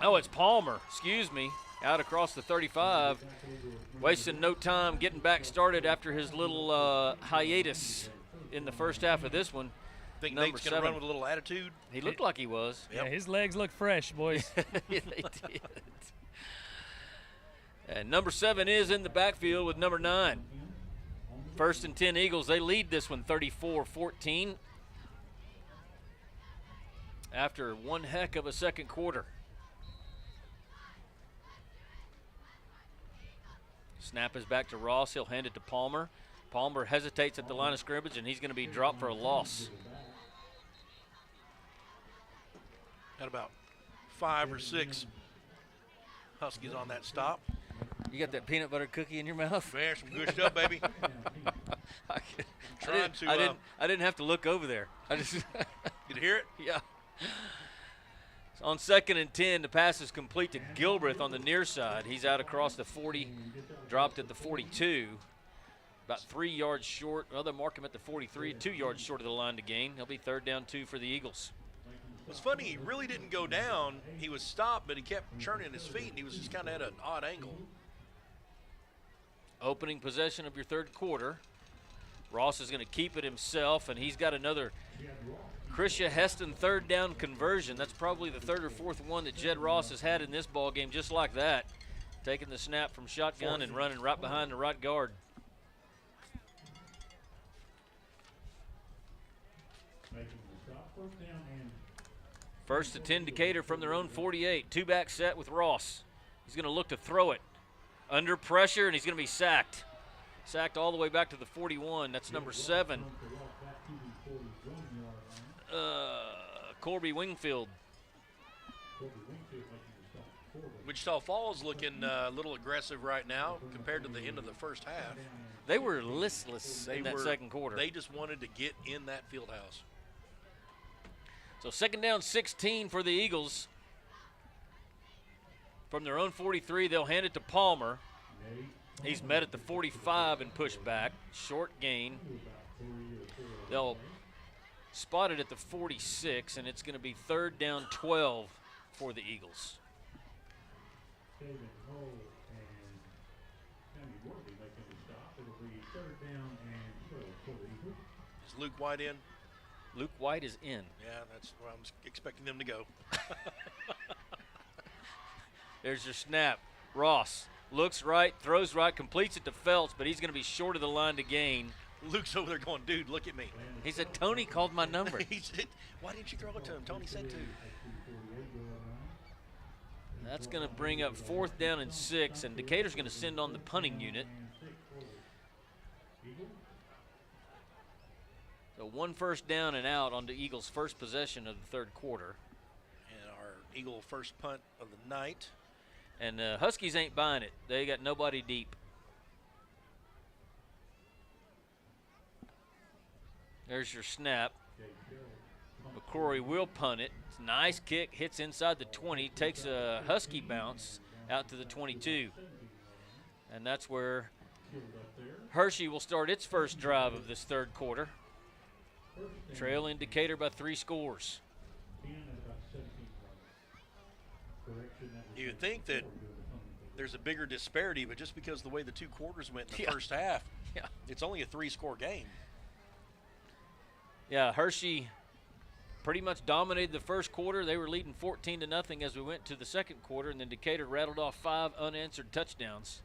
Oh, it's Palmer. Excuse me. out across the 35, wasting no time getting back started after his little hiatus in the first half of this one. Think Number Nate's going to 7. run with a little attitude? He looked like he was. Yeah, his legs look fresh, boys. Yeah, they did. And number 7 is in the backfield with number 9. 1st and 10 Eagles. They lead this one 34-14 after one heck of a second quarter. Snap is back to Ross. He'll hand it to Palmer. Palmer hesitates at the line of scrimmage, and he's going to be dropped for a loss. Got about 5 or 6 Huskies on that stop. You got that peanut butter cookie in your mouth? Man, some good stuff, baby. I didn't have to look over there. I just Did you hear it? Yeah. So on 2nd and 10, the pass is complete to Gilbreth on the near side. He's out across the 40, dropped at the 42. About 3 yards short. Well, they'll mark him at the 43, 2 yards short of the line to gain. He'll be 3rd down 2 for the Eagles. It's funny, he really didn't go down. He was stopped, but he kept churning his feet, and he was just kind of at an odd angle. Opening possession of your third quarter. Ross is going to keep it himself, and he's got another Hirschi Heston 3rd down conversion. That's probably the 3rd or 4th one that Jed Ross has had in this ball game, just like that. Taking the snap from shotgun and running right behind the right guard. First and 10 Decatur from their own 48. 2-back set with Ross. He's going to look to throw it. Under pressure, and he's going to be sacked. Sacked all the way back to the 41. That's number 7. Corby Wingfield. Wichita Falls looking a little aggressive right now compared to the end of the first half. They were listless in that second quarter. They just wanted to get in that field house. So 2nd down 16 for the Eagles. From their own 43, they'll hand it to Palmer. He's met at the 45 and pushed back. Short gain. They'll spot it at the 46, and it's going to be 3rd down 12 for the Eagles. Is Luke White in? Luke White is in. Yeah, that's where I'm expecting them to go. There's your snap. Ross looks right, throws right, completes it to Felts, but he's going to be short of the line to gain. Luke's over there going, dude, look at me. He said, Tony called my number. He said, why didn't you throw it to him? Tony said to. That's going to bring up 4th down and 6, and Decatur's going to send on the punting unit. So 1 first down and out on the Eagles' first possession of the 3rd quarter. And our Eagle first punt of the night. And Huskies ain't buying it. They got nobody deep. There's your snap. McCrory will punt it. It's a nice kick, hits inside the 20, takes a Husky bounce out to the 22. And that's where Hirschi will start its first drive of this 3rd quarter. Trailing Decatur by 3 scores. You would think that there's a bigger disparity, but just because of the way the 2 quarters went in the first half, it's only a 3-score game. Yeah, Hirschi pretty much dominated the first quarter. They were leading 14-0 as we went to the second quarter, and then Decatur rattled off 5 unanswered touchdowns.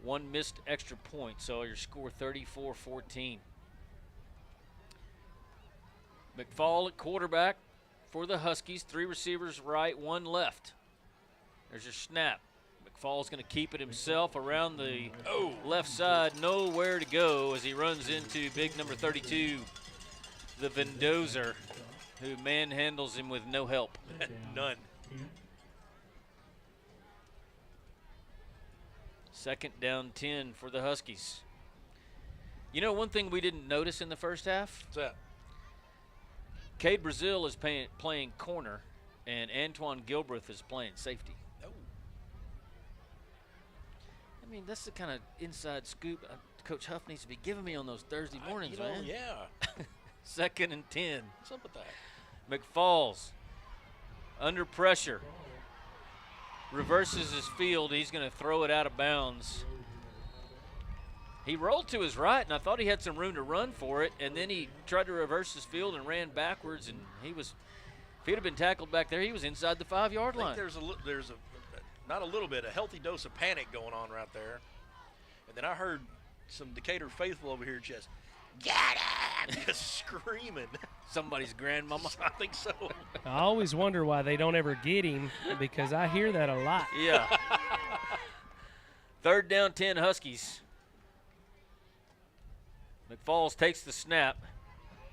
1 missed extra point, so your score 34-14. McFall at quarterback for the Huskies. 3 receivers right, 1 left. There's your snap. McFall's going to keep it himself around the left side. Nowhere to go as he runs into big number 32, the Vendozer, who manhandles him with no help. None. 2nd down 10 for the Huskies. You know, one thing we didn't notice in the first half? What's that? Cade Brazil is playing corner, and Antoine Gilbreth is playing safety. Oh. I mean, that's the kind of inside scoop Coach Huff needs to be giving me on those Thursday mornings, man. Yeah. 2nd and 10. What's up with that? McFalls under pressure. reverses his field. He's going to throw it out of bounds. He rolled to his right, and I thought he had some room to run for it, and then he tried to reverse his field and ran backwards, and he was, if he'd have been tackled back there, he was inside the 5-yard line. There's not a little bit, a healthy dose of panic going on right there. And then I heard some Decatur faithful over here just, get him, just screaming. Somebody's grandmama. I think so. I always wonder why they don't ever get him, because I hear that a lot. Yeah. 3rd down, 10 Huskies. McFalls takes the snap.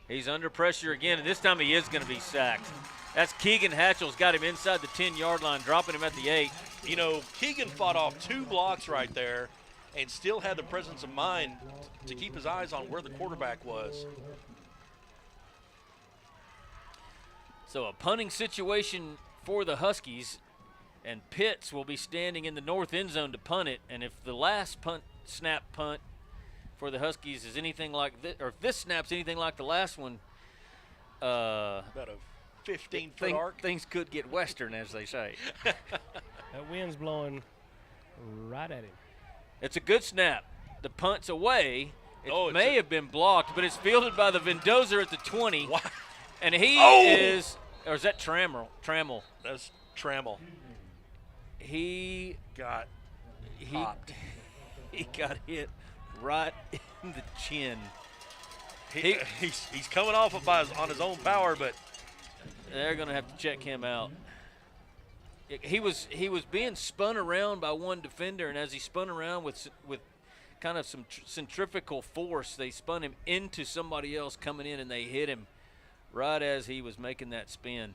He's under pressure again, and this time he is going to be sacked. That's Keegan Hatchell's got him inside the 10-yard line, dropping him at the 8. You know, Keegan fought off 2 blocks right there and still had the presence of mind to keep his eyes on where the quarterback was. So a punting situation for the Huskies, and Pitts will be standing in the north end zone to punt it. And if the last snap punt for the Huskies is anything like this, or if this snap's anything like the last one, about a 15-foot arc. Things could get western, as they say. That wind's blowing right at him. It's a good snap. The punt's away. It may have been blocked, but it's fielded by the Vendozer at the 20. What? And he is, or is that Trammell? That's Trammell. He got popped. He got hit right in the chin. He's coming off on his own power, but they're going to have to check him out. He was being spun around by one defender, and as he spun around with kind of some centrifugal force, they spun him into somebody else coming in, and they hit him right as he was making that spin.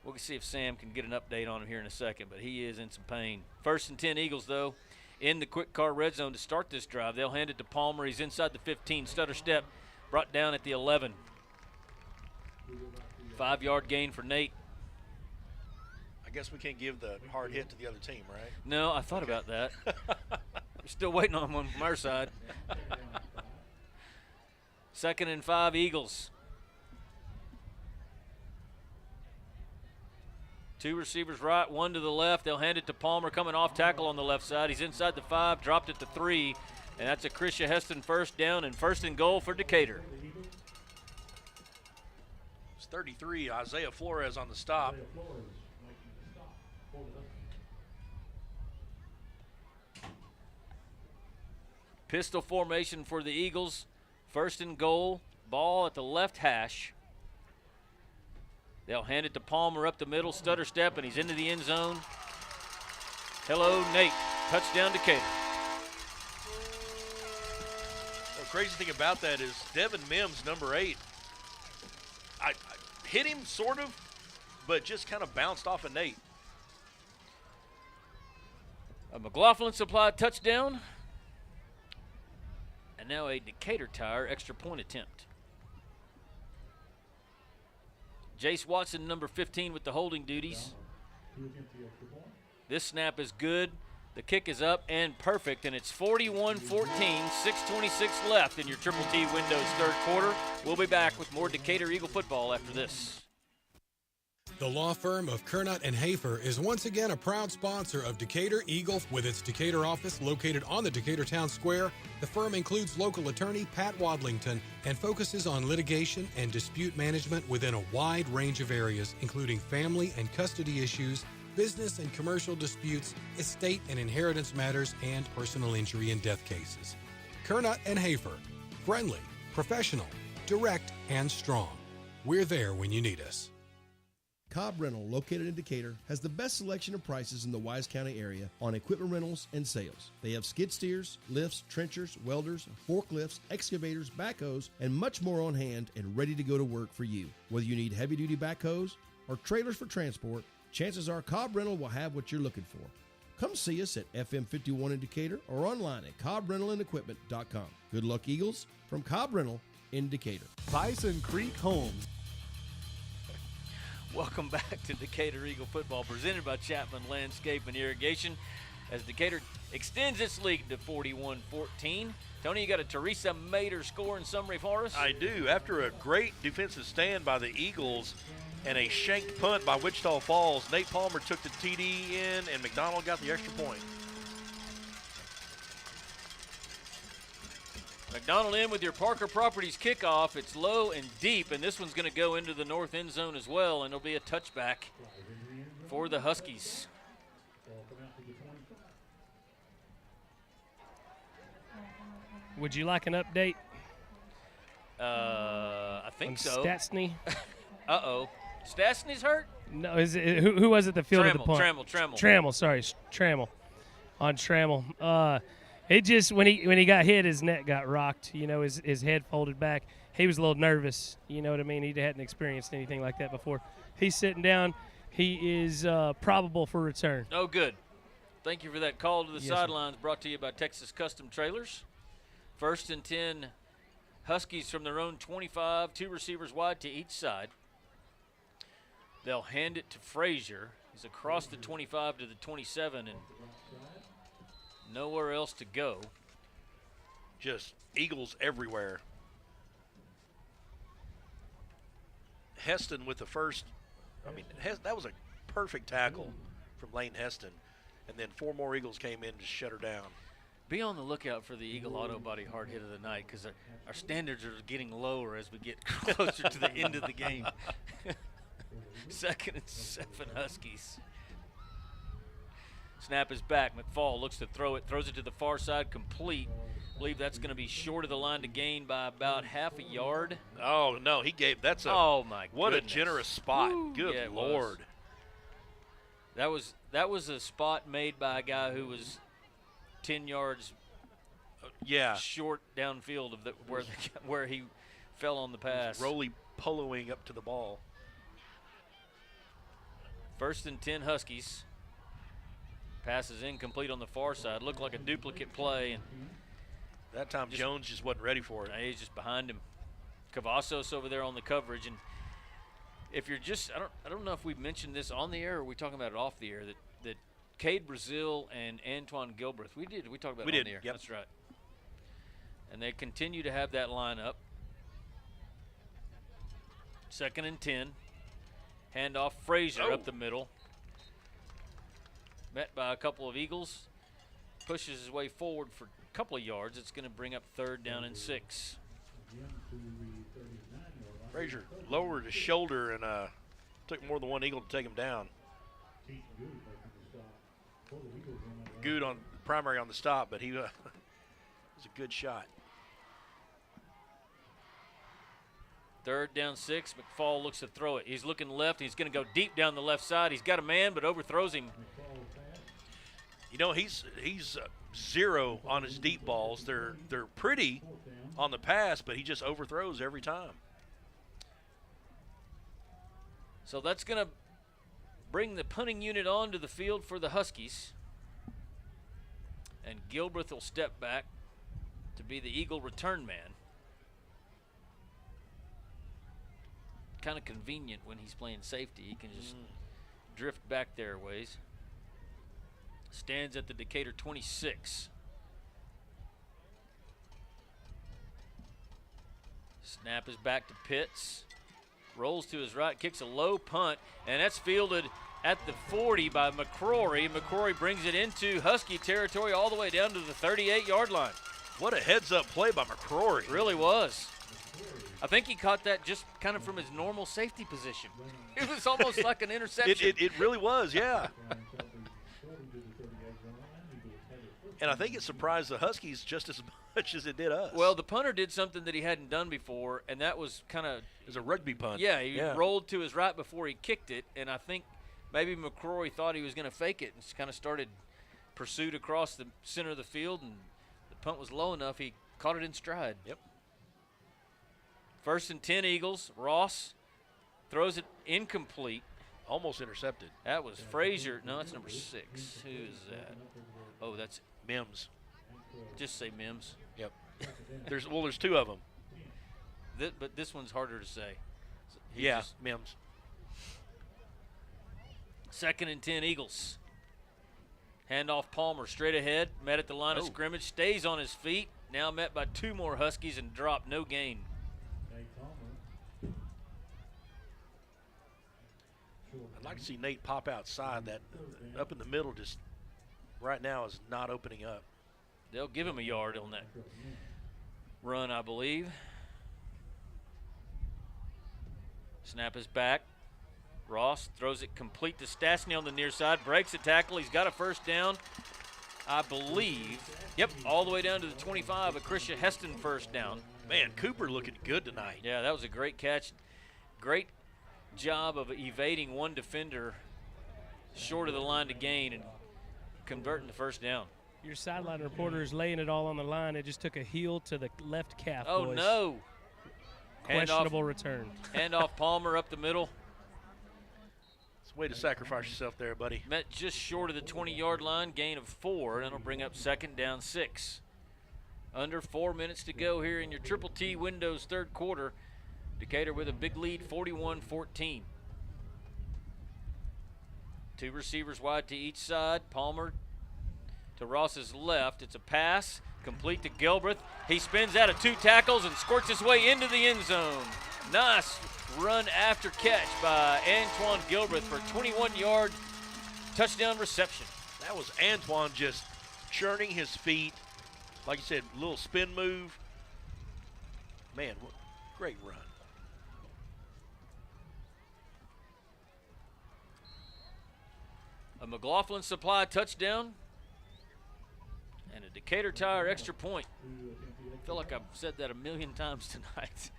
We'll see if Sam can get an update on him here in a second, but he is in some pain. 1st and 10 Eagles, though, in the quick car red zone to start this drive. They'll hand it to Palmer. He's inside the 15. Stutter step brought down at the 11. 5-yard gain for Nate. I guess we can't give the hard hit to the other team, right? No, I thought about that. We're still waiting on one from our side. 2nd and 5 Eagles. 2 receivers right, 1 to the left. They'll hand it to Palmer coming off tackle on the left side. He's inside the 5, dropped it to 3, and that's a Hirschi Huskies 1st down and 1st and goal for Decatur. It's 33, Isaiah Flores on the stop. Pistol formation for the Eagles. 1st and goal, ball at the left hash. They'll hand it to Palmer up the middle, stutter step, and he's into the end zone. Hello, Nate. Touchdown, Decatur. The crazy thing about that is Devin Mims, number 8, I hit him sort of, but just kind of bounced off of Nate. A McLaughlin Supply touchdown. And now a Decatur Tire extra point attempt. Jace Watson, number 15, with the holding duties. This snap is good. The kick is up and perfect, and it's 41-14, 6:26 left in your Triple T Windows 3rd quarter. We'll be back with more Decatur Eagle football after this. The law firm of Kernot and Hafer is once again a proud sponsor of Decatur Eagle. With its Decatur office located on the Decatur Town Square, the firm includes local attorney Pat Wadlington and focuses on litigation and dispute management within a wide range of areas, including family and custody issues, business and commercial disputes, estate and inheritance matters, and personal injury and death cases. Kernot and Hafer, friendly, professional, direct, and strong. We're there when you need us. Cobb Rental, located in Decatur, has the best selection of prices in the Wise County area on equipment rentals and sales. They have skid steers, lifts, trenchers, welders, forklifts, excavators, backhoes, and much more on hand and ready to go to work for you. Whether you need heavy-duty backhoes or trailers for transport, chances are Cobb Rental will have what you're looking for. Come see us at FM 51 in Decatur or online at CobbRentalAndEquipment.com. Good luck, Eagles, from Cobb Rental in Decatur. Bison Creek Homes. Welcome back to Decatur Eagle football, presented by Chapman Landscape and Irrigation, as Decatur extends its lead to 41-14. Tony, you got a Teresa Mader score and summary for us? I do. After a great defensive stand by the Eagles, And a shanked punt by Wichita Falls. Nate Palmer took the TD in, and McDonald got the extra point. McDonald in with your Parker Properties kickoff. It's low and deep, and this one's going to go into the north end zone as well, and it'll be a touchback for the Huskies. Would you like an update? I think on so. Stastny? Uh-oh. Stastny's hurt? No, who was it that fielded the punt? Trammell. Sorry, Trammell. On Trammell. It just when he got hit, his neck got rocked. You know, his head folded back. He was a little nervous. You know what I mean? He hadn't experienced anything like that before. He's sitting down. He is probable for return. Oh, good. Thank you for that call to the Yes, sidelines. Brought to you by Texas Custom Trailers. 1st and 10, Huskies from their own 25, 2 receivers wide to each side. They'll hand it to Frazier. He's across the 25 to the 27 and nowhere else to go. Just Eagles everywhere. Heston with the first. I mean, that was a perfect tackle from Lane Heston. And then 4 more Eagles came in to shut her down. Be on the lookout for the Eagle Auto Body hard hit of the night because our standards are getting lower as we get closer to the end of the game. 2nd and 7 Huskies. Snap is back. McFall looks to throw it, throws it to the far side, complete. I believe that's going to be short of the line to gain by about half a yard. Oh, no, he gave – that's a – oh, my what goodness. a generous spot. Woo. Good yeah, Lord. That was a spot made by a guy who was 10 yards short downfield of where he fell on the pass. Roly-poloing up to the ball. 1st and 10 Huskies. Pass is incomplete on the far side. Looked like a duplicate play. And that time Jones just wasn't ready for it. He's just behind him. Cavazos over there on the coverage. And if you're just, I don't know if we've mentioned this on the air or are we talking about it off the air, that Cade Brazil and Antoine Gilbreth, we talked about it on the air. Yep. That's right. And they continue to have that lineup. 2nd and 10. Handoff Frazier up the middle. Met by a couple of Eagles. Pushes his way forward for a couple of yards. It's going to bring up 3rd down and 6. Frazier lowered his shoulder and took more than one Eagle to take him down. Good on primary on the stop, but he was a good shot. 3rd down 6. McFall looks to throw it. He's looking left. He's going to go deep down the left side. He's got a man, but overthrows him. You know, he's 0 on his deep balls. They're pretty on the pass, but he just overthrows every time. So that's going to bring the punting unit onto the field for the Huskies. And Gilbreth will step back to be the Eagle return man. Kind of convenient when he's playing safety. He can just drift back there a ways. Stands at the Decatur 26. Snap is back to Pitts. Rolls to his right, kicks a low punt, and that's fielded at the 40 by McCrory. McCrory brings it into Husky territory all the way down to the 38-yard line. What a heads-up play by McCrory. Really was. I think he caught that just kind of from his normal safety position. It was almost like an interception. It really was, yeah. And I think it surprised the Huskies just as much as it did us. Well, the punter did something that he hadn't done before, and that was kind of – it was a rugby punt. Yeah, he rolled to his right before he kicked it, and I think maybe McCrory thought he was going to fake it and kind of started pursuit across the center of the field, and the punt was low enough he caught it in stride. Yep. 1st and 10 Eagles. Ross throws it incomplete. Almost intercepted. That was Frazier. No, that's number 6. Who is that? Oh, that's Mims. Just say Mims. Yep. There's 2 of them. But this one's harder to say. So Mims. 2nd and 10 Eagles. Handoff Palmer straight ahead. Met at the line of scrimmage. Stays on his feet. Now met by 2 more Huskies and dropped. No gain. I'd like to see Nate pop outside. That up in the middle just right now is not opening up. They'll give him a yard on that run, I believe. Snap is back. Ross throws it complete to Stastny on the near side. Breaks a tackle. He's got a first down, I believe. Yep, all the way down to the 25. A Hirschi Heston first down. Man, Cooper looking good tonight. Yeah, that was a great catch. Great job of evading one defender short of the line to gain and converting the first down. Your sideline reporter is laying it all on the line. It just took a heel to the left calf. Oh, boys. no. Questionable return. Hand off Palmer up the middle. It's a way to sacrifice yourself there, buddy. Met just short of the 20-yard line, gain of 4, and it'll bring up second down 6. Under 4 minutes to go here in your Triple T Windows third quarter. Decatur with a big lead, 41-14. 2 receivers wide to each side. Palmer to Ross's left. It's a pass, complete to Gilbreth. He spins out of 2 tackles and squirts his way into the end zone. Nice run after catch by Antoine Gilbreth for 21-yard touchdown reception. That was Antoine just churning his feet. Like you said, little spin move. Man, great run. A McLaughlin Supply touchdown and a Decatur Tire extra point. I feel like I've said that a million times tonight.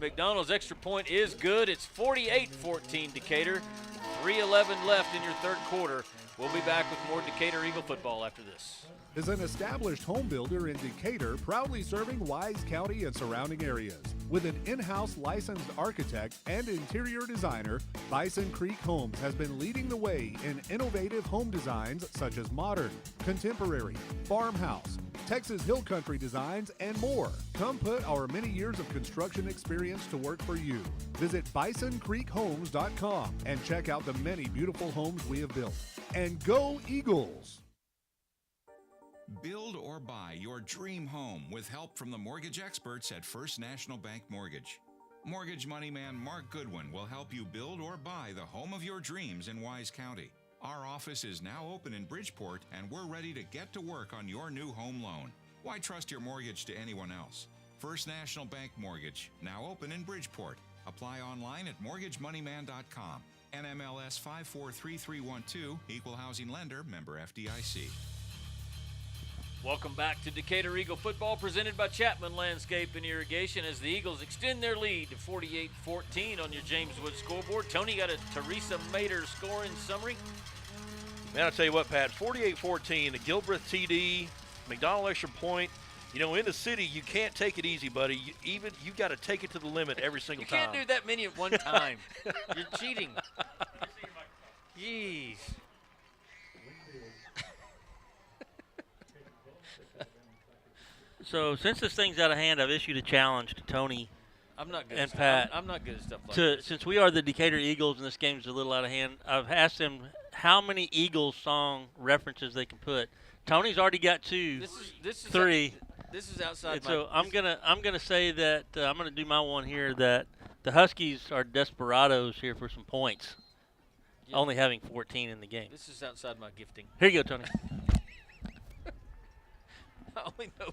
McDonald's extra point is good. It's 48-14 Decatur. 3:11 left in your third quarter. We'll be back with more Decatur Eagle football after this. Is an established home builder in Decatur, proudly serving Wise County and surrounding areas. With an in-house licensed architect and interior designer, Bison Creek Homes has been leading the way in innovative home designs such as modern, contemporary, farmhouse, Texas Hill Country designs, and more. Come put our many years of construction experience to work for you. Visit bisoncreekhomes.com and check out the many beautiful homes we have built. And go Eagles! Build or buy your dream home with help from the mortgage experts at First National Bank Mortgage. Mortgage money man Mark Goodwin will help you build or buy the home of your dreams in Wise County. Our office is now open in Bridgeport, and we're ready to get to work on your new home loan. Why trust your mortgage to anyone else? First National Bank Mortgage, now open in Bridgeport. Apply online at mortgagemoneyman.com. NMLS 543312, Equal Housing Lender, member FDIC. Welcome back to Decatur Eagle football, presented by Chapman Landscape and Irrigation, as the Eagles extend their lead to 48-14 on your James Wood scoreboard. Tony got a Teresa Mater scoring summary. Man, I'll tell you what, Pat, 48-14, a Gilbreth TD, McDonald extra point. You know, in the city, you can't take it easy, buddy. You've got to take it to the limit every single time. You can't do that many at one time. You're cheating. Jeez. So since this thing's out of hand, I've issued a challenge to Tony I'm not good and at Pat. I'm not good at stuff like this. Since we are the Decatur Eagles and this game's a little out of hand, I've asked them how many Eagles song references they can put. Tony's already got 2, This is 3. This is outside And my. so I'm gonna say that I'm gonna do my one here, that the Huskies are desperados here for some points, Yeah. only having 14 in the game. This is outside my gifting. Here you go, Tony. I only know.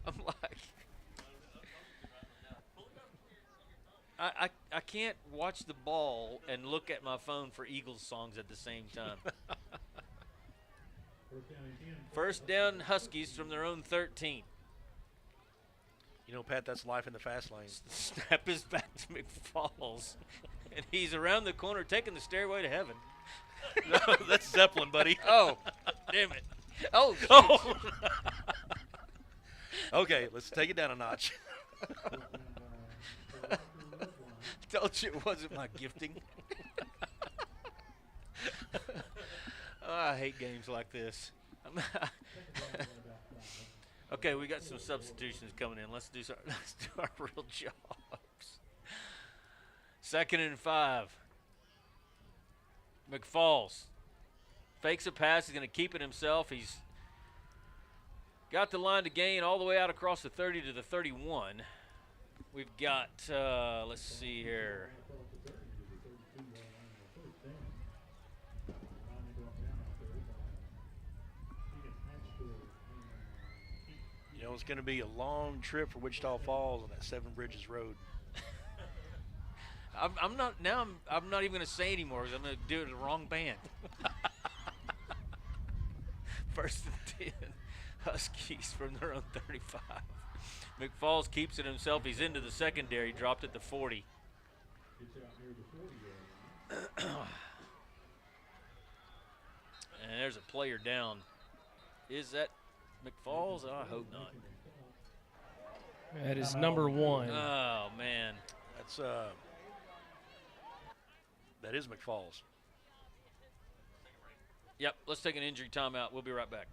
I'm like. I can't watch the ball and look at my phone for Eagles songs at the same time. First down, Huskies from their own 13. You know, Pat, that's life in the fast lane. Snap is back to McFalls, and he's around the corner taking the stairway to heaven. No, that's Zeppelin, buddy. Oh, damn it. Oh, shoot. Oh. Okay, let's take it down a notch. Told you it wasn't my gifting. Oh, I hate games like this. Okay, we got some substitutions coming in. Let's do our real jobs. 2nd and 5. McFalls fakes a pass. He's going to keep it himself. He's got the line to gain all the way out across the 30 to the 31. We've got, let's see here. You know, it's going to be a long trip for Wichita Falls on that Seven Bridges Road. I'm not even going to say anymore because I'm going to do it the wrong band. First and 10, Huskies from their own 35. McFalls keeps it himself. He's into the secondary. Dropped at the 40. And there's a player down. Is that McFalls? Oh, I hope not. That is number 1. Oh, man. That is McFalls. Yep, let's take an injury timeout. We'll be right back.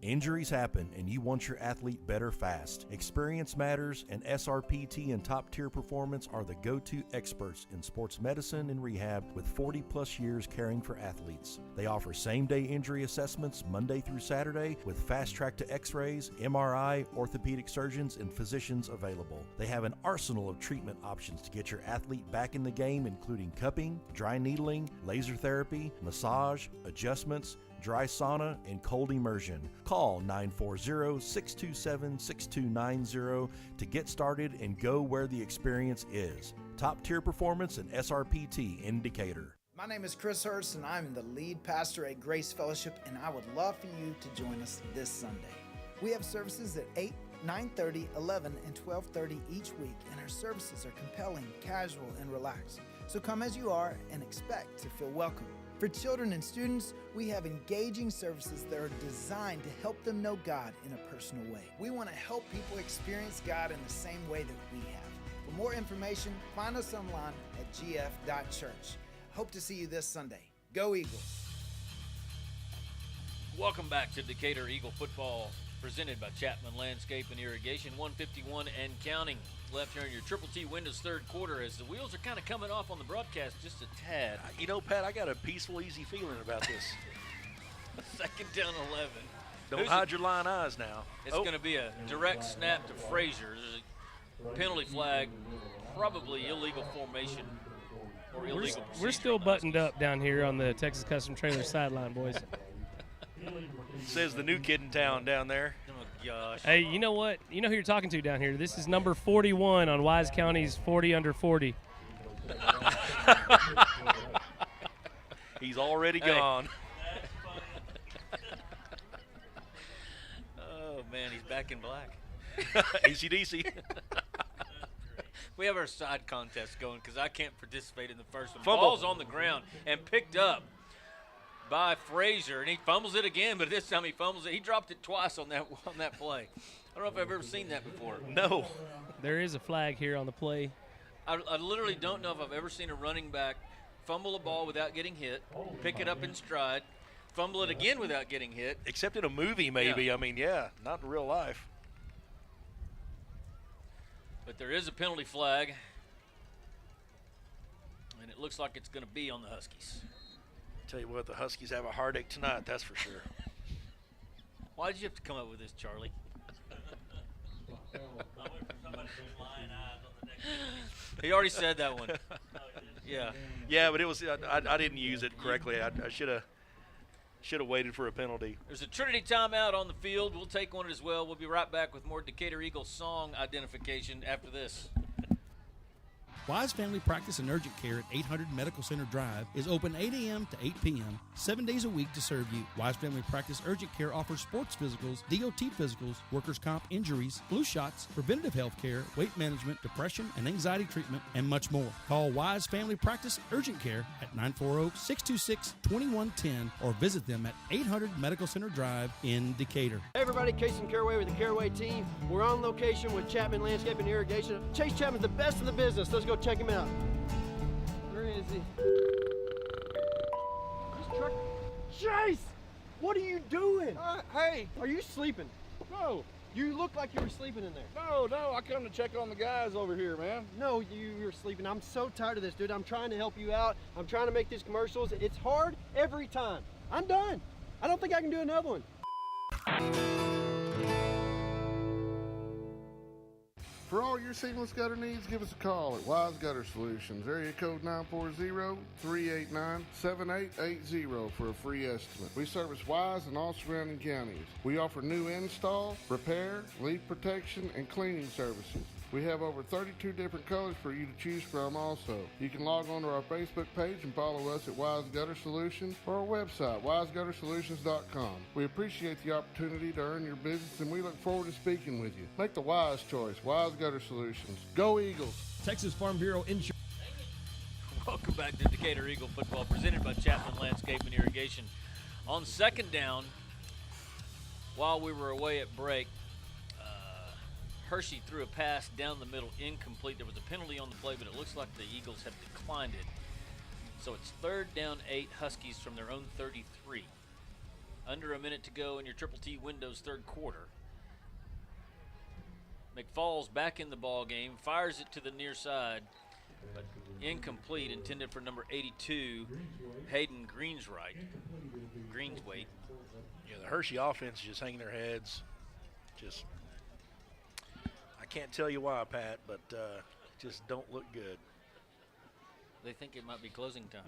Injuries happen, and you want your athlete better fast. Experience matters, and SRPT and Top Tier Performance are the go-to experts in sports medicine and rehab with 40-plus years caring for athletes. They offer same-day injury assessments Monday through Saturday with fast-track to X-rays, MRI, orthopedic surgeons, and physicians available. They have an arsenal of treatment options to get your athlete back in the game, including cupping, dry needling, laser therapy, massage, adjustments, dry sauna, and cold immersion. Call 940-627-6290 to get started and go where the experience is. Top Tier Performance and SRPT in Decatur. My name is Chris Hurst, and I'm the lead pastor at Grace Fellowship, and I would love for you to join us this Sunday. We have services at 8, 9:30, 11, and 12:30 each week, and our services are compelling, casual, and relaxed. So come as you are and expect to feel welcome. For children and students, we have engaging services that are designed to help them know God in a personal way. We want to help people experience God in the same way that we have. For more information, find us online at gf.church. Hope to see you this Sunday. Go Eagles! Welcome back to Decatur Eagle football, presented by Chapman Landscape and Irrigation, 151 and counting. Left here in your Triple T Windows third quarter as the wheels are kind of coming off on the broadcast just a tad. You know, Pat, I got a peaceful, easy feeling about this. Second down 11. Don't hide your lying eyes now. It's going to be a direct snap to Frazier. There's a penalty flag, probably illegal formation or illegal. We're still buttoned up down here on the Texas Custom Trailer sideline, boys. Says the new kid in town down there. Oh, gosh. Hey, you know what? You know who you're talking to down here. This is number 41 on Wise County's 40 under 40. He's already gone. Oh, man, he's back in black. AC/DC. We have our side contest going because I can't participate in the first one. Fumble. Ball's on the ground and picked up by Frazier, and he fumbles it again, but this time he fumbles it. He dropped it twice on that play. I don't know if I've ever seen that before. No. There is a flag here on the play. I literally don't know if I've ever seen a running back fumble a ball without getting hit, pick it up in stride, fumble it again without getting hit. Except in a movie, maybe. Yeah. I mean, yeah, not in real life. But there is a penalty flag, and it looks like it's going to be on the Huskies. Tell you what, the Huskies have a heartache tonight, that's for sure. Why did you have to come up with this, Charlie? He already said that one. Yeah. Yeah, but it was I didn't use it correctly. I should have waited for a penalty. There's a Trinity timeout on the field. We'll take one as well. We'll be right back with more Decatur Eagles song identification after this. Wise Family Practice and Urgent Care at 800 Medical Center Drive is open 8 a.m. to 8 p.m., 7 days a week to serve you. Wise Family Practice Urgent Care offers sports physicals, DOT physicals, workers' comp injuries, flu shots, preventative health care, weight management, depression and anxiety treatment, and much more. Call Wise Family Practice Urgent Care at 940-626-2110 or visit them at 800 Medical Center Drive in Decatur. Hey everybody, Casey Caraway with the Caraway team. We're on location with Chapman Landscape and Irrigation. Chase Chapman's the best in the business. Let's go check him out. Where is he? This truck. Chase! What are you doing? Hey! Are you sleeping? No. You look like you were sleeping in there. No, I come to check on the guys over here, man. No, you were sleeping. I'm so tired of this, dude. I'm trying to help you out. I'm trying to make these commercials. It's hard every time. I'm done. I don't think I can do another one. For all your seamless gutter needs, give us a call at Wise Gutter Solutions, area code 940-389-7880 for a free estimate. We service Wise and all surrounding counties. We offer new install, repair, leak protection, and cleaning services. We have over 32 different colors for you to choose from also. You can log on to our Facebook page and follow us at Wise Gutter Solutions or our website, wiseguttersolutions.com. We appreciate the opportunity to earn your business, and we look forward to speaking with you. Make the wise choice. Wise Gutter Solutions. Go Eagles! Texas Farm Bureau Insurance. Welcome back to Decatur Eagle Football, presented by Chapman Landscape and Irrigation. On second down, while we were away at break, Hirschi threw a pass down the middle, incomplete. There was a penalty on the play, but it looks like the Eagles have declined it. So it's 3rd down 8, Huskies from their own 33. Under a minute to go in your Triple T Windows third quarter. McFall's back in the ball game, fires it to the near side, but incomplete, intended for number 82, Hayden Greenswaite. Yeah, the Hirschi offense is just hanging their heads. I can't tell you why, Pat, but just don't look good. They think it might be closing time.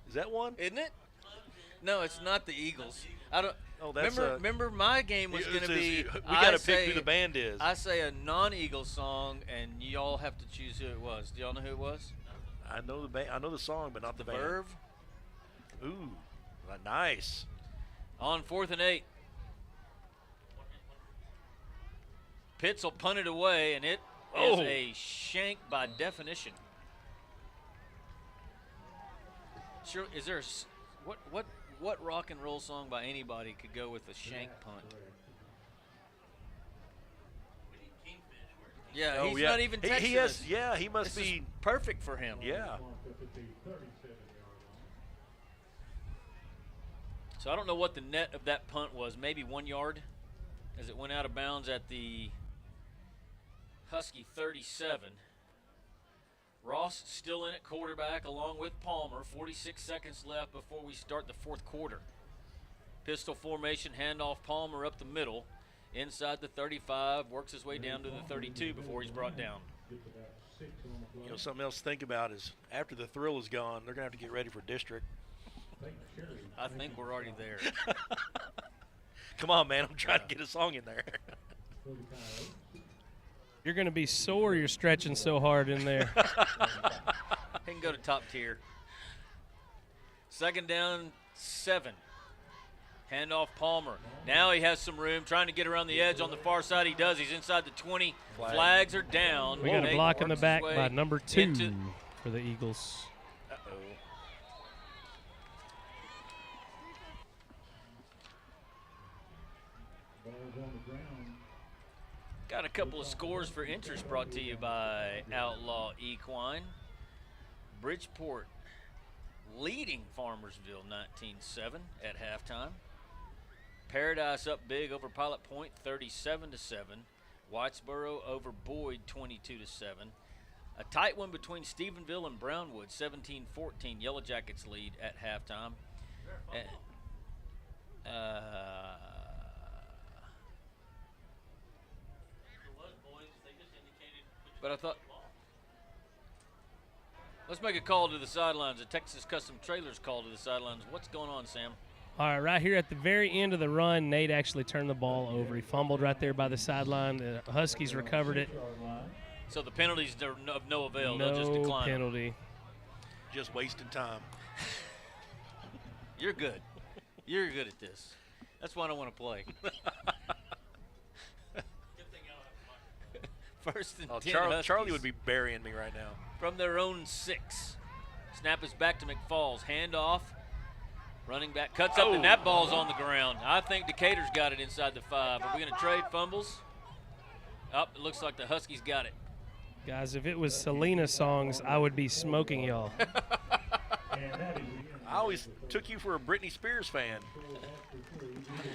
Is that one? Isn't it? No, it's not the Eagles. I don't. Oh, that's remember my game was going to be. We got to pick who the band is. I say a non-Eagles song, and y'all have to choose who it was. Do y'all know who it was? I know the band. I know the song, but not the band. Verve. Ooh, nice. On 4th and 8. Pitts will punt it away, and it is a shank by definition. Sure, is there what rock and roll song by anybody could go with a shank punt? Yeah, he's not even texting us. Yeah, he must This be is perfect for him. Yeah. So I don't know what the net of that punt was. Maybe 1 yard, as it went out of bounds at the Husky 37. Ross still in at quarterback along with Palmer. 46 seconds left before we start the fourth quarter. Pistol formation, handoff Palmer up the middle. Inside the 35, works his way down to the 32 before he's brought down. You know, something else to think about is after the thrill is gone, they're going to have to get ready for district. I think we're already there. Come on, man. I'm trying to get a song in there. You're going to be sore. You're stretching so hard in there. He can go to top tier. 2nd down, 7. Handoff Palmer. Now he has some room, trying to get around the edge on the far side. He does. He's inside the 20. Flags are down. We got a block in the back by number 2 for the Eagles. Uh-oh. Got a couple of scores for interest brought to you by Outlaw Equine. Bridgeport leading Farmersville 19-7 at halftime. Paradise up big over Pilot Point 37-7. Whitesboro over Boyd 22-7. A tight one between Stephenville and Brownwood 17-14. Yellow Jackets lead at halftime. But I thought, let's make a call to the sidelines. A Texas Custom Trailers call to the sidelines. What's going on, Sam? All right, right here at the very end of the run, Nate actually turned the ball over. He fumbled right there by the sideline. The Huskies recovered it. So the penalties are of no avail. No They'll just decline. penalty. Just wasting time. You're good. You're good at this. That's why I don't want to play. First and 10 Charlie would be burying me right now. From their own 6. Snap is back to McFalls. Handoff. Running back cuts up, and that ball's on the ground. I think Decatur's got it inside the 5. Are we going to trade fumbles? Oh, it looks like the Huskies got it. Guys, if it was Selena songs, I would be smoking y'all. I always took you for a Britney Spears fan.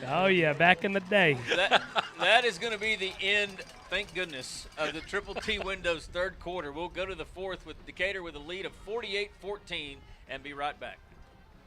Oh, yeah, back in the day. That is going to be the end, thank goodness, of the Triple T Windows third quarter. We'll go to the fourth with Decatur with a lead of 48-14 and be right back.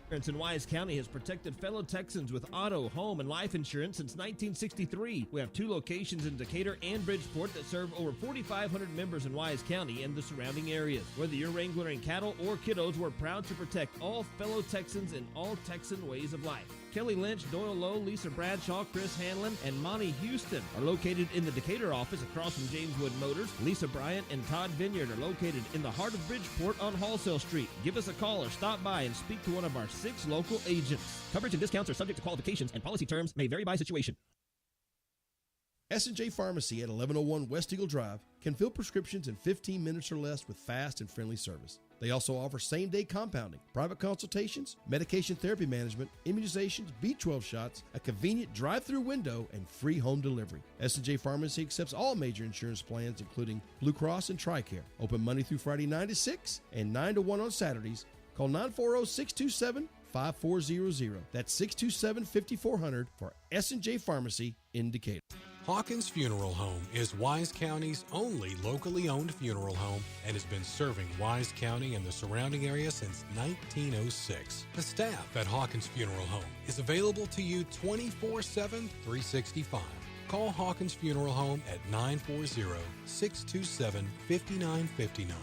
Insurance in Wise County has protected fellow Texans with auto, home, and life insurance since 1963. We have 2 locations in Decatur and Bridgeport that serve over 4,500 members in Wise County and the surrounding areas. Whether you're wrangling cattle or kiddos, we're proud to protect all fellow Texans in all Texan ways of life. Kelly Lynch, Doyle Lowe, Lisa Bradshaw, Chris Hanlon, and Monty Houston are located in the Decatur office across from James Wood Motors. Lisa Bryant and Todd Vineyard are located in the heart of Bridgeport on Wholesale Street. Give us a call or stop by and speak to one of our 6 local agents. Coverage and discounts are subject to qualifications, and policy terms may vary by situation. S&J Pharmacy at 1101 West Eagle Drive can fill prescriptions in 15 minutes or less with fast and friendly service. They also offer same-day compounding, private consultations, medication therapy management, immunizations, B12 shots, a convenient drive-through window, and free home delivery. S&J Pharmacy accepts all major insurance plans, including Blue Cross and TRICARE. Open Monday through Friday 9 to 6 and 9 to 1 on Saturdays. Call 940-627-5400. That's 627-5400 for S&J Pharmacy in Decatur. Hawkins Funeral Home is Wise County's only locally owned funeral home and has been serving Wise County and the surrounding area since 1906. The staff at Hawkins Funeral Home is available to you 24/7, 365. Call Hawkins Funeral Home at 940-627-5959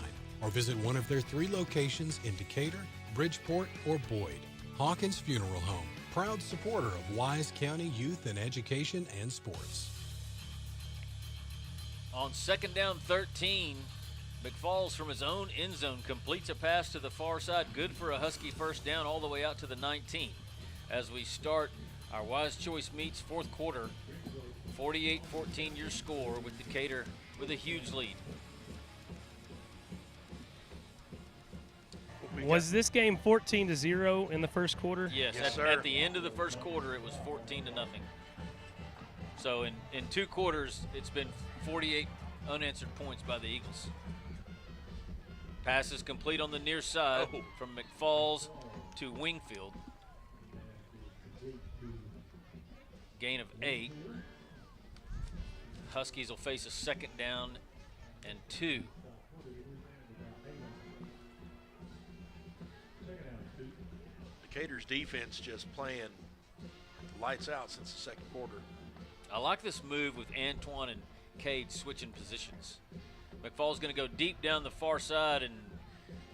or visit one of their 3 locations in Decatur, Bridgeport, or Boyd. Hawkins Funeral Home, proud supporter of Wise County youth and education and sports. On 2nd down 13, McFalls from his own end zone completes a pass to the far side, good for a Husky first down all the way out to the 19. As we start our Wise Choice Meets 4th quarter, 48-14 your score, with Decatur with a huge lead. Was this game 14-0 in the first quarter? Yes, at the end of the first quarter, it was 14-0. So in 2 quarters, it's been 48 unanswered points by the Eagles. Pass is complete on the near side from McFalls to Wingfield. Gain of 8. Huskies will face a 2nd down and 2. Decatur's defense just playing lights out since the 2nd quarter. I like this move with Antoine and Cade switching positions. McFall's going to go deep down the far side, and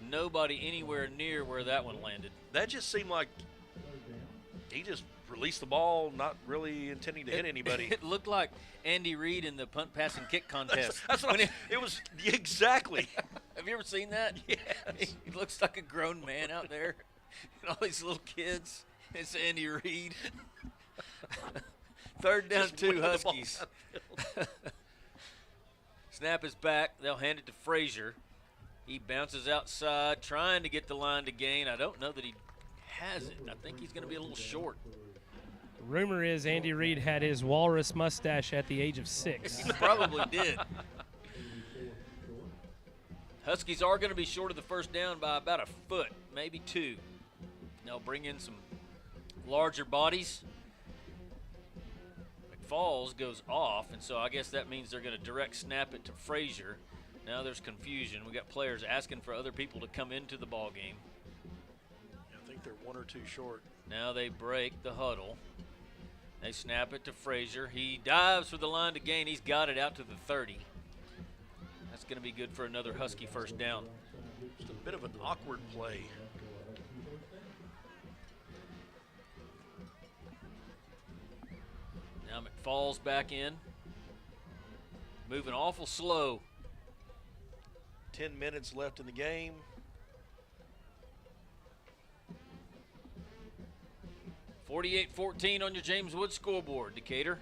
nobody anywhere near where that one landed. That just seemed like he just released the ball, not really intending to hit anybody. It looked like Andy Reid in the punt, pass, and kick contest. That's what it was exactly. Have you ever seen that? Yes. He looks like a grown man out there, and all these little kids. It's Andy Reid. 3rd down, 2 Huskies. Snap is back. They'll hand it to Frazier. He bounces outside, trying to get the line to gain. I don't know that he has it. I think he's going to be a little short. Rumor is Andy Reid had his walrus mustache at the age of 6. He probably did. Huskies are going to be short of the first down by about a foot, maybe 2. They'll bring in some larger bodies. McFalls goes off, and so I guess that means they're going to direct snap it to Frazier. Now there's confusion. We got players asking for other people to come into the ball game. I think they're 1 or 2 short. Now they break the huddle. They snap it to Frazier. He dives for the line to gain. He's got it out to the 30. That's going to be good for another Husky first down. Just a bit of an awkward play. Now McFalls back in. Moving awful slow. 10 minutes left in the game. .14 on your James Wood scoreboard, Decatur.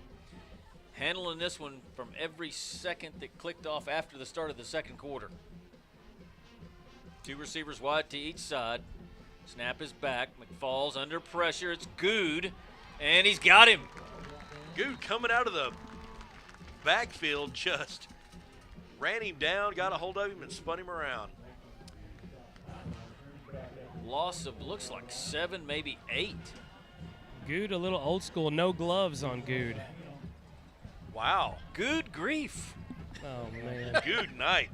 Handling this one from every second that clicked off after the start of the 2nd quarter. 2 receivers wide to each side. Snap is back. McFalls under pressure. It's Good, and he's got him. Good coming out of the backfield, just ran him down, got a hold of him, and spun him around. Loss of looks like 7, maybe 8. Good, a little old school, no gloves on Good. Wow. Good grief. Oh, man. Good night.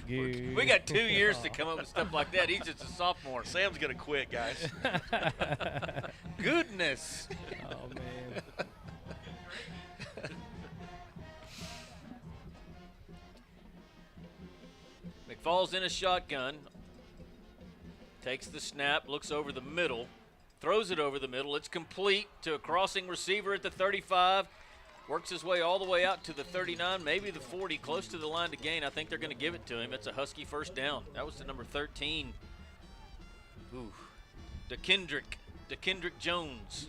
We got 2 years to come up with stuff like that. He's just a sophomore. Sam's going to quit, guys. Goodness. Oh, man. McFall's in a shotgun. Takes the snap, looks over the middle, throws it over the middle. It's complete to a crossing receiver at the 35. Works his way all the way out to the 39, maybe the 40, close to the line to gain. I think they're going to give it to him. It's a Husky first down. That was the number 13. Ooh. DeKendrick Jones.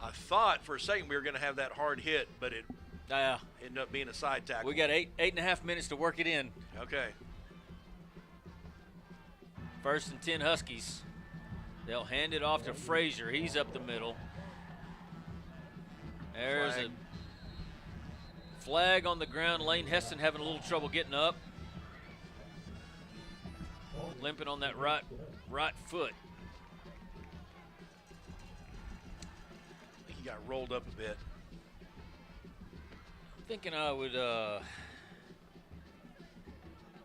I thought for a second we were going to have that hard hit, but it ended up being a side tackle. We got eight and a half minutes to work it in. Okay. 1st and 10 Huskies. They'll hand it off to Frazier. He's up the middle. There's a flag on the ground. Lane Heston having a little trouble getting up. Limping on that right foot. I think he got rolled up a bit. I'm thinking I would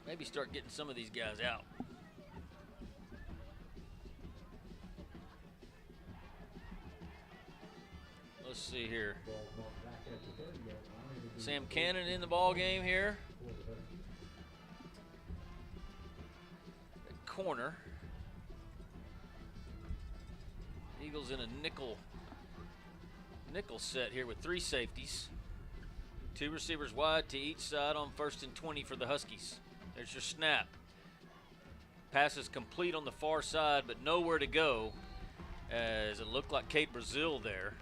maybe start getting some of these guys out. Let's see here. Sam Cannon in the ball game here. At corner. Eagles in a nickel set here with 3 safeties. 2 receivers wide to each side on 1st and 20 for the Huskies. There's your snap. Pass is complete on the far side, but nowhere to go, as it looked like Cade Brazil there.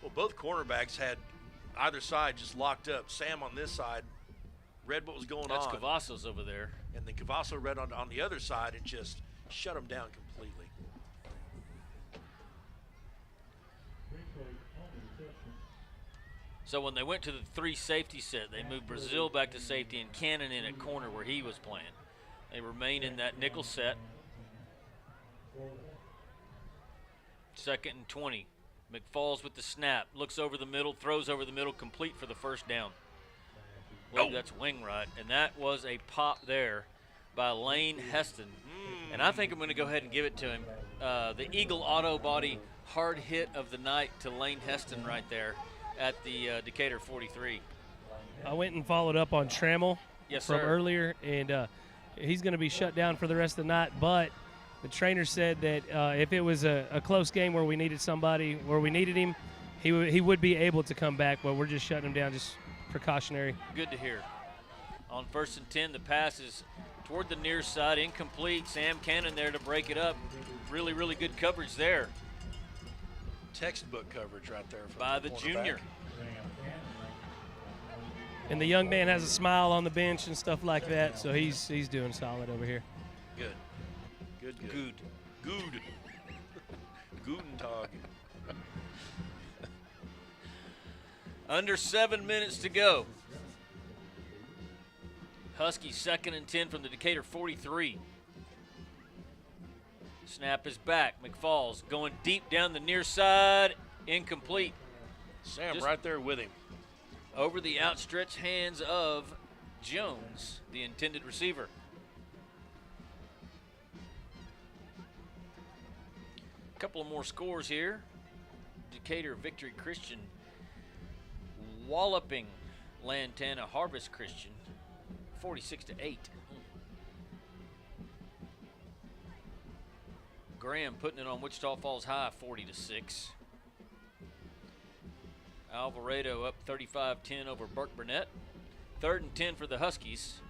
Well, both cornerbacks had either side just locked up. Sam on this side read what was going That's on. That's Cavazos over there. And then Cavasso read on the other side and just shut him down completely. So when they went to the 3 safety set, they moved Brazil back to safety and Cannon in at corner where he was playing. They remain in that nickel set. 2nd and 20. McFalls with the snap, looks over the middle, throws over the middle, complete for the first down. Well, that's wing right, and that was a pop there by Lane Heston. And I think I'm going to go ahead and give it to him. The Eagle Auto Body hard hit of the night to Lane Heston right there at the Decatur 43. I went and followed up on Trammell from earlier, and he's going to be shut down for the rest of the night, but the trainer said that if it was a close game where we needed somebody, where we needed him, he would be able to come back, but we're just shutting him down, just precautionary. Good to hear. On 1st and 10, the pass is toward the near side, incomplete. Sam Cannon there to break it up. Really, really good coverage there. Textbook coverage right there. By the junior. And the young man has a smile on the bench and stuff like that, so he's doing solid over here. Good. Guten Tag. Under 7 minutes to go. Huskies 2nd and 10 from the Decatur 43. Snap is back. McFalls going deep down the near side. Incomplete. Sam Just right there with him. Over the outstretched hands of Jones, the intended receiver. A couple of more scores here. Decatur Victory Christian walloping Lantana Harvest Christian 46-8. Graham putting it on Wichita Falls High 40-6. Alvarado up 35-10 over Burke Burnett. 3rd and 10 for the Huskies.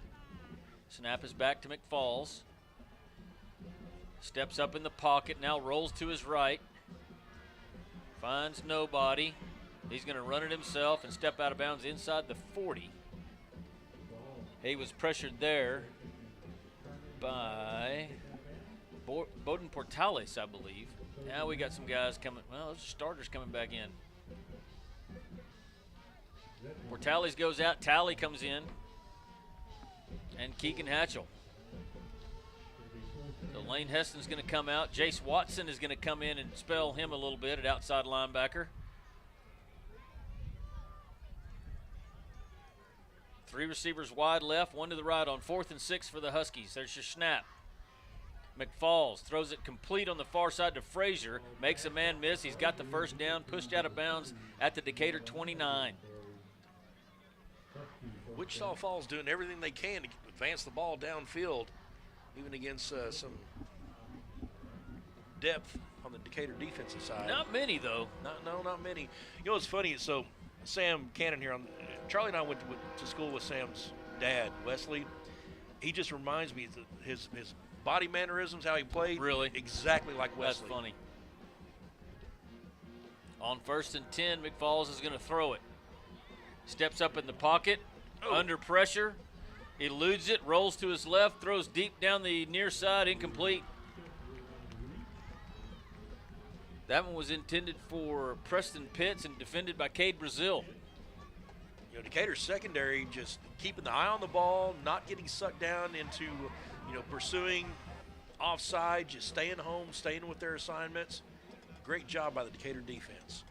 Snap is back to McFalls. Steps up in the pocket, now rolls to his right. Finds nobody. He's going to run it himself and step out of bounds inside the 40. He was pressured there by Bowden Portales, I believe. Now we got some guys coming. Well, those are starters coming back in. Portales goes out. Talley comes in. And Keegan Hatchell. So Lane Heston's going to come out. Jace Watson is going to come in and spell him a little bit at outside linebacker. 3 receivers wide left, 1 to the right on 4th and 6 for the Huskies. There's your snap. McFalls throws it complete on the far side to Frazier. Makes a man miss. He's got the first down, pushed out of bounds at the Decatur 29. Wichita Falls doing everything they can to advance the ball downfield, even against some depth on the Decatur defensive side. Not many, though. Not many. You know what's funny? So Sam Cannon here, Charlie and I went to school with Sam's dad, Wesley. He just reminds me that his body mannerisms, how he played, really exactly like Wesley. That's funny. On 1st and 10, McFalls is going to throw it. Steps up in the pocket, under pressure, eludes it, rolls to his left, throws deep down the near side, incomplete. That one was intended for Preston Pitts and defended by Cade Brazil. You know, Decatur's secondary just keeping the eye on the ball, not getting sucked down into, pursuing offside, just staying home, staying with their assignments. Great job by the Decatur defense.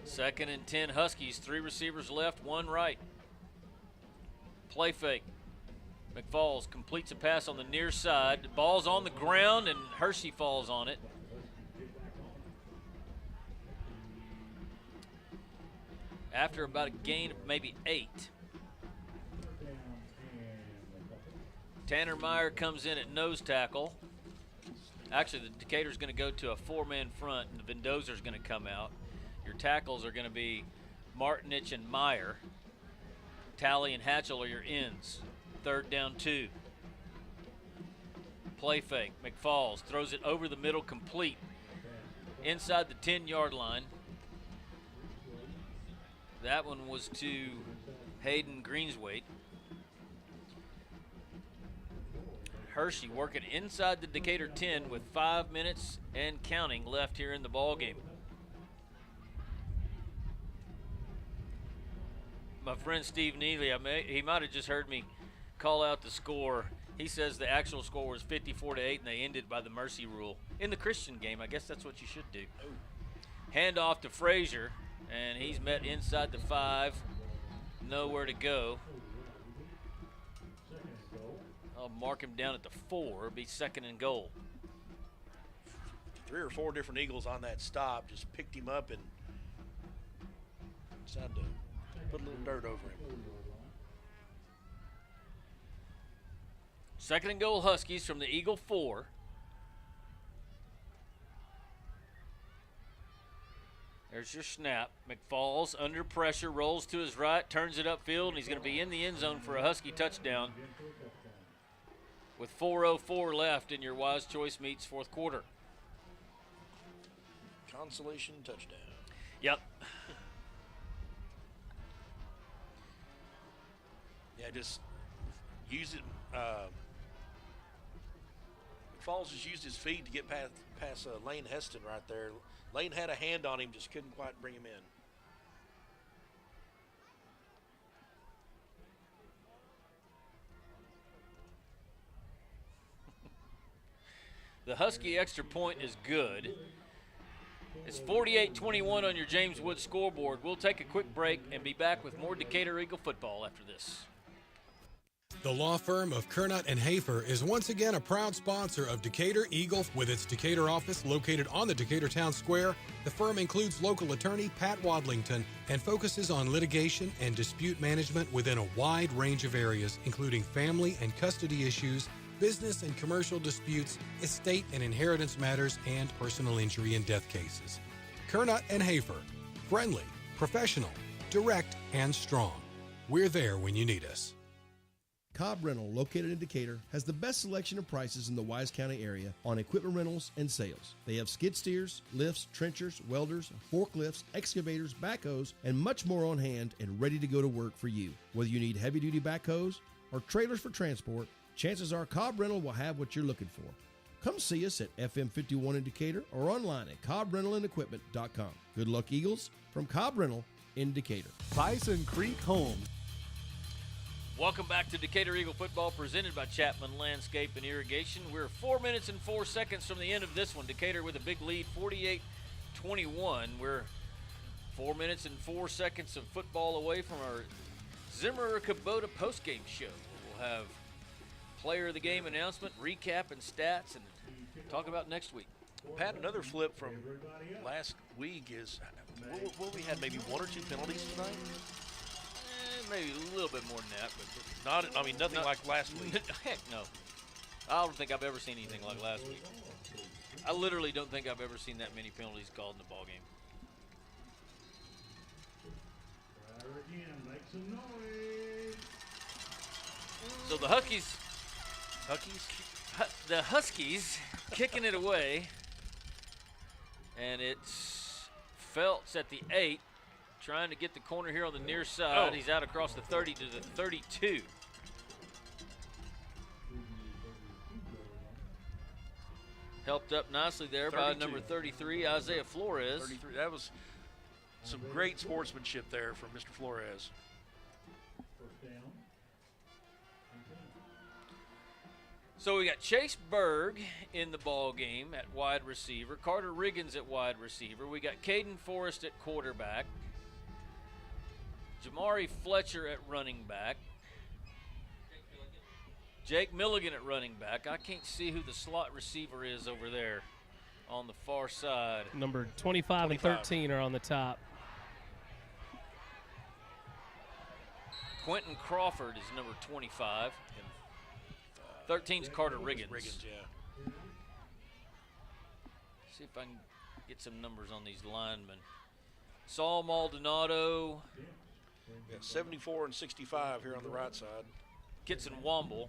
Second and 10 Huskies, 3 receivers left, 1 right. Play fake. McFalls completes a pass on the near side. The ball's on the ground, and Hirschi falls on it. After about a gain of maybe 8. Tanner Meyer comes in at nose tackle. Actually, the Decatur's going to go to a 4-man front, and the Vendozer's going to come out. Your tackles are going to be Martinich and Meyer. Talley and Hatchell are your ends. 3rd down 2. Play fake. McFalls throws it over the middle, complete. Inside the 10-yard line. That one was to Hayden Greenswait. Hirschi working inside the Decatur 10 with 5 minutes and counting left here in the ball game. My friend Steve Neely, he might have just heard me call out the score. He says the actual score was 54-8, and they ended by the mercy rule. In the Christian game, I guess that's what you should do. Hand off to Frazier, and he's met inside the 5. Nowhere to go. I'll mark him down at the 4. It'll be 2nd and goal. 3 or 4 different Eagles on that stop just picked him up and decided to put a little dirt over him. 2nd and goal Huskies from the Eagle 4. There's your snap. McFalls under pressure, rolls to his right, turns it upfield, and he's going to be in the end zone for a Husky touchdown with 4:04 left in your Wise Choice Meats 4th quarter. Consolation touchdown. Yep. Yeah, just use it. Falls just used his feet to get past Lane Heston right there. Lane had a hand on him, just couldn't quite bring him in. The Husky extra point is good. It's 48-21 on your James Wood scoreboard. We'll take a quick break and be back with more Decatur Eagle football after this. The law firm of Kernot and Hafer is once again a proud sponsor of Decatur Eagle. With its Decatur office located on the Decatur Town Square, the firm includes local attorney Pat Wadlington and focuses on litigation and dispute management within a wide range of areas, including family and custody issues, business and commercial disputes, estate and inheritance matters, and personal injury and death cases. Kernot and Hafer, friendly, professional, direct, and strong. We're there when you need us. Cobb Rental, located in Decatur, has the best selection of prices in the Wise County area on equipment rentals and sales. They have skid steers, lifts, trenchers, welders, forklifts, excavators, backhoes, and much more on hand and ready to go to work for you. Whether you need heavy-duty backhoes or trailers for transport, chances are Cobb Rental will have what you're looking for. Come see us at FM 51 in Decatur or online at CobbRentalAndEquipment.com. Good luck, Eagles, from Cobb Rental in Decatur. Bison Creek Homes. Welcome back to Decatur Eagle football presented by Chapman Landscape and Irrigation. We're 4 minutes and 4 seconds from the end of this one. Decatur with a big lead, 48-21. We're 4 minutes and 4 seconds of football away from our Zimmer Kubota postgame show. We'll have player of the game announcement, recap and stats, and talk about next week. Pat, another flip from last week is what we had, maybe 1 or 2 penalties tonight? Maybe a little bit more than that, but nothing like last week. Heck no. I don't think I've ever seen anything like last week. I literally don't think I've ever seen that many penalties called in the ball game. So the Huskies kicking it away, and it's Feltz at the 8. Trying to get the corner here on the near side. He's out across the 30 to the 32. Helped up nicely there 32. By number 33, Isaiah Flores. 33. That was some great sportsmanship there from Mr. Flores. So we got Chase Berg in the ball game at wide receiver. Carter Riggins at wide receiver. We got Caden Forrest at quarterback. Jamari Fletcher at running back. Jake Milligan at running back. I can't see who the slot receiver is over there on the far side. Number 25 and 13 are on the top. Quentin Crawford is number 25. 13's Carter Riggins. Yeah. See if I can get some numbers on these linemen. Saul Maldonado. Yeah, 74 and 65 here on the right side. Kitson Womble.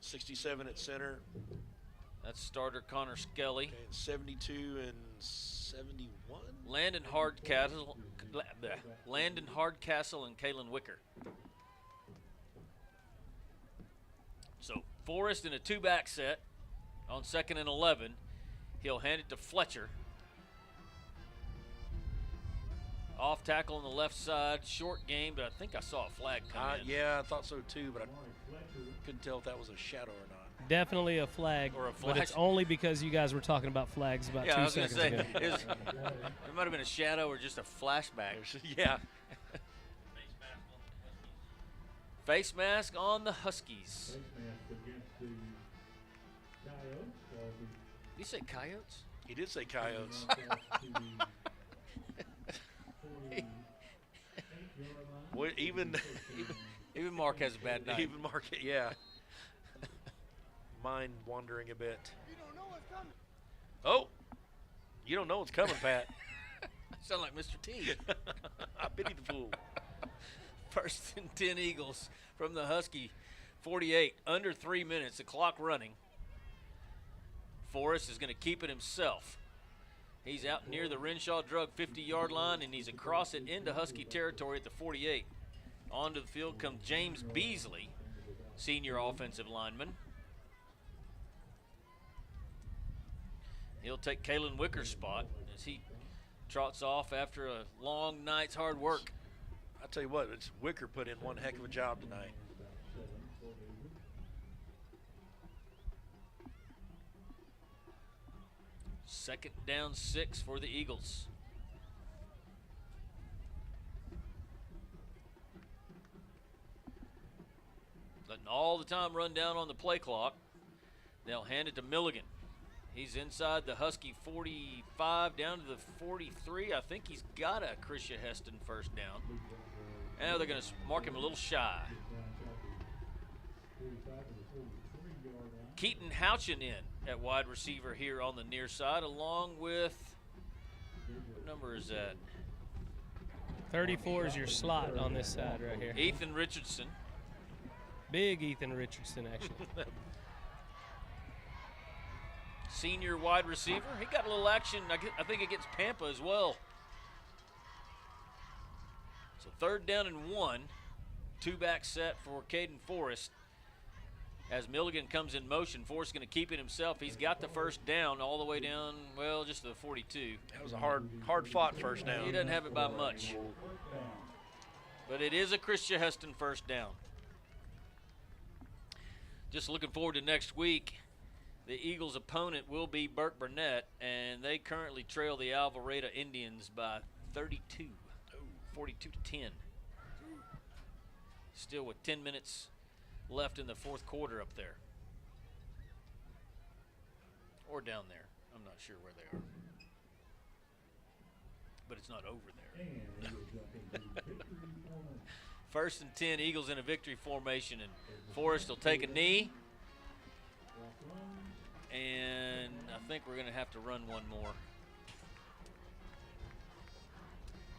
67 at center. That's starter Connor Skelly. Okay, 72 and 71. Landon Hardcastle and Kalen Wicker. So Forrest in a 2-back set on 2nd and 11. He'll hand it to Fletcher. Off tackle on the left side, short game, but I think I saw a flag come in. Yeah, I thought so too, but I couldn't tell if that was a shadow or not. Definitely a flag, or a flash. but it's only because you guys were talking about flags about 2 seconds ago. It might have been a shadow or just a flashback. Yeah. Face mask on the Huskies. Did he say Coyotes? He did say Coyotes. Well, even Mark has a bad night. Even Mark, yeah. Mind wandering a bit. Oh, you don't know what's coming, Pat. Sound like Mr. T. I pity the fool. 1st and 10 Eagles from the Husky 48. Under 3 minutes, the clock running. Forrest is going to keep it himself. He's out near the Renshaw Drug 50-yard line, and he's across it into Husky territory at the 48. Onto the field comes James Beasley, senior offensive lineman. He'll take Kalen Wicker's spot as he trots off after a long night's hard work. I tell you what, Wicker put in one heck of a job tonight. Second down 6 for the Eagles. Letting all the time run down on the play clock. They'll hand it to Milligan. He's inside the Husky 45 down to the 43. I think he's got a Hirschi Heston first down. Now they're going to mark him a little shy. Keaton Houchin in at wide receiver here on the near side, along with, what number is that? 34 is your slot on this side right here. Ethan Richardson. Big Ethan Richardson, actually. Senior wide receiver. He got a little action, I think, against Pampa as well. So 3rd down and 1. 2-back set for Caden Forrest. As Milligan comes in motion, Forrest going to keep it himself. He's got the first down all the way down, well, just to the 42. That was a hard-fought first down. He doesn't have it by much. But it is a Hirschi Heston first down. just looking forward to next week. The Eagles' opponent will be Burke Burnett, and they currently trail the Alvarado Indians by 32, 42 to 10. Still with 10 minutes left in the fourth quarter up there. Or down there. I'm not sure where they are. But it's not over there. First and 10, Eagles in a victory formation, and Forrest will take a knee. And I think we're going to have to run one more.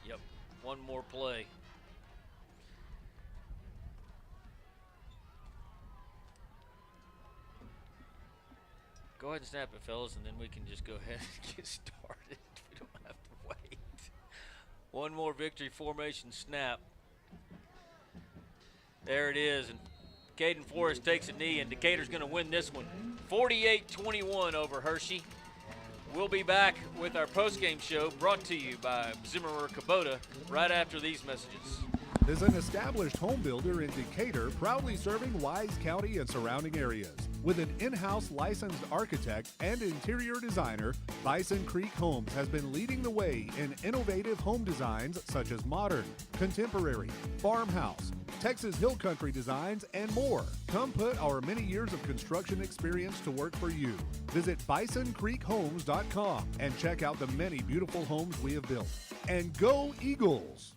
Yep, one more play. Go ahead and snap it, fellas, and then we can just go ahead and get started. We don't have to wait. One more victory formation snap. There it is, and Caden Forrest takes a knee, and Decatur's going to win this one 48-21 over Hirschi. We'll be back with our postgame show brought to you by Zimmerer Kubota right after these messages. Is an established home builder in Decatur, proudly serving Wise County and surrounding areas. With an in-house licensed architect and interior designer, Bison Creek Homes has been leading the way in innovative home designs such as modern, contemporary, farmhouse, Texas Hill Country designs, and more. Come put our many years of construction experience to work for you. Visit bisoncreekhomes.com and check out the many beautiful homes we have built. And go Eagles!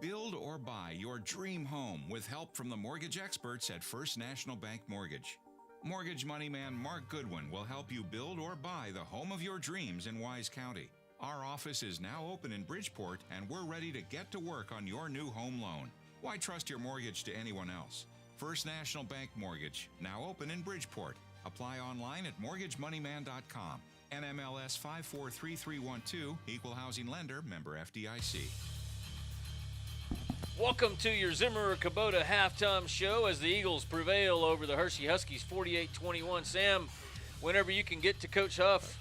Build or buy your dream home with help from the mortgage experts at First National Bank Mortgage. Mortgage money man Mark Goodwin will help you build or buy the home of your dreams in Wise County. Our office is now open in Bridgeport, and we're ready to get to work on your new home loan. Why trust your mortgage to anyone else? First National Bank Mortgage, now open in Bridgeport. Apply online at mortgagemoneyman.com. NMLS 543312, Equal Housing Lender, member FDIC. Welcome to your Zimmerer Kubota halftime show as the Eagles prevail over the Hirschi Huskies 48-21. Sam, whenever you can get to Coach Huff,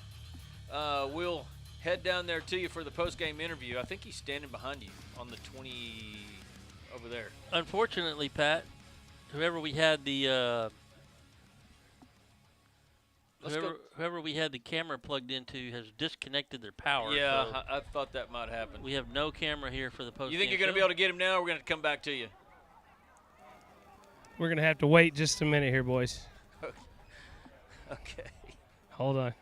we'll head down there to you for the post-game interview. I think he's standing behind you on the 20 over there. Unfortunately, Pat, whoever we had the whoever we had the camera plugged into has disconnected their power. Yeah, so I thought that might happen. we have no camera here for the post. You think you're going to be able to get him now, or we're going to come back to you? We're going to have to wait just a minute here, boys. Okay. Hold on.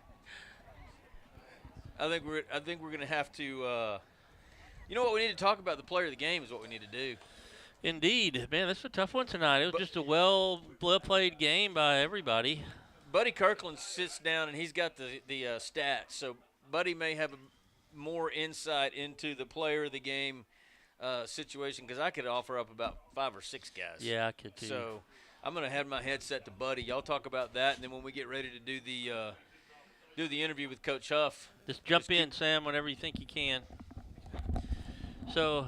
I think we're going to have to. You know what we need to talk about? The player of the game is what we need to do. Indeed, man, this is a tough one tonight. It was just a well played game by everybody. Buddy Kirkland sits down and he's got the stats, so Buddy may have more insight into the player of the game situation, because I could offer up about 5 or 6 guys. Yeah, I could too. So I'm going to have my headset to Buddy. Y'all talk about that, and then when we get ready to do the interview with Coach Huff, Just jump in, Sam, whenever you think you can. So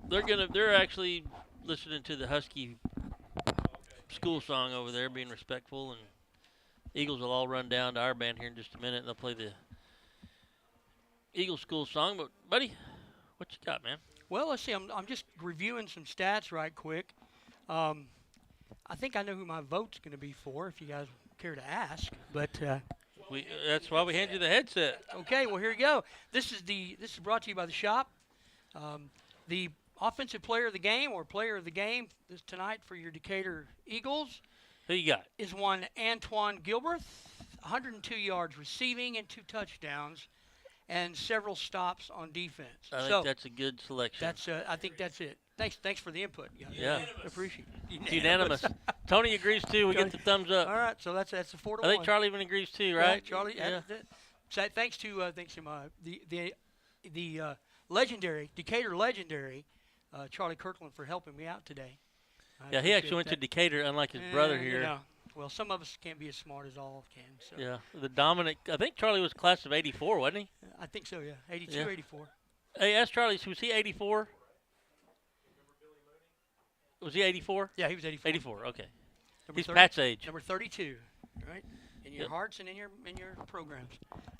they're actually listening to the Husky school song over there, being respectful, and Eagles will all run down to our band here in just a minute, and they'll play the Eagles school song. But, buddy, what you got, man? Well, let's see. I'm just reviewing some stats right quick. I think I know who my vote's going to be for, if you guys care to ask. But that's why we hand you the headset. Okay, well, here you go. This is brought to you by the shop. The offensive player of the game or player of the game this tonight for your Decatur Eagles. Who you got? Is one Antoine Gilbert, 102 yards receiving and 2 touchdowns, and several stops on defense. I think that's a good selection. I think that's it. Thanks for the input, guys. Yeah, appreciate it. Unanimous. Tony agrees too. We get the thumbs up. All right, so that's a 4-1. I think Charlie even agrees too, right? Yeah, Charlie. Yeah. So thanks to the legendary Decatur legendary Charlie Kirkland for helping me out today. Yeah, he actually went to Decatur, unlike his brother here. You know, well, some of us can't be as smart as all can. So. Yeah, the dominant. I think Charlie was class of '84, wasn't he? I think so. Yeah, 82, yeah. 84. Hey, ask Charlie. Was he '84? Was he '84? Yeah, he was 84. 84. Okay. He's 30, Pat's age. Number 32, right? In your hearts and in your programs.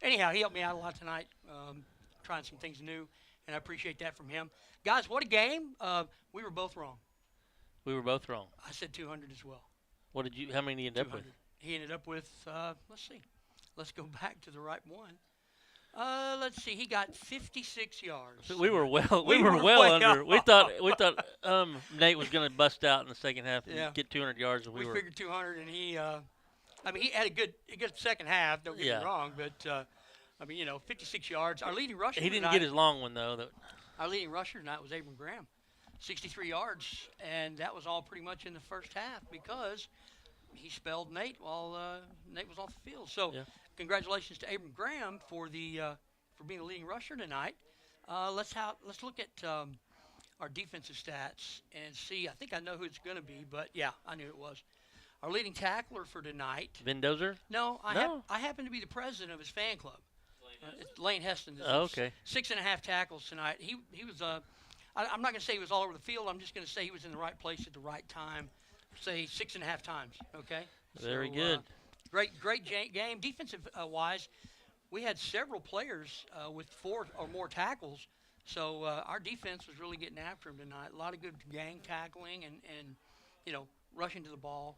Anyhow, he helped me out a lot tonight, trying some things new, and I appreciate that from him. Guys, what a game! We were both wrong. We were both wrong. I said 200 as well. What did you? How many did you end up with? He ended up with, let's see. Let's go back to the right one. Let's see. He got 56 yards. We were well under. We thought Nate was going to bust out in the second half and get 200 yards. And we figured 200, and he had a good second half. Don't get me wrong, but 56 yards. Our leading rusher. He didn't get his long one though. Our leading rusher tonight was Abram Graham, 63 yards, and that was all pretty much in the first half because he spelled Nate while Nate was off the field. So, congratulations to Abram Graham for being the leading rusher tonight. Let's look at our defensive stats and see. I think I know who it's going to be, but yeah, I knew it was. Our leading tackler for tonight. Vendozer? No, I happen to be the president of his fan club. It's Lane Heston. Okay. 6.5 tackles tonight. He was. I'm not going to say he was all over the field. I'm just going to say he was in the right place at the right time. Say 6.5 times. Okay. Very good. Great game. Defensive wise, we had several players with 4 or more tackles. So our defense was really getting after him tonight. A lot of good gang tackling and rushing to the ball.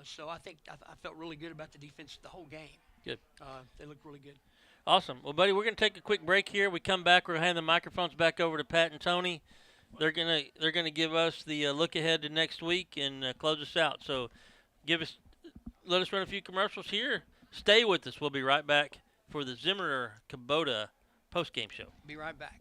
So I think I felt really good about the defense the whole game. Good. They looked really good. Awesome. Well, buddy, we're going to take a quick break here. We come back. We're going to hand the microphones back over to Pat and Tony. They're gonna give us the look ahead to next week and close us out. So let us run a few commercials here. Stay with us. We'll be right back for the Zimmer-Kubota postgame show. Be right back.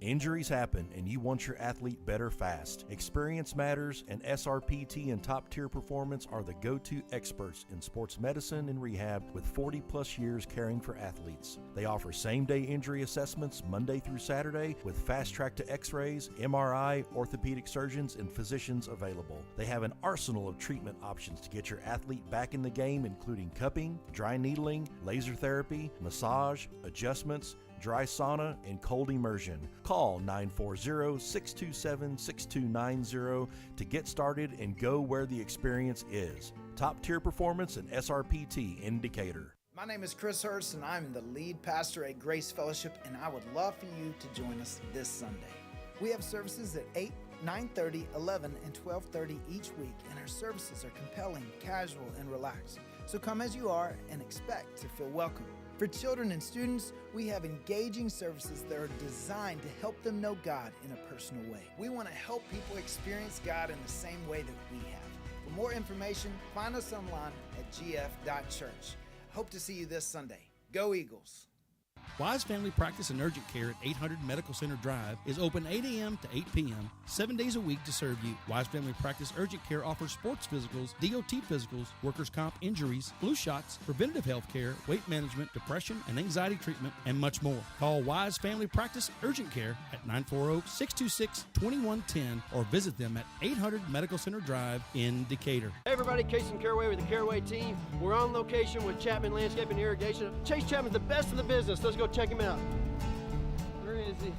Injuries happen, and you want your athlete better fast. Experience matters, and SRPT and top-tier performance are the go-to experts in sports medicine and rehab with 40-plus years caring for athletes. They offer same-day injury assessments Monday through Saturday with fast-track to X-rays, MRI, orthopedic surgeons, and physicians available. They have an arsenal of treatment options to get your athlete back in the game, including cupping, dry needling, laser therapy, massage, adjustments, dry sauna, and cold immersion. Call 940-627-6290 to get started and go where the experience is. Top tier performance and SRPT in Decatur. My name is Chris Hurst, and I'm the lead pastor at Grace Fellowship, and I would love for you to join us this Sunday. We have services at 8, 9:30, 11, and 12:30 each week, and our services are compelling, casual, and relaxed. So come as you are and expect to feel welcome. For children and students, we have engaging services that are designed to help them know God in a personal way. We want to help people experience God in the same way that we have. For more information, find us online at gf.church. Hope to see you this Sunday. Go Eagles! Wise Family Practice and Urgent Care at 800 Medical Center Drive is open 8 a.m. to 8 p.m., 7 days a week to serve you. Wise Family Practice Urgent Care offers sports physicals, DOT physicals, workers' comp injuries, flu shots, preventative health care, weight management, depression and anxiety treatment, and much more. Call Wise Family Practice Urgent Care at 940-626-2110 or visit them at 800 Medical Center Drive in Decatur. Hey everybody, Casey Caraway with the Caraway team. We're on location with Chapman Landscape and Irrigation. Chase Chapman's the best in the business. Let's go check him out. Where is he?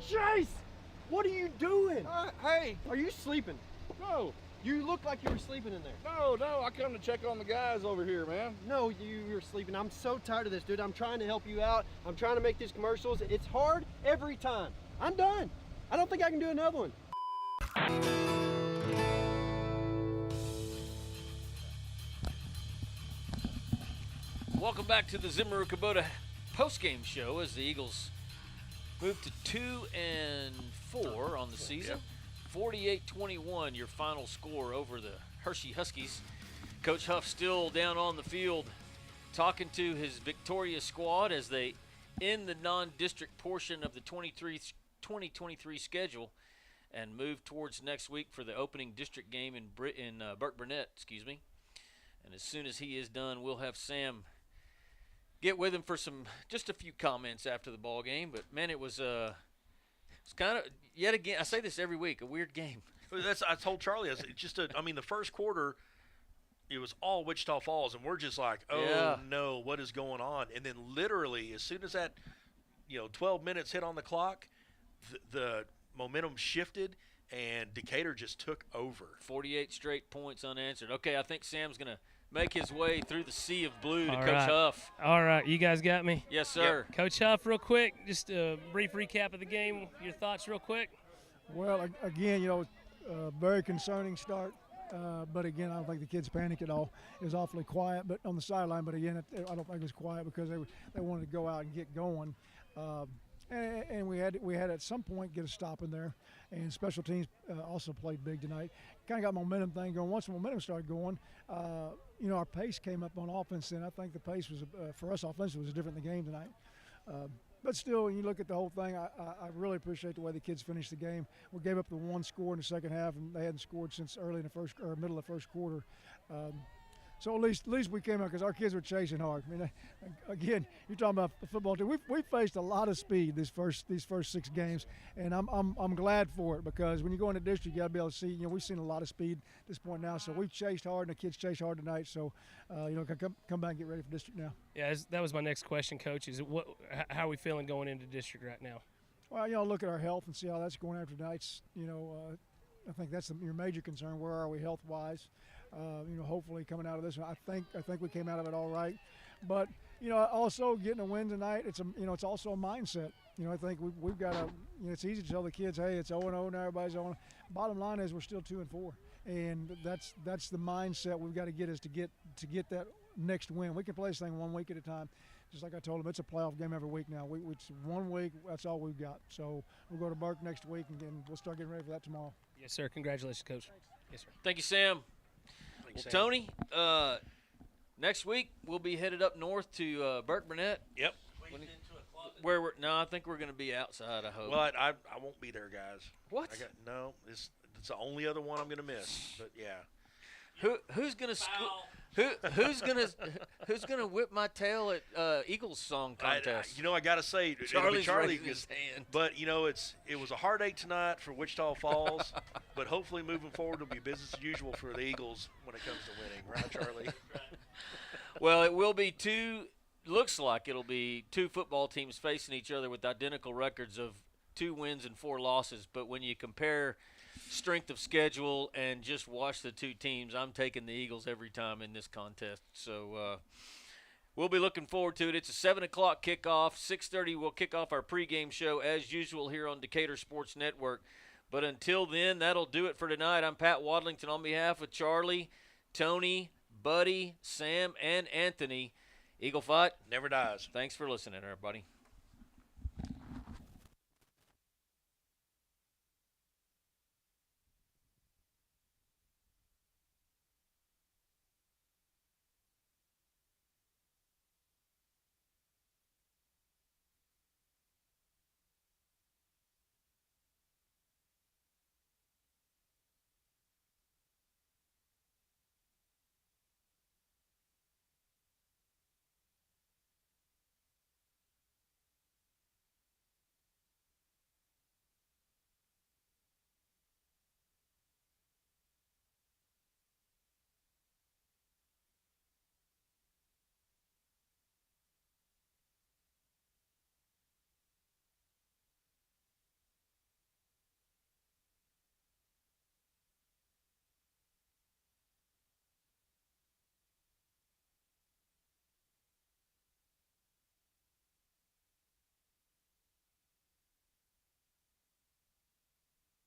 Chase! What are you doing? Hey! Are you sleeping? No. You look like you were sleeping in there. No, I come to check on the guys over here, man. No, you were sleeping. I'm so tired of this, dude. I'm trying to help you out. I'm trying to make these commercials. It's hard every time. I'm done. I don't think I can do another one. Welcome back to the Zimmer-Kubota postgame show as the Eagles move to 2-4 on the season. 48-21, your final score over the Hirschi Huskies. Coach Huff still down on the field talking to his victorious squad as they end the non-district portion of the 2023 schedule and move towards next week for the opening district game in Burke-Burnett, And as soon as he is done, we'll have Sam get with him for just a few comments after the ball game. But man, it was kind of, yet again, I say this every week, a weird game. I told Charlie, the first quarter, it was all Wichita Falls, and we're just like, no, what is going on? And then literally, as soon as that, 12 minutes hit on the clock, the momentum shifted, and Decatur just took over. 48 straight points unanswered. Okay, I think Sam's going to make his way through the sea of blue to All Coach right. Huff. All right, you guys got me? Yes, sir. Coach Huff, real quick, just a brief recap of the game. Your thoughts real quick? Well, again, very concerning start. But again, I don't think the kids panicked at all. It was awfully quiet, but on the sideline. But again, I don't think it was quiet because they wanted to go out and get going. And we had at some point get a stop in there. And special teams also played big tonight. Kind of got momentum thing going. Once the momentum started going, our pace came up on offense. And I think the pace was for us offensively was different in the game tonight. But still, when you look at the whole thing, I really appreciate the way the kids finished the game. We gave up the one score in the second half, and they hadn't scored since early in the first or middle of the first quarter. So at least we came out because our kids were chasing hard. I mean, again, you're talking about the football team. We faced a lot of speed these first 6 games, and I'm glad for it because when you go into district, you got to be able to see. We've seen a lot of speed at this point now, so we've chased hard, and the kids chased hard tonight. So, come back and get ready for district now. Yeah, that was my next question, Coach. How are we feeling going into district right now? Well, look at our health and see how that's going after tonight's. I think that's your major concern. Where are we health-wise? Hopefully coming out of this one, I think we came out of it all right. But also getting a win tonight, it's also a mindset. I think we've got to. It's easy to tell the kids, hey, it's 0-0 now, everybody's 0. Bottom line is we're still 2-4, and that's the mindset we've got to get is to get that next win. We can play this thing 1 week at a time. Just like I told them, it's a playoff game every week now. It's 1 week, that's all we've got. So we'll go to Burke next week, and we'll start getting ready for that tomorrow. Yes, sir. Congratulations, Coach. Thanks. Yes, sir. Thank you, Sam. Well, Tony, next week we'll be headed up north to Burke Burnett. Yep. I think we're going to be outside, I hope. Well, I won't be there, guys. What? It's the only other one I'm going to miss. But yeah. Who's gonna who's gonna whip my tail at Eagles song contest? I gotta say, Charlie's Charlie raising his hand. But it was a heartache tonight for Wichita Falls. But hopefully moving forward it'll be business as usual for the Eagles when it comes to winning, right, Charlie? Well, it will be looks like it'll be two football teams facing each other with identical records of 2 wins and 4 losses. But when you compare strength of schedule and just watch the two teams, I'm taking the Eagles every time in this contest. So we'll be looking forward to it. It's a 7 o'clock kickoff. 6:30 we'll kick off our pregame show as usual here on Decatur Sports Network. But until then, that'll do it for tonight. I'm Pat Wadlington on behalf of Charlie, Tony, Buddy, Sam, and Anthony. Eagle Fight never dies. Thanks for listening, everybody.